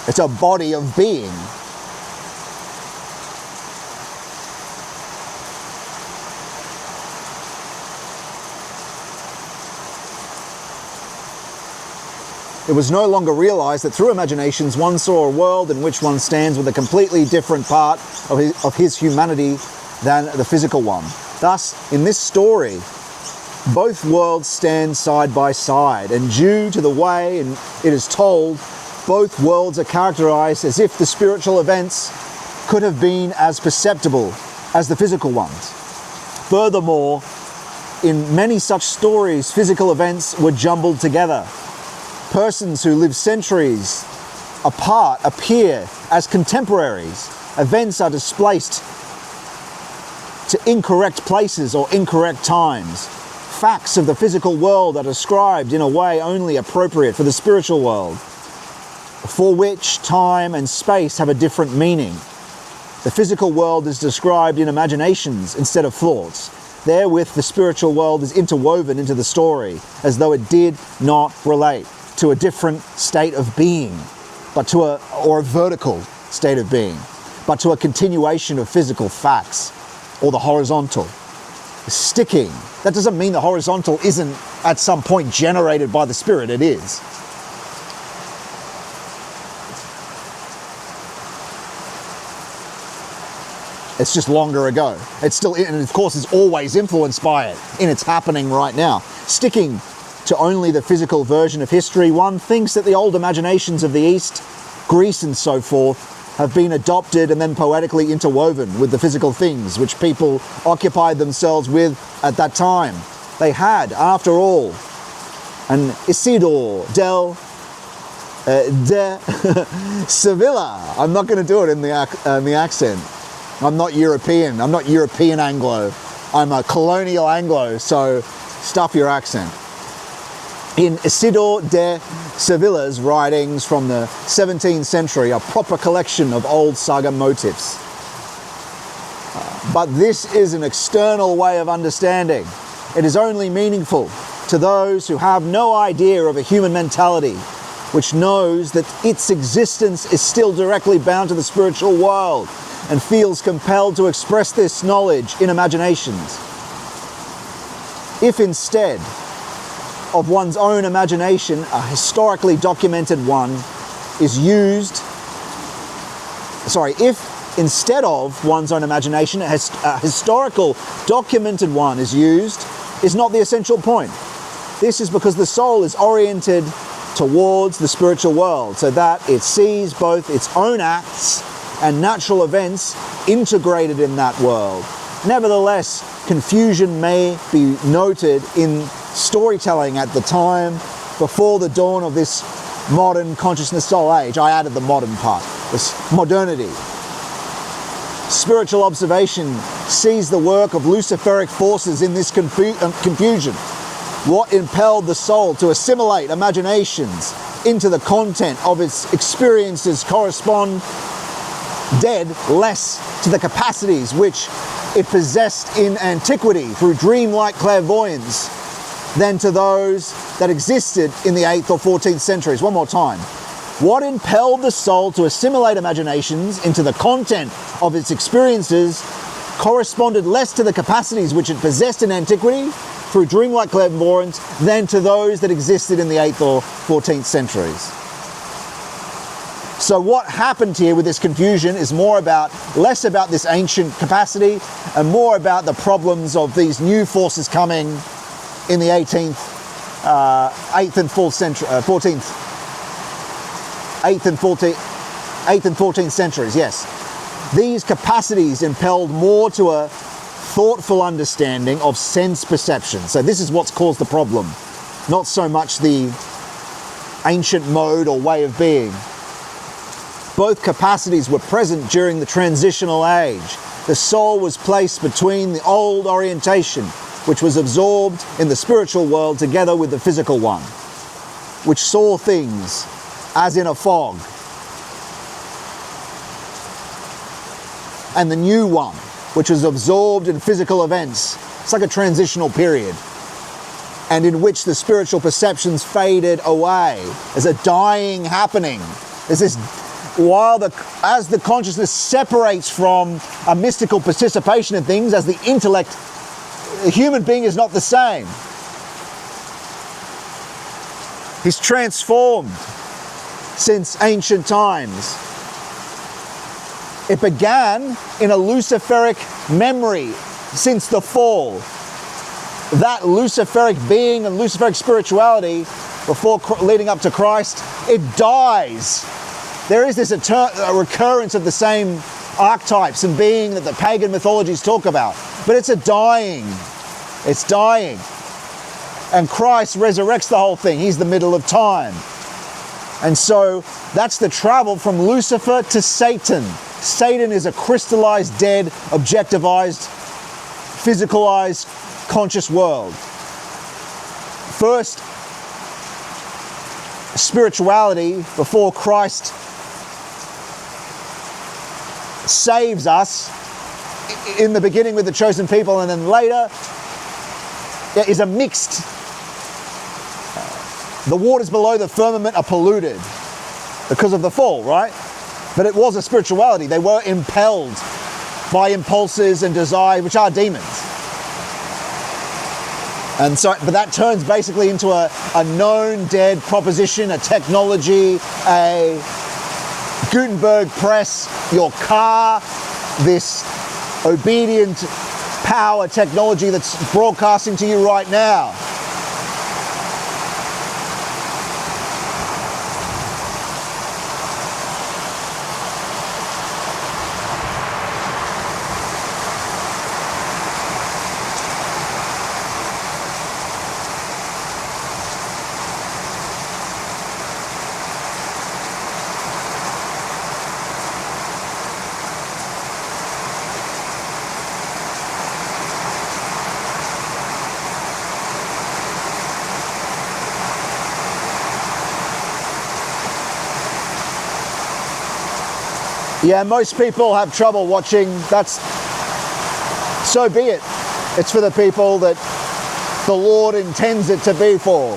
It's a body of being. It was no longer realized that through imaginations one saw a world in which one stands with a completely different part of his humanity than the physical one. Thus, in this story, both worlds stand side by side, and due to the way it is told, both worlds are characterized as if the spiritual events could have been as perceptible as the physical ones. Furthermore, in many such stories, physical events were jumbled together. Persons who live centuries apart appear as contemporaries. Events are displaced to incorrect places or incorrect times. Facts of the physical world are described in a way only appropriate for the spiritual world, for which time and space have a different meaning. The physical world is described in imaginations instead of thoughts. Therewith, the spiritual world is interwoven into the story, as though it did not relate to a different state of being, or a vertical state of being, but to a continuation of physical facts, or the horizontal. Sticking, that doesn't mean the horizontal isn't at some point generated by the spirit, it is. It's just longer ago. It's still, and of course, it's always influenced by it, and it's happening right now. Sticking to only the physical version of history, one thinks that the old imaginations of the East, Greece and so forth, have been adopted and then poetically interwoven with the physical things which people occupied themselves with at that time. They had, after all, an Isidore de Sevilla. I'm not going to do it in the accent. I'm not European. I'm not European Anglo. I'm a colonial Anglo, so stuff your accent. In Isidore de Sevilla's writings from the 17th century, a proper collection of old saga motifs. But this is an external way of understanding. It is only meaningful to those who have no idea of a human mentality, which knows that its existence is still directly bound to the spiritual world and feels compelled to express this knowledge in imaginations. If instead of one's own imagination, a historically documented one is used, if instead of one's own imagination, a historical documented one is used, is not the essential point. This is because the soul is oriented towards the spiritual world, so that it sees both its own acts and natural events integrated in that world. Nevertheless, confusion may be noted in storytelling at the time before the dawn of this modern consciousness soul age. I added the modern part, this modernity. Spiritual observation sees the work of luciferic forces in this confusion. What impelled the soul to assimilate imaginations into the content of its experiences correspond less to the capacities which it possessed in antiquity through dreamlike clairvoyance than to those that existed in the 8th or 14th centuries. One more time. What impelled the soul to assimilate imaginations into the content of its experiences corresponded less to the capacities which it possessed in antiquity through dreamlike clairvoyance than to those that existed in the 8th or 14th centuries. So what happened here with this confusion is less about this ancient capacity and more about the problems of these new forces coming in the 8th and 14th centuries, yes. These capacities impelled more to a thoughtful understanding of sense perception. So this is what's caused the problem, not so much the ancient mode or way of being. Both capacities were present during the transitional age. The soul was placed between the old orientation, which was absorbed in the spiritual world together with the physical one, which saw things as in a fog, and the new one, which was absorbed in physical events. It's like a transitional period, and in which the spiritual perceptions faded away. There's a dying happening. There's this, as the consciousness separates from a mystical participation in things, as the intellect, the human being is not the same. He's transformed since ancient times. It began in a luciferic memory since the fall. That luciferic being and luciferic spirituality before leading up to Christ, it dies. There is this a recurrence of the same archetypes and being that the pagan mythologies talk about, but it's dying. It's dying. And Christ resurrects the whole thing. He's the middle of time. And so that's the travel from Lucifer to Satan. Satan is a crystallized, dead, objectivized, physicalized, conscious world. First, spirituality before Christ saves us in the beginning with the chosen people, and then later there is a mixed. The waters below the firmament are polluted because of the fall, right? But it was a spirituality. They were impelled by impulses and desire, which are demons. And so, but that turns basically into a known dead proposition, a technology, a Gutenberg press, your car, this obedient power technology that's broadcasting to you right now. Yeah, most people have trouble watching. That's, so be it. It's for the people that the Lord intends it to be for.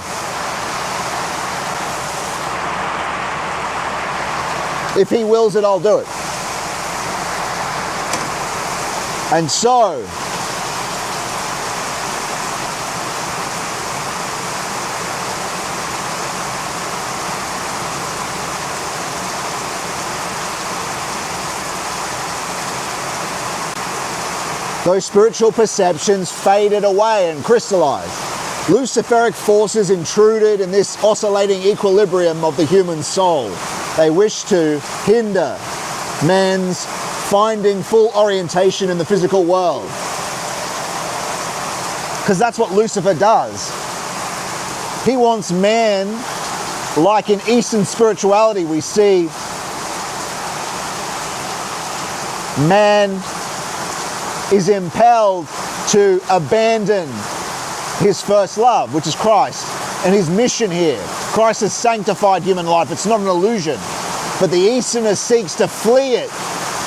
If He wills it, I'll do it. And so, those spiritual perceptions faded away and crystallized. Luciferic forces intruded in this oscillating equilibrium of the human soul. They wish to hinder man's finding full orientation in the physical world. Because that's what Lucifer does. He wants man, like in Eastern spirituality we see, man is impelled to abandon his first love, which is Christ, and his mission here. Christ has sanctified human life. It's not an illusion. But the Easterner seeks to flee it,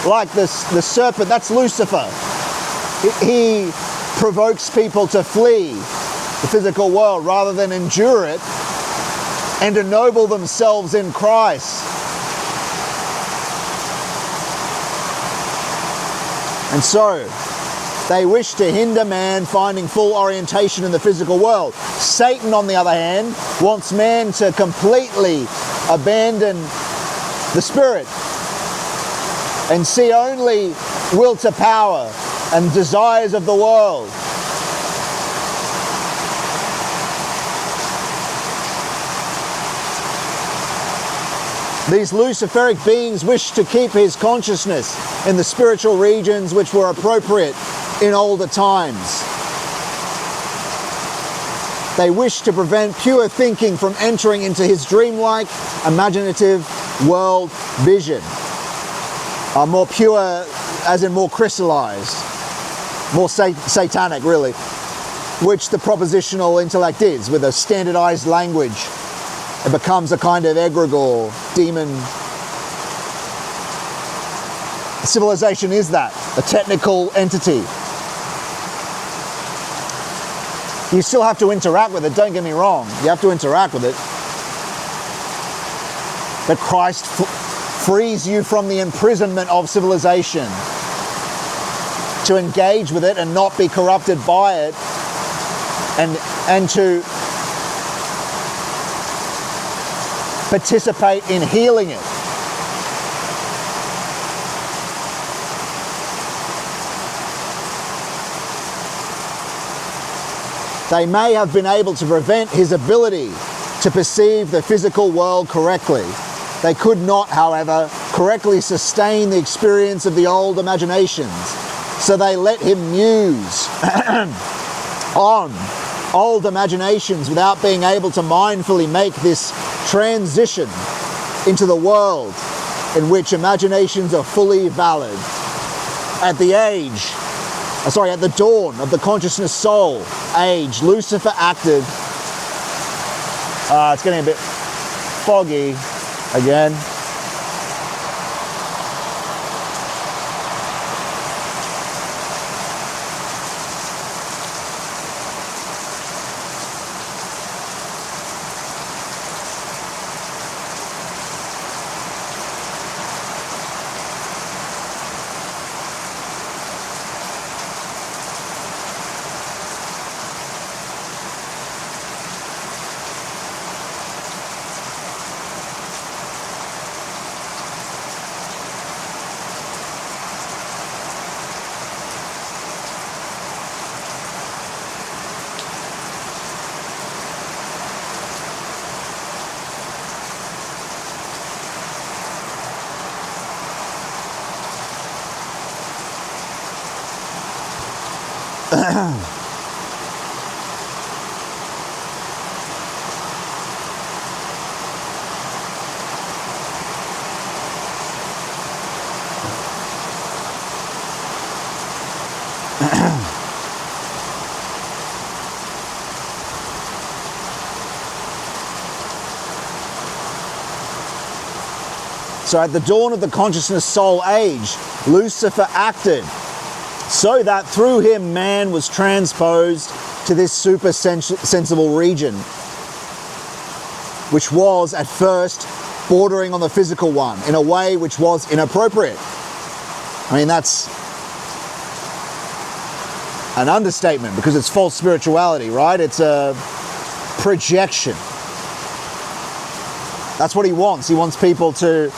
like the serpent. That's Lucifer. He provokes people to flee the physical world rather than endure it and ennoble themselves in Christ. And so, they wish to hinder man finding full orientation in the physical world. Satan, on the other hand, wants man to completely abandon the spirit and see only will to power and desires of the world. These Luciferic beings wish to keep his consciousness in the spiritual regions which were appropriate in older times. They wish to prevent pure thinking from entering into his dreamlike, imaginative world vision. More pure, as in more crystallized, more satanic really, which the propositional intellect is, with a standardized language. It becomes a kind of egregore, demon. Civilization is that, a technical entity. You still have to interact with it, don't get me wrong. You have to interact with it. But Christ frees you from the imprisonment of civilization to engage with it and not be corrupted by it, and to participate in healing it. They may have been able to prevent his ability to perceive the physical world correctly. They could not, however, correctly sustain the experience of the old imaginations, so they let him muse on old imaginations without being able to mindfully make this transition into the world in which imaginations are fully valid. At the dawn of the consciousness soul age, Lucifer acted. It's getting a bit foggy again. So at the dawn of the consciousness soul age, Lucifer acted so that through him man was transposed to this super sensible region, which was at first bordering on the physical one in a way which was inappropriate. I mean, that's an understatement because it's false spirituality, right? It's a projection. That's what he wants. He wants people to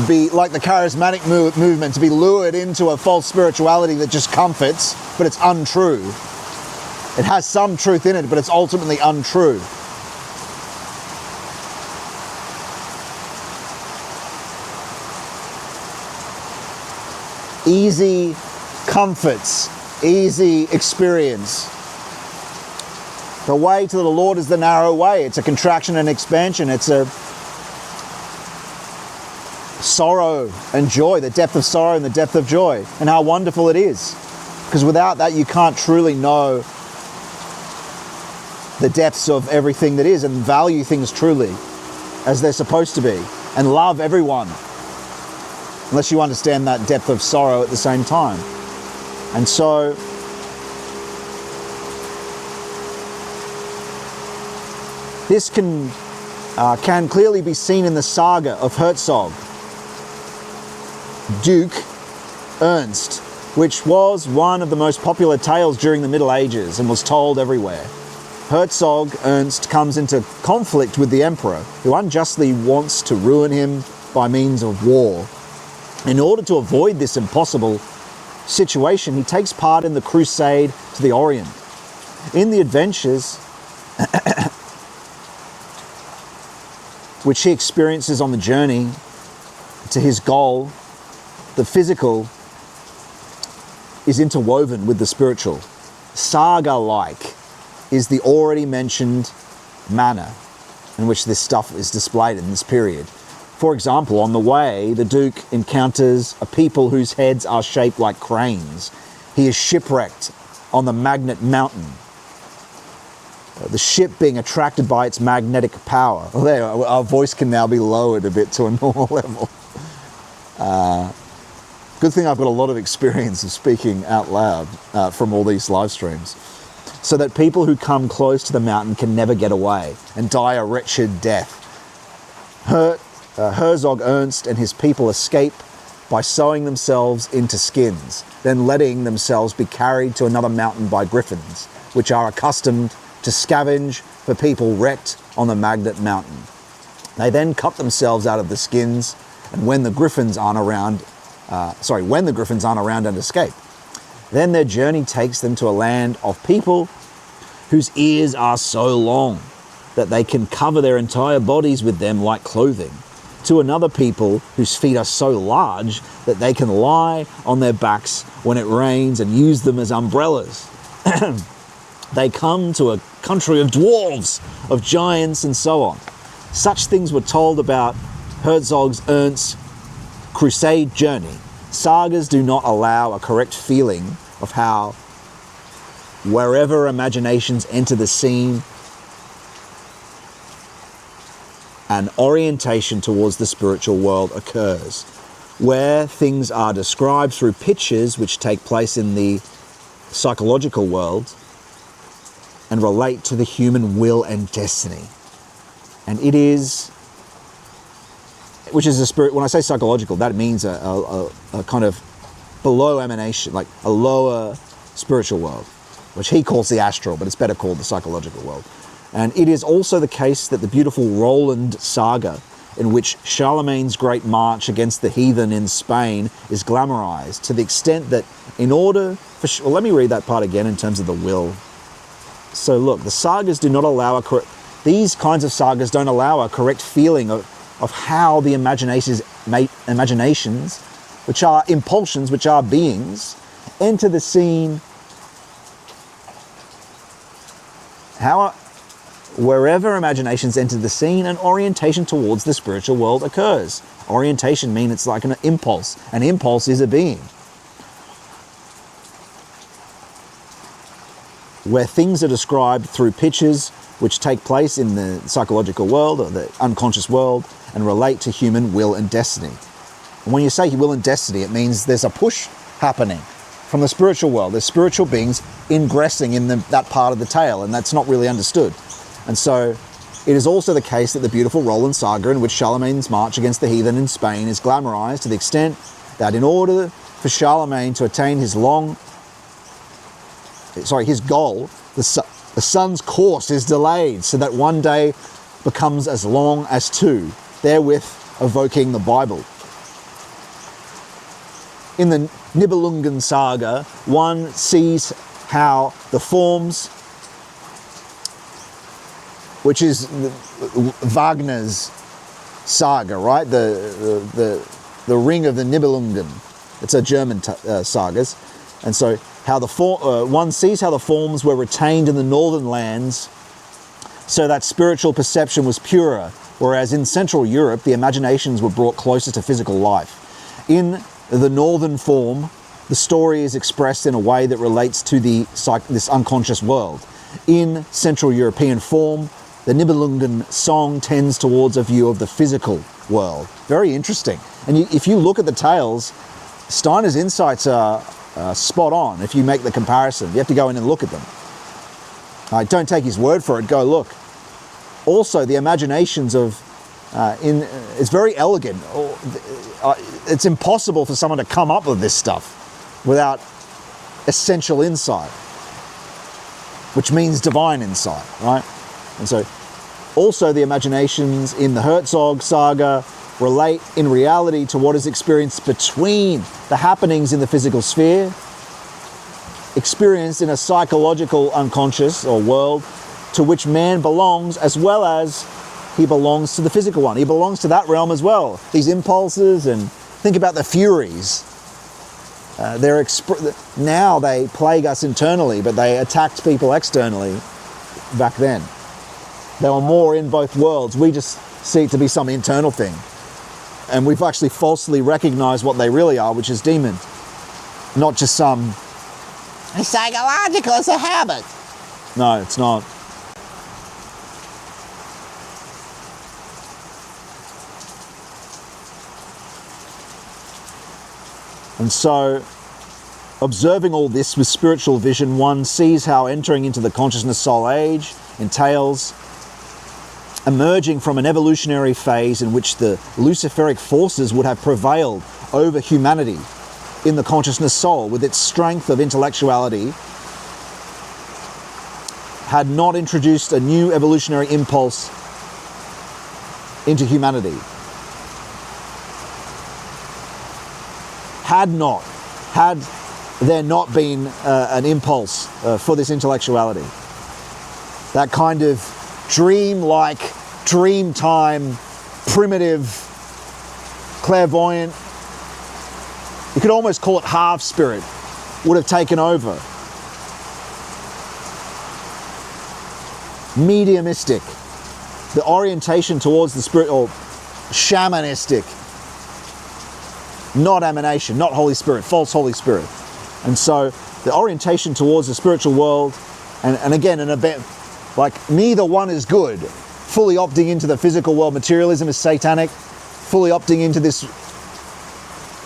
be like the charismatic movement, to be lured into a false spirituality that just comforts, but it's untrue. It has some truth in it, but it's ultimately untrue. Easy comforts, easy experience. The way to the Lord is the narrow way. It's a contraction and expansion. It's a sorrow and joy, the depth of sorrow and the depth of joy, and how wonderful it is. Because without that, you can't truly know the depths of everything that is and value things truly as they're supposed to be and love everyone, unless you understand that depth of sorrow at the same time. And so this can clearly be seen in the saga of Herzog Duke Ernst, which was one of the most popular tales during the Middle Ages and was told everywhere. Herzog Ernst comes into conflict with the emperor, who unjustly wants to ruin him by means of war. In order to avoid this impossible situation, he takes part in the crusade to the Orient. In the adventures which he experiences on the journey to his goal, the physical is interwoven with the spiritual. Saga-like is the already mentioned manner in which this stuff is displayed in this period. For example, on the way, the Duke encounters a people whose heads are shaped like cranes. He is shipwrecked on the Magnet Mountain, the ship being attracted by its magnetic power. Oh, there, our voice can now be lowered a bit to a normal level. Good thing I've got a lot of experience of speaking out loud from all these live streams, so that people who come close to the mountain can never get away and die a wretched death. Herzog Ernst and his people escape by sewing themselves into skins, then letting themselves be carried to another mountain by griffins, which are accustomed to scavenge for people wrecked on the Magnet Mountain. They then cut themselves out of the skins, and when the griffins aren't around and escape, then their journey takes them to a land of people whose ears are so long that they can cover their entire bodies with them like clothing, to another people whose feet are so large that they can lie on their backs when it rains and use them as umbrellas. They come to a country of dwarves, of giants, and so on. Such things were told about Herzog Ernst's crusade journey. Sagas do not allow a correct feeling of how, wherever imaginations enter the scene, an orientation towards the spiritual world occurs, where things are described through pictures which take place in the psychological world and relate to the human will and destiny. And it is, which is a spirit, when I say psychological, that means a kind of below emanation, like a lower spiritual world, which he calls the astral, but it's better called the psychological world. And it is also the case that the beautiful Roland saga, in which Charlemagne's great march against the heathen in Spain is glamorized to the extent that in order for... Well, let me read that part again in terms of the will. So look, the sagas do not allow these kinds of sagas don't allow a correct feeling of how the imaginations, which are impulsions, which are beings, enter the scene Wherever imaginations enter the scene, an orientation towards the spiritual world occurs. Orientation means it's like an impulse. An impulse is a being. Where things are described through pictures which take place in the psychological world or the unconscious world and relate to human will and destiny. And when you say will and destiny, it means there's a push happening from the spiritual world. There's spiritual beings ingressing in that part of the tale, and that's not really understood. And so it is also the case that the beautiful Roland saga in which Charlemagne's march against the heathen in Spain is glamorized to the extent that in order for Charlemagne to attain his goal, the sun's course is delayed so that one day becomes as long as two, therewith evoking the Bible. In the Nibelungen saga, one sees how the forms, which is Wagner's saga, right? The Ring of the Nibelungen. It's a German sagas, and so how one sees how the forms were retained in the northern lands, so that spiritual perception was purer, whereas in Central Europe the imaginations were brought closer to physical life. In the northern form, the story is expressed in a way that relates to this unconscious world. In Central European form, the Nibelungen song tends towards a view of the physical world. Very interesting. And if you look at the tales, Steiner's insights are spot on if you make the comparison. You have to go in and look at them. Don't take his word for it, go look. Also, the imaginations of it's very elegant. It's impossible for someone to come up with this stuff without essential insight, which means divine insight, right? And so also the imaginations in the Herzog saga relate in reality to what is experienced between the happenings in the physical sphere, experienced in a psychological unconscious or world to which man belongs, as well as he belongs to the physical one. He belongs to that realm as well. These impulses, and think about the Furies. Now they plague us internally, but they attacked people externally back then. They were more in both worlds. We just see it to be some internal thing. And we've actually falsely recognized what they really are, which is demon. Not just some... It's psychological, it's a habit. No, it's not. And so, observing all this with spiritual vision, one sees how entering into the consciousness soul age entails emerging from an evolutionary phase in which the luciferic forces would have prevailed over humanity in the consciousness soul, with its strength of intellectuality, had not introduced a new evolutionary impulse into humanity. Had there not been an impulse for this intellectuality, that kind of dream-like, dream-time, primitive, clairvoyant, you could almost call it half-spirit, would have taken over. Mediumistic, the orientation towards the spirit, or shamanistic, not emanation, not Holy Spirit, false Holy Spirit. And so the orientation towards the spiritual world, and again, an event, like neither one is good. Fully opting into the physical world, materialism is satanic. Fully opting into this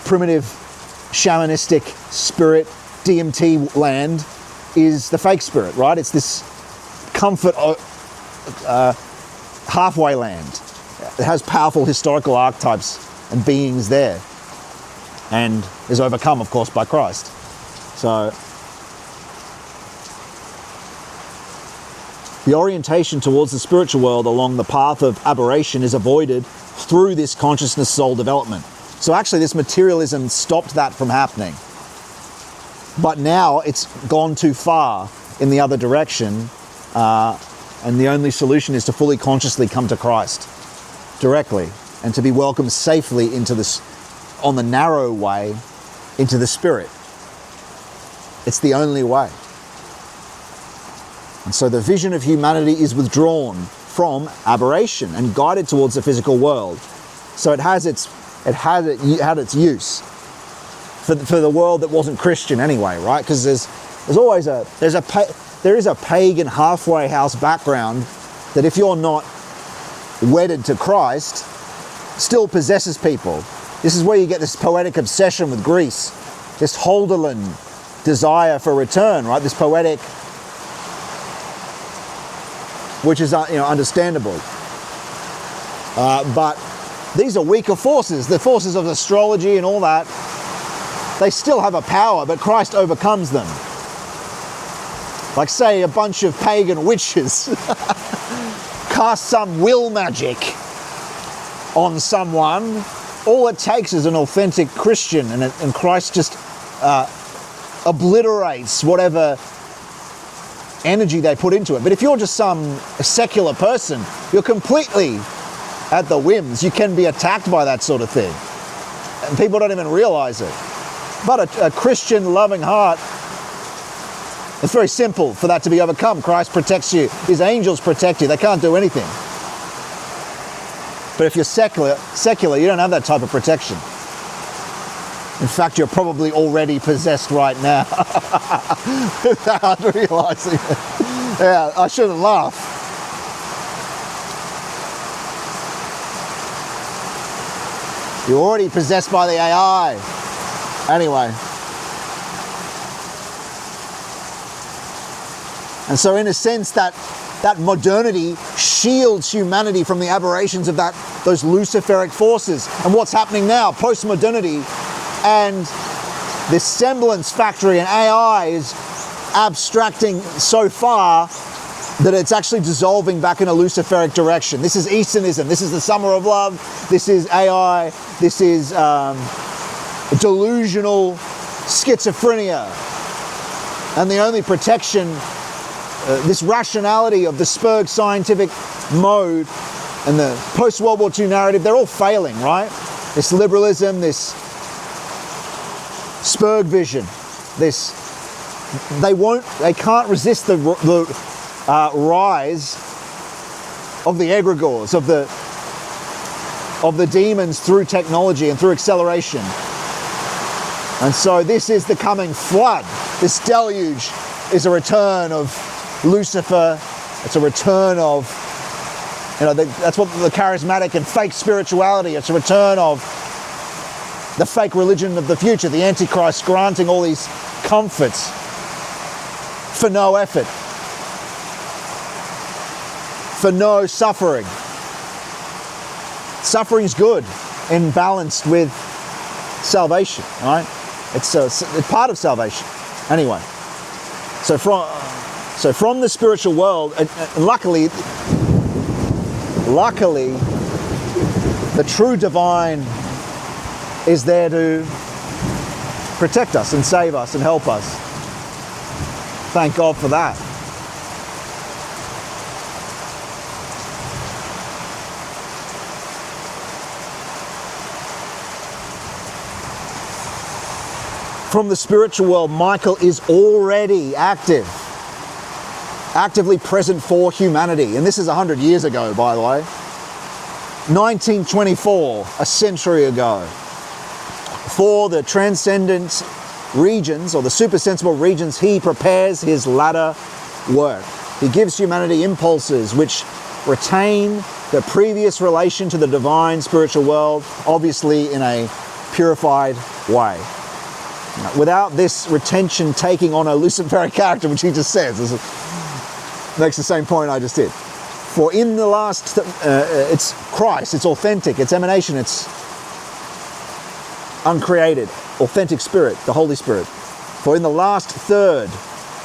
primitive, shamanistic spirit, DMT land, is the fake spirit, right? It's this comfort halfway land. It has powerful historical archetypes and beings there, and is overcome, of course, by Christ. So the orientation towards the spiritual world along the path of aberration is avoided through this consciousness soul development. So actually this materialism stopped that from happening. But now it's gone too far in the other direction, and the only solution is to fully consciously come to Christ directly, and to be welcomed safely into this, on the narrow way, into the Spirit. It's the only way. And so the vision of humanity is withdrawn from aberration and guided towards the physical world. So it had its use for the world that wasn't Christian anyway, right? Because there is a pagan halfway house background that, if you're not wedded to Christ, still possesses people. This is where you get this poetic obsession with Greece, this Holderlin desire for return, right? This poetic, which is understandable. But these are weaker forces, the forces of astrology and all that. They still have a power, but Christ overcomes them. Like, say, a bunch of pagan witches cast some will magic on someone. All it takes is an authentic Christian, and Christ just obliterates whatever energy they put into it. But if you're just some secular person, you're completely at the whims. You can be attacked by that sort of thing, and people don't even realize it. But a Christian loving heart, it's very simple for that to be overcome. Christ protects you. His angels protect you. They can't do anything. But if you're secular, you don't have that type of protection. In fact, you're probably already possessed right now without realizing it. Yeah, I shouldn't laugh. You're already possessed by the AI. Anyway. And so in a sense that modernity shields humanity from the aberrations of those luciferic forces. And what's happening now, post-modernity, and this semblance factory and AI is abstracting so far that it's actually dissolving back in a luciferic direction. This is Easternism. This is the summer of love. This is AI. This is delusional schizophrenia. And the only protection, this rationality of the Spurg scientific mode and the post-World War II narrative, they're all failing, right? This liberalism, this Spurg vision, they can't resist the rise of the egregores, of the demons through technology and through acceleration. And so this is the coming flood. This deluge is a return of Lucifer. It's a return of, that's what the charismatic and fake spirituality. It's a return of the fake religion of the future, the Antichrist granting all these comforts for no effort, for no suffering. Suffering's good and balanced with salvation, right? It's part of salvation. Anyway, so from the spiritual world, and luckily, the true divine is there to protect us and save us and help us. Thank God for that. From the spiritual world, Michael is already actively present for humanity. And this is 100 years ago, by the way. 1924, a century ago. For the transcendent regions, or the supersensible regions, he prepares his latter work. He gives humanity impulses which retain the previous relation to the divine spiritual world, obviously in a purified way. Without this retention taking on a luciferic character, which he just says, makes the same point I just did. For in the last, it's Christ, it's authentic, it's emanation, it's uncreated, authentic spirit, the Holy Spirit. For in the last third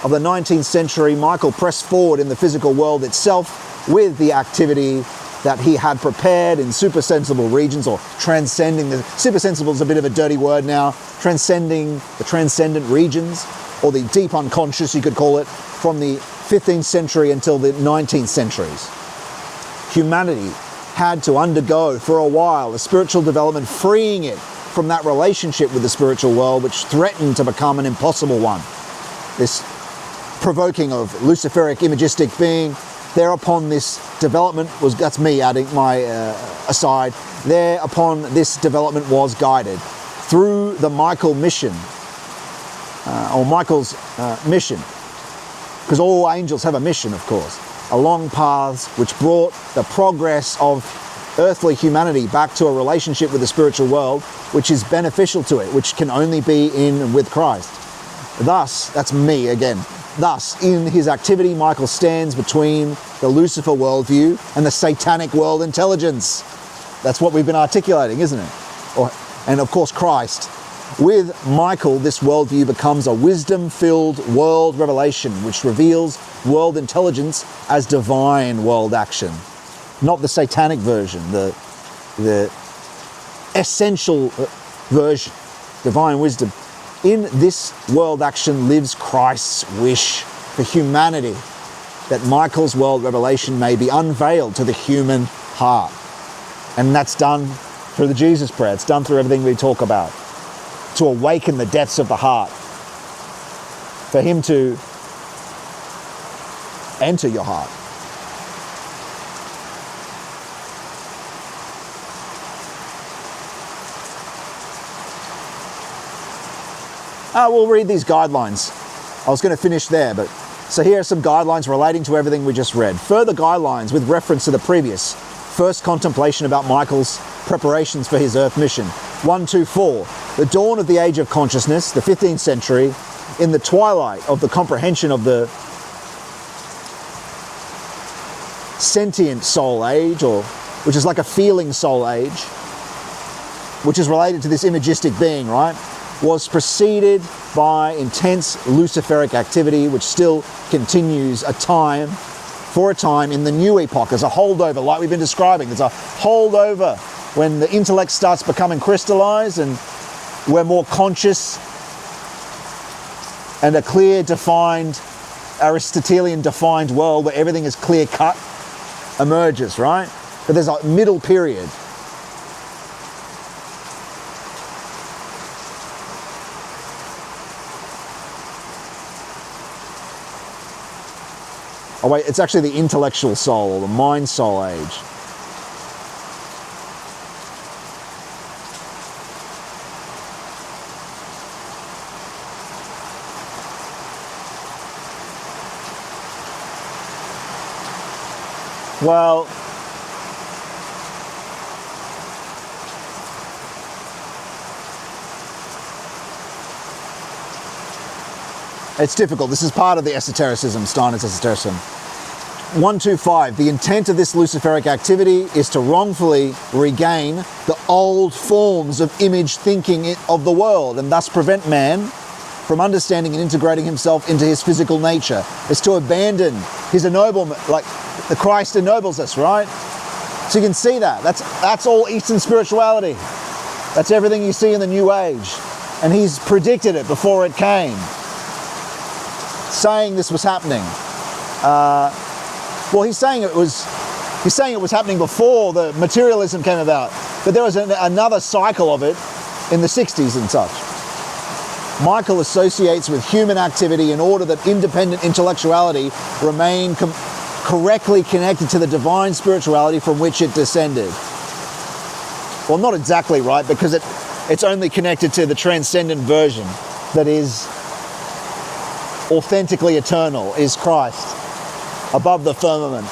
of the 19th century, Michael pressed forward in the physical world itself with the activity that he had prepared in supersensible regions, or transcending. The supersensible is a bit of a dirty word now. Transcending the transcendent regions, or the deep unconscious, you could call it, from the 15th century until the 19th centuries. Humanity had to undergo for a while a spiritual development, freeing it from that relationship with the spiritual world, which threatened to become an impossible one. This provoking of Luciferic imagistic being. Thereupon this development was, that's me adding my aside, thereupon this development was guided through the Michael mission, or Michael's mission, because all angels have a mission, of course, along paths which brought the progress of earthly humanity back to a relationship with the spiritual world, which is beneficial to it, which can only be in and with Christ. Thus, that's me again, thus, in his activity, Michael stands between the Lucifer worldview and the satanic world intelligence. That's what we've been articulating, isn't it? And of course, Christ. With Michael, this worldview becomes a wisdom-filled world revelation, which reveals world intelligence as divine world action, not the satanic version, the essential version, divine wisdom. In this world action lives Christ's wish for humanity, that Michael's world revelation may be unveiled to the human heart. And that's done through the Jesus prayer. It's done through everything we talk about, to awaken the depths of the heart, for him to enter your heart. We'll read these guidelines. I was going to finish there, but so here are some guidelines relating to everything we just read. Further guidelines with reference to the previous first contemplation about Michael's preparations for his earth mission. 1, 2, 4. The dawn of the age of consciousness, the 15th century, in the twilight of the comprehension of the sentient soul age, or which is like a feeling soul age, which is related to this imagistic being, right? Was preceded by intense Luciferic activity, which still continues for a time in the new epoch as a holdover, like we've been describing. There's a holdover when the intellect starts becoming crystallized and we're more conscious, and a clear, defined, Aristotelian defined world where everything is clear cut emerges, right? But there's a middle period. Oh wait, it's actually the intellectual soul, or the mind soul age. Well, it's difficult. This is part of the esotericism, Steiner's esotericism. 125. The intent of this Luciferic activity is to wrongfully regain the old forms of image thinking of the world, and thus prevent man from understanding and integrating himself into his physical nature. It's to abandon his ennoblement, like the Christ ennobles us, right? So you can see that. That's all Eastern spirituality. That's everything you see in the New Age. And he's predicted it before it came, saying this was happening. Well, he's saying it was happening before the materialism came about, but there was another cycle of it in the 60s and such. Michael associates with human activity in order that independent intellectuality remain correctly connected to the divine spirituality from which it descended. Well, not exactly right, because it's only connected to the transcendent version that is authentically eternal, is Christ, above the firmament.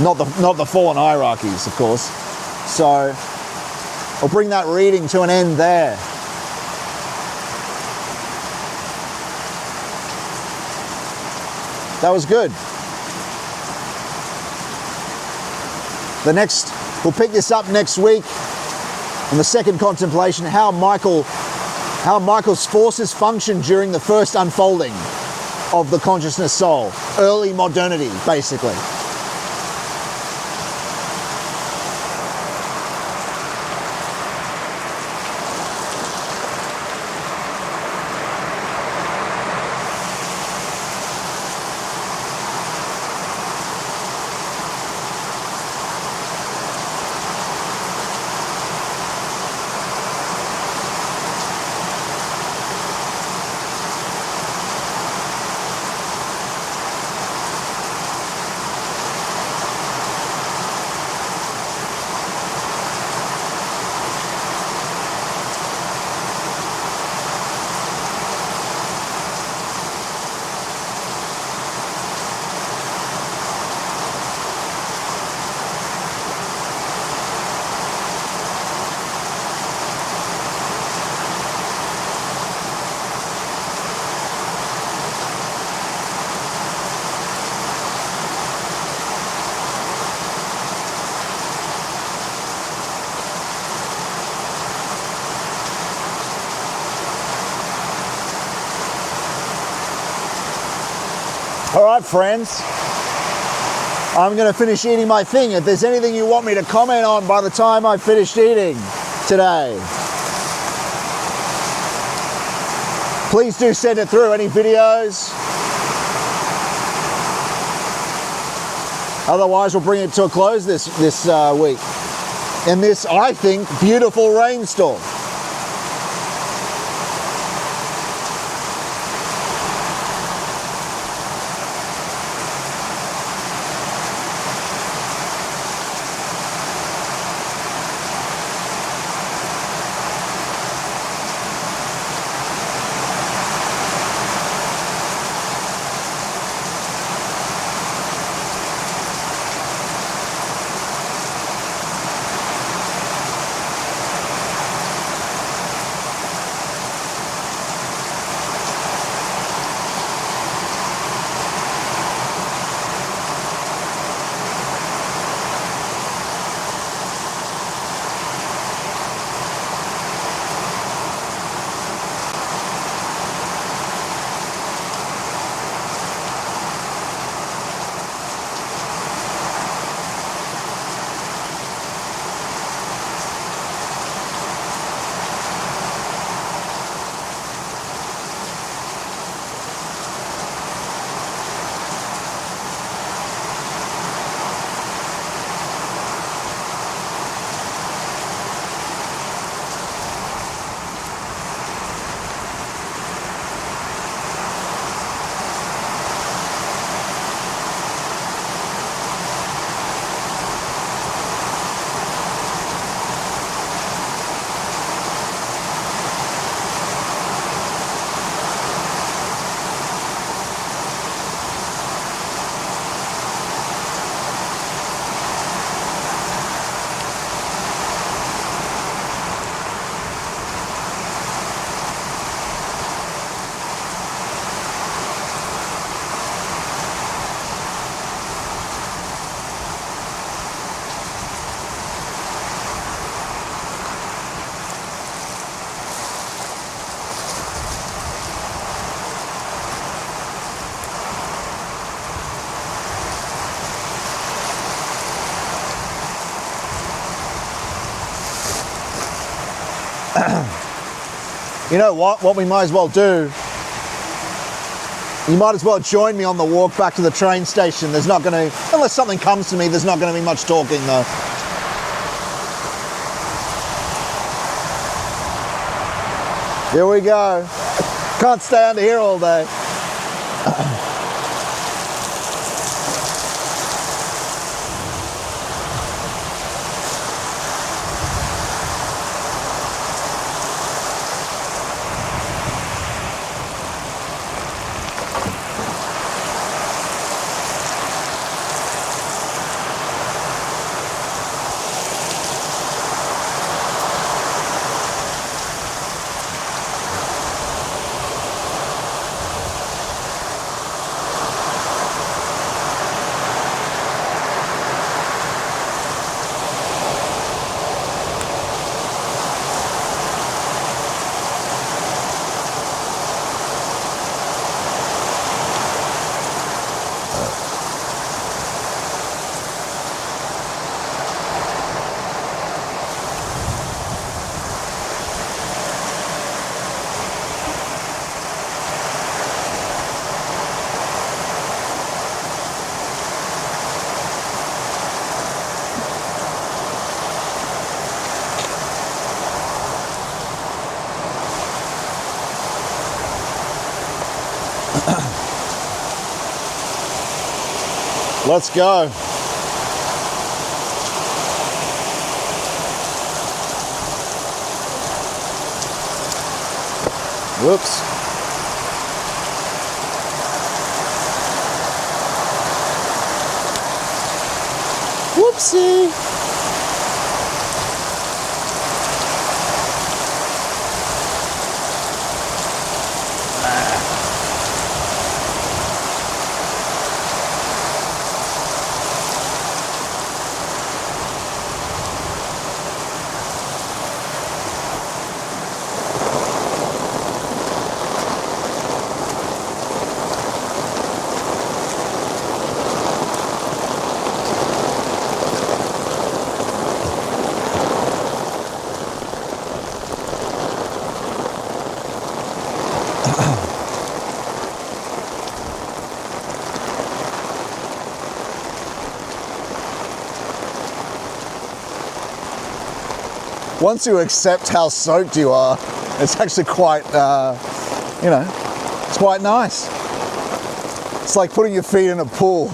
Not the fallen hierarchies, of course. So I'll bring that reading to an end there. That was good. We'll pick this up next week on the second contemplation, how Michael's forces function during the first unfolding of the consciousness soul, early modernity, basically. All right, friends. I'm going to finish eating my thing. If there's anything you want me to comment on by the time I've finished eating today, please do send it through. Any videos? Otherwise, we'll bring it to a close this week in this, I think, beautiful rainstorm. You know what we might as well do, you might as well join me on the walk back to the train station. There's not going to, unless something comes to me, there's not going to be much talking though. Here we go. Can't stay under here all day. Let's go. Whoops. Whoopsie. once you accept how soaked you are, it's actually quite, you know, it's quite nice. It's like putting your feet in a pool.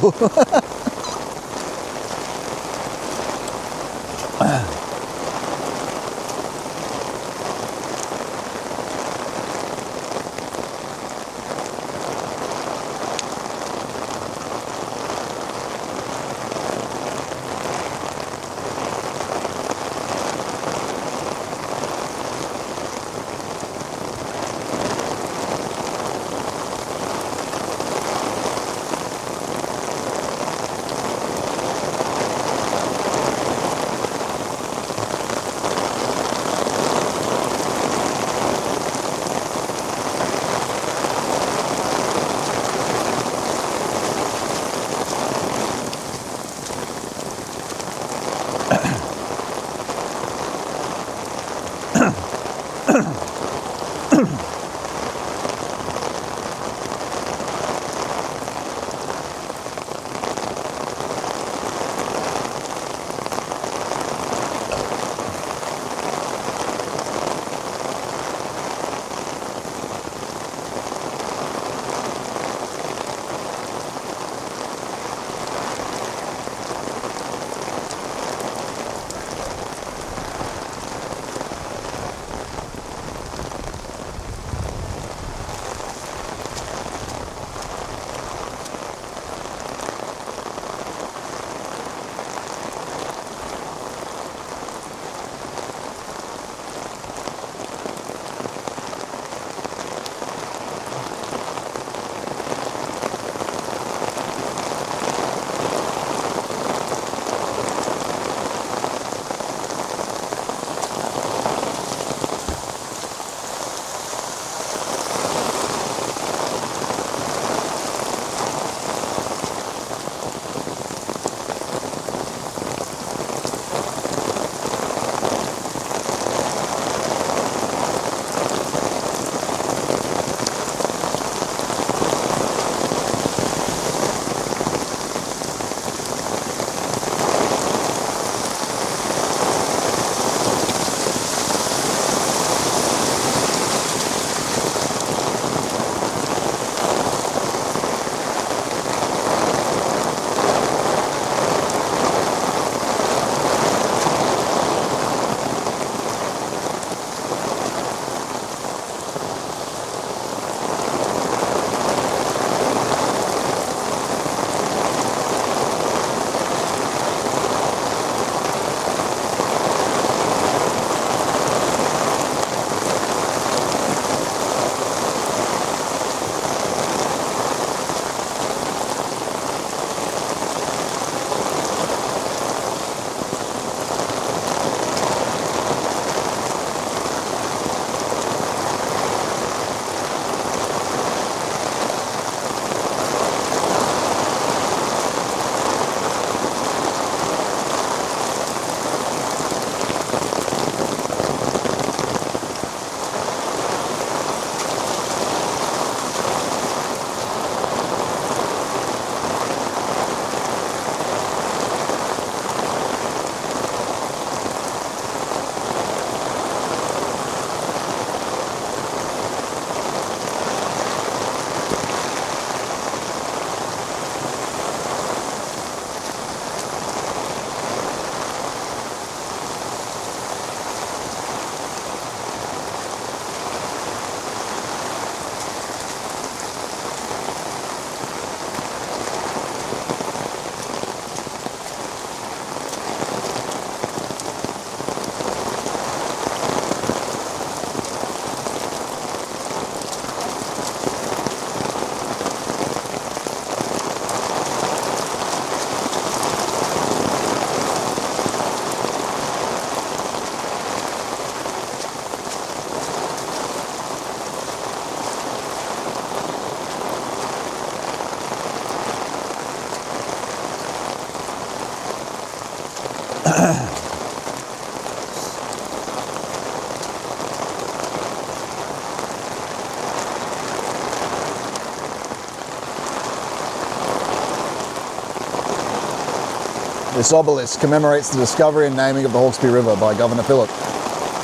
This obelisk commemorates the discovery and naming of the Hawkesbury River by Governor Phillip.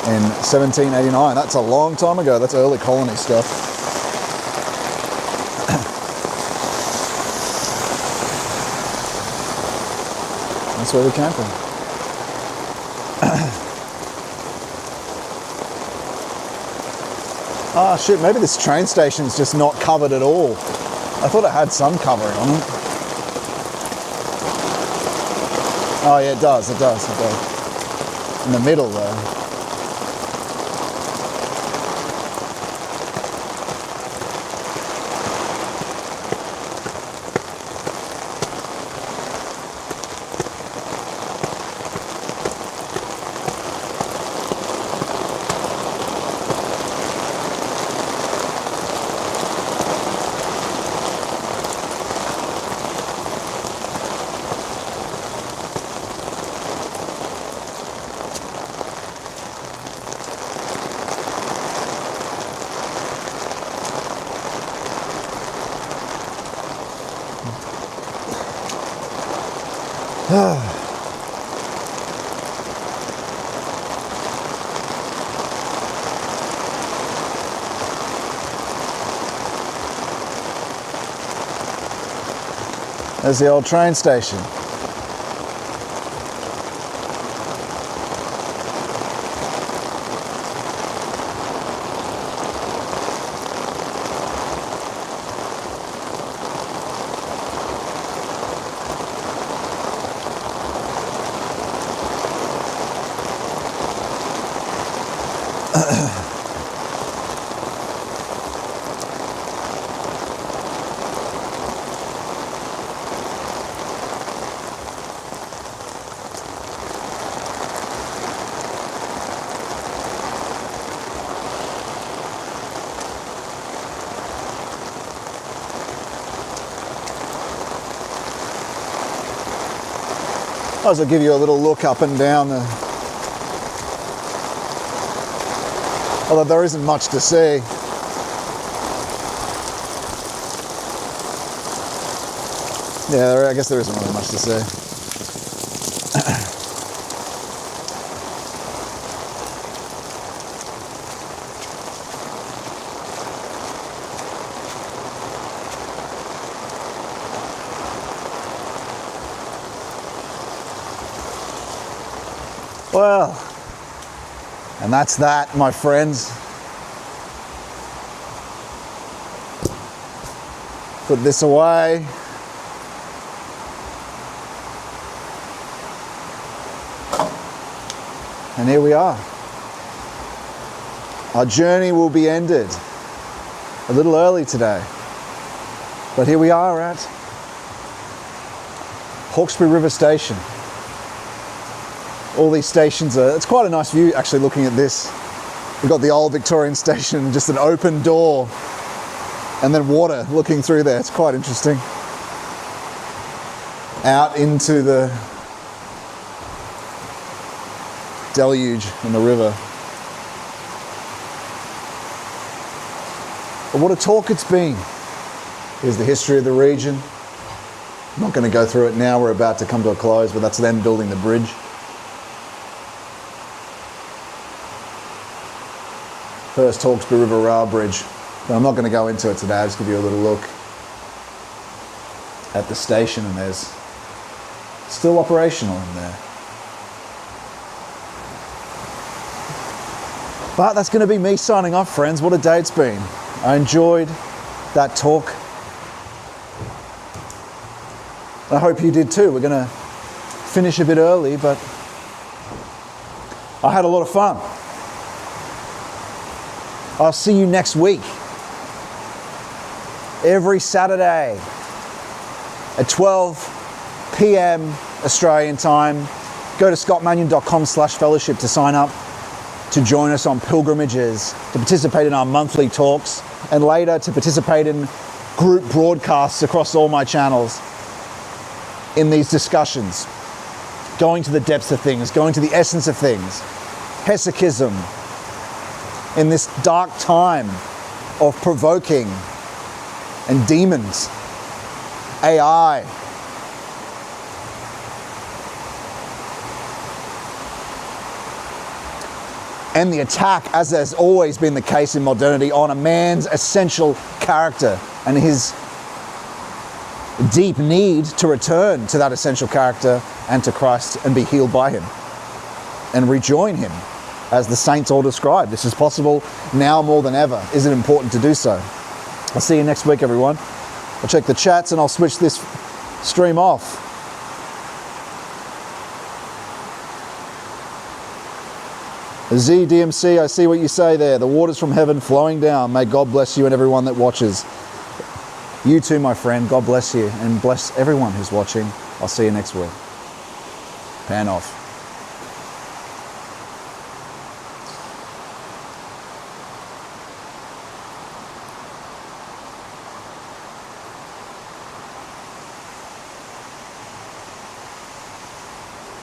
in 1789. That's a long time ago. That's early colony stuff. That's where we came from. Ah, shit, maybe this train station's just not covered at all. I thought it had some covering on it. Oh yeah, it does. In the middle though. There's the old train station. Might as well give you a little look up and down the... Although there isn't much to see. Yeah, I guess there isn't really much to see. Well, and that's that, my friends. Put this away. And here we are. Our journey will be ended a little early today. But here we are at Hawkesbury River Station. All these stations are, it's quite a nice view actually looking at this. We've got the old Victorian station, just an open door and then water looking through there. It's quite interesting. Out into the deluge in the river. But what a talk it's been. Here's the history of the region. I'm not going to go through it now, we're about to come to a close, but that's them building the bridge. First Hawkesbury River Rail Bridge. But I'm not going to go into it today, I'll just give you a little look at the station, and there's still operational in there. But that's going to be me signing off, friends. What a day it's been. I enjoyed that talk. I hope you did too. We're going to finish a bit early, but I had a lot of fun. I'll see you next week. Every Saturday at 12 p.m. Australian time. Go to scottmanion.com/fellowship to sign up, to join us on pilgrimages, to participate in our monthly talks, and later to participate in group broadcasts across all my channels in these discussions, going to the depths of things, going to the essence of things, hesychism, in this dark time of provoking and demons, AI, end the attack, as has always been the case in modernity, on a man's essential character and his deep need to return to that essential character and to Christ and be healed by him and rejoin him, as the saints all described. This is possible now more than ever. Is it important to do so? I'll see you next week, everyone. I'll check the chats and I'll switch this stream off. ZDMC, I see what you say there. The waters from heaven flowing down. May God bless you and everyone that watches. You too, my friend. God bless you and bless everyone who's watching. I'll see you next week. Pan off.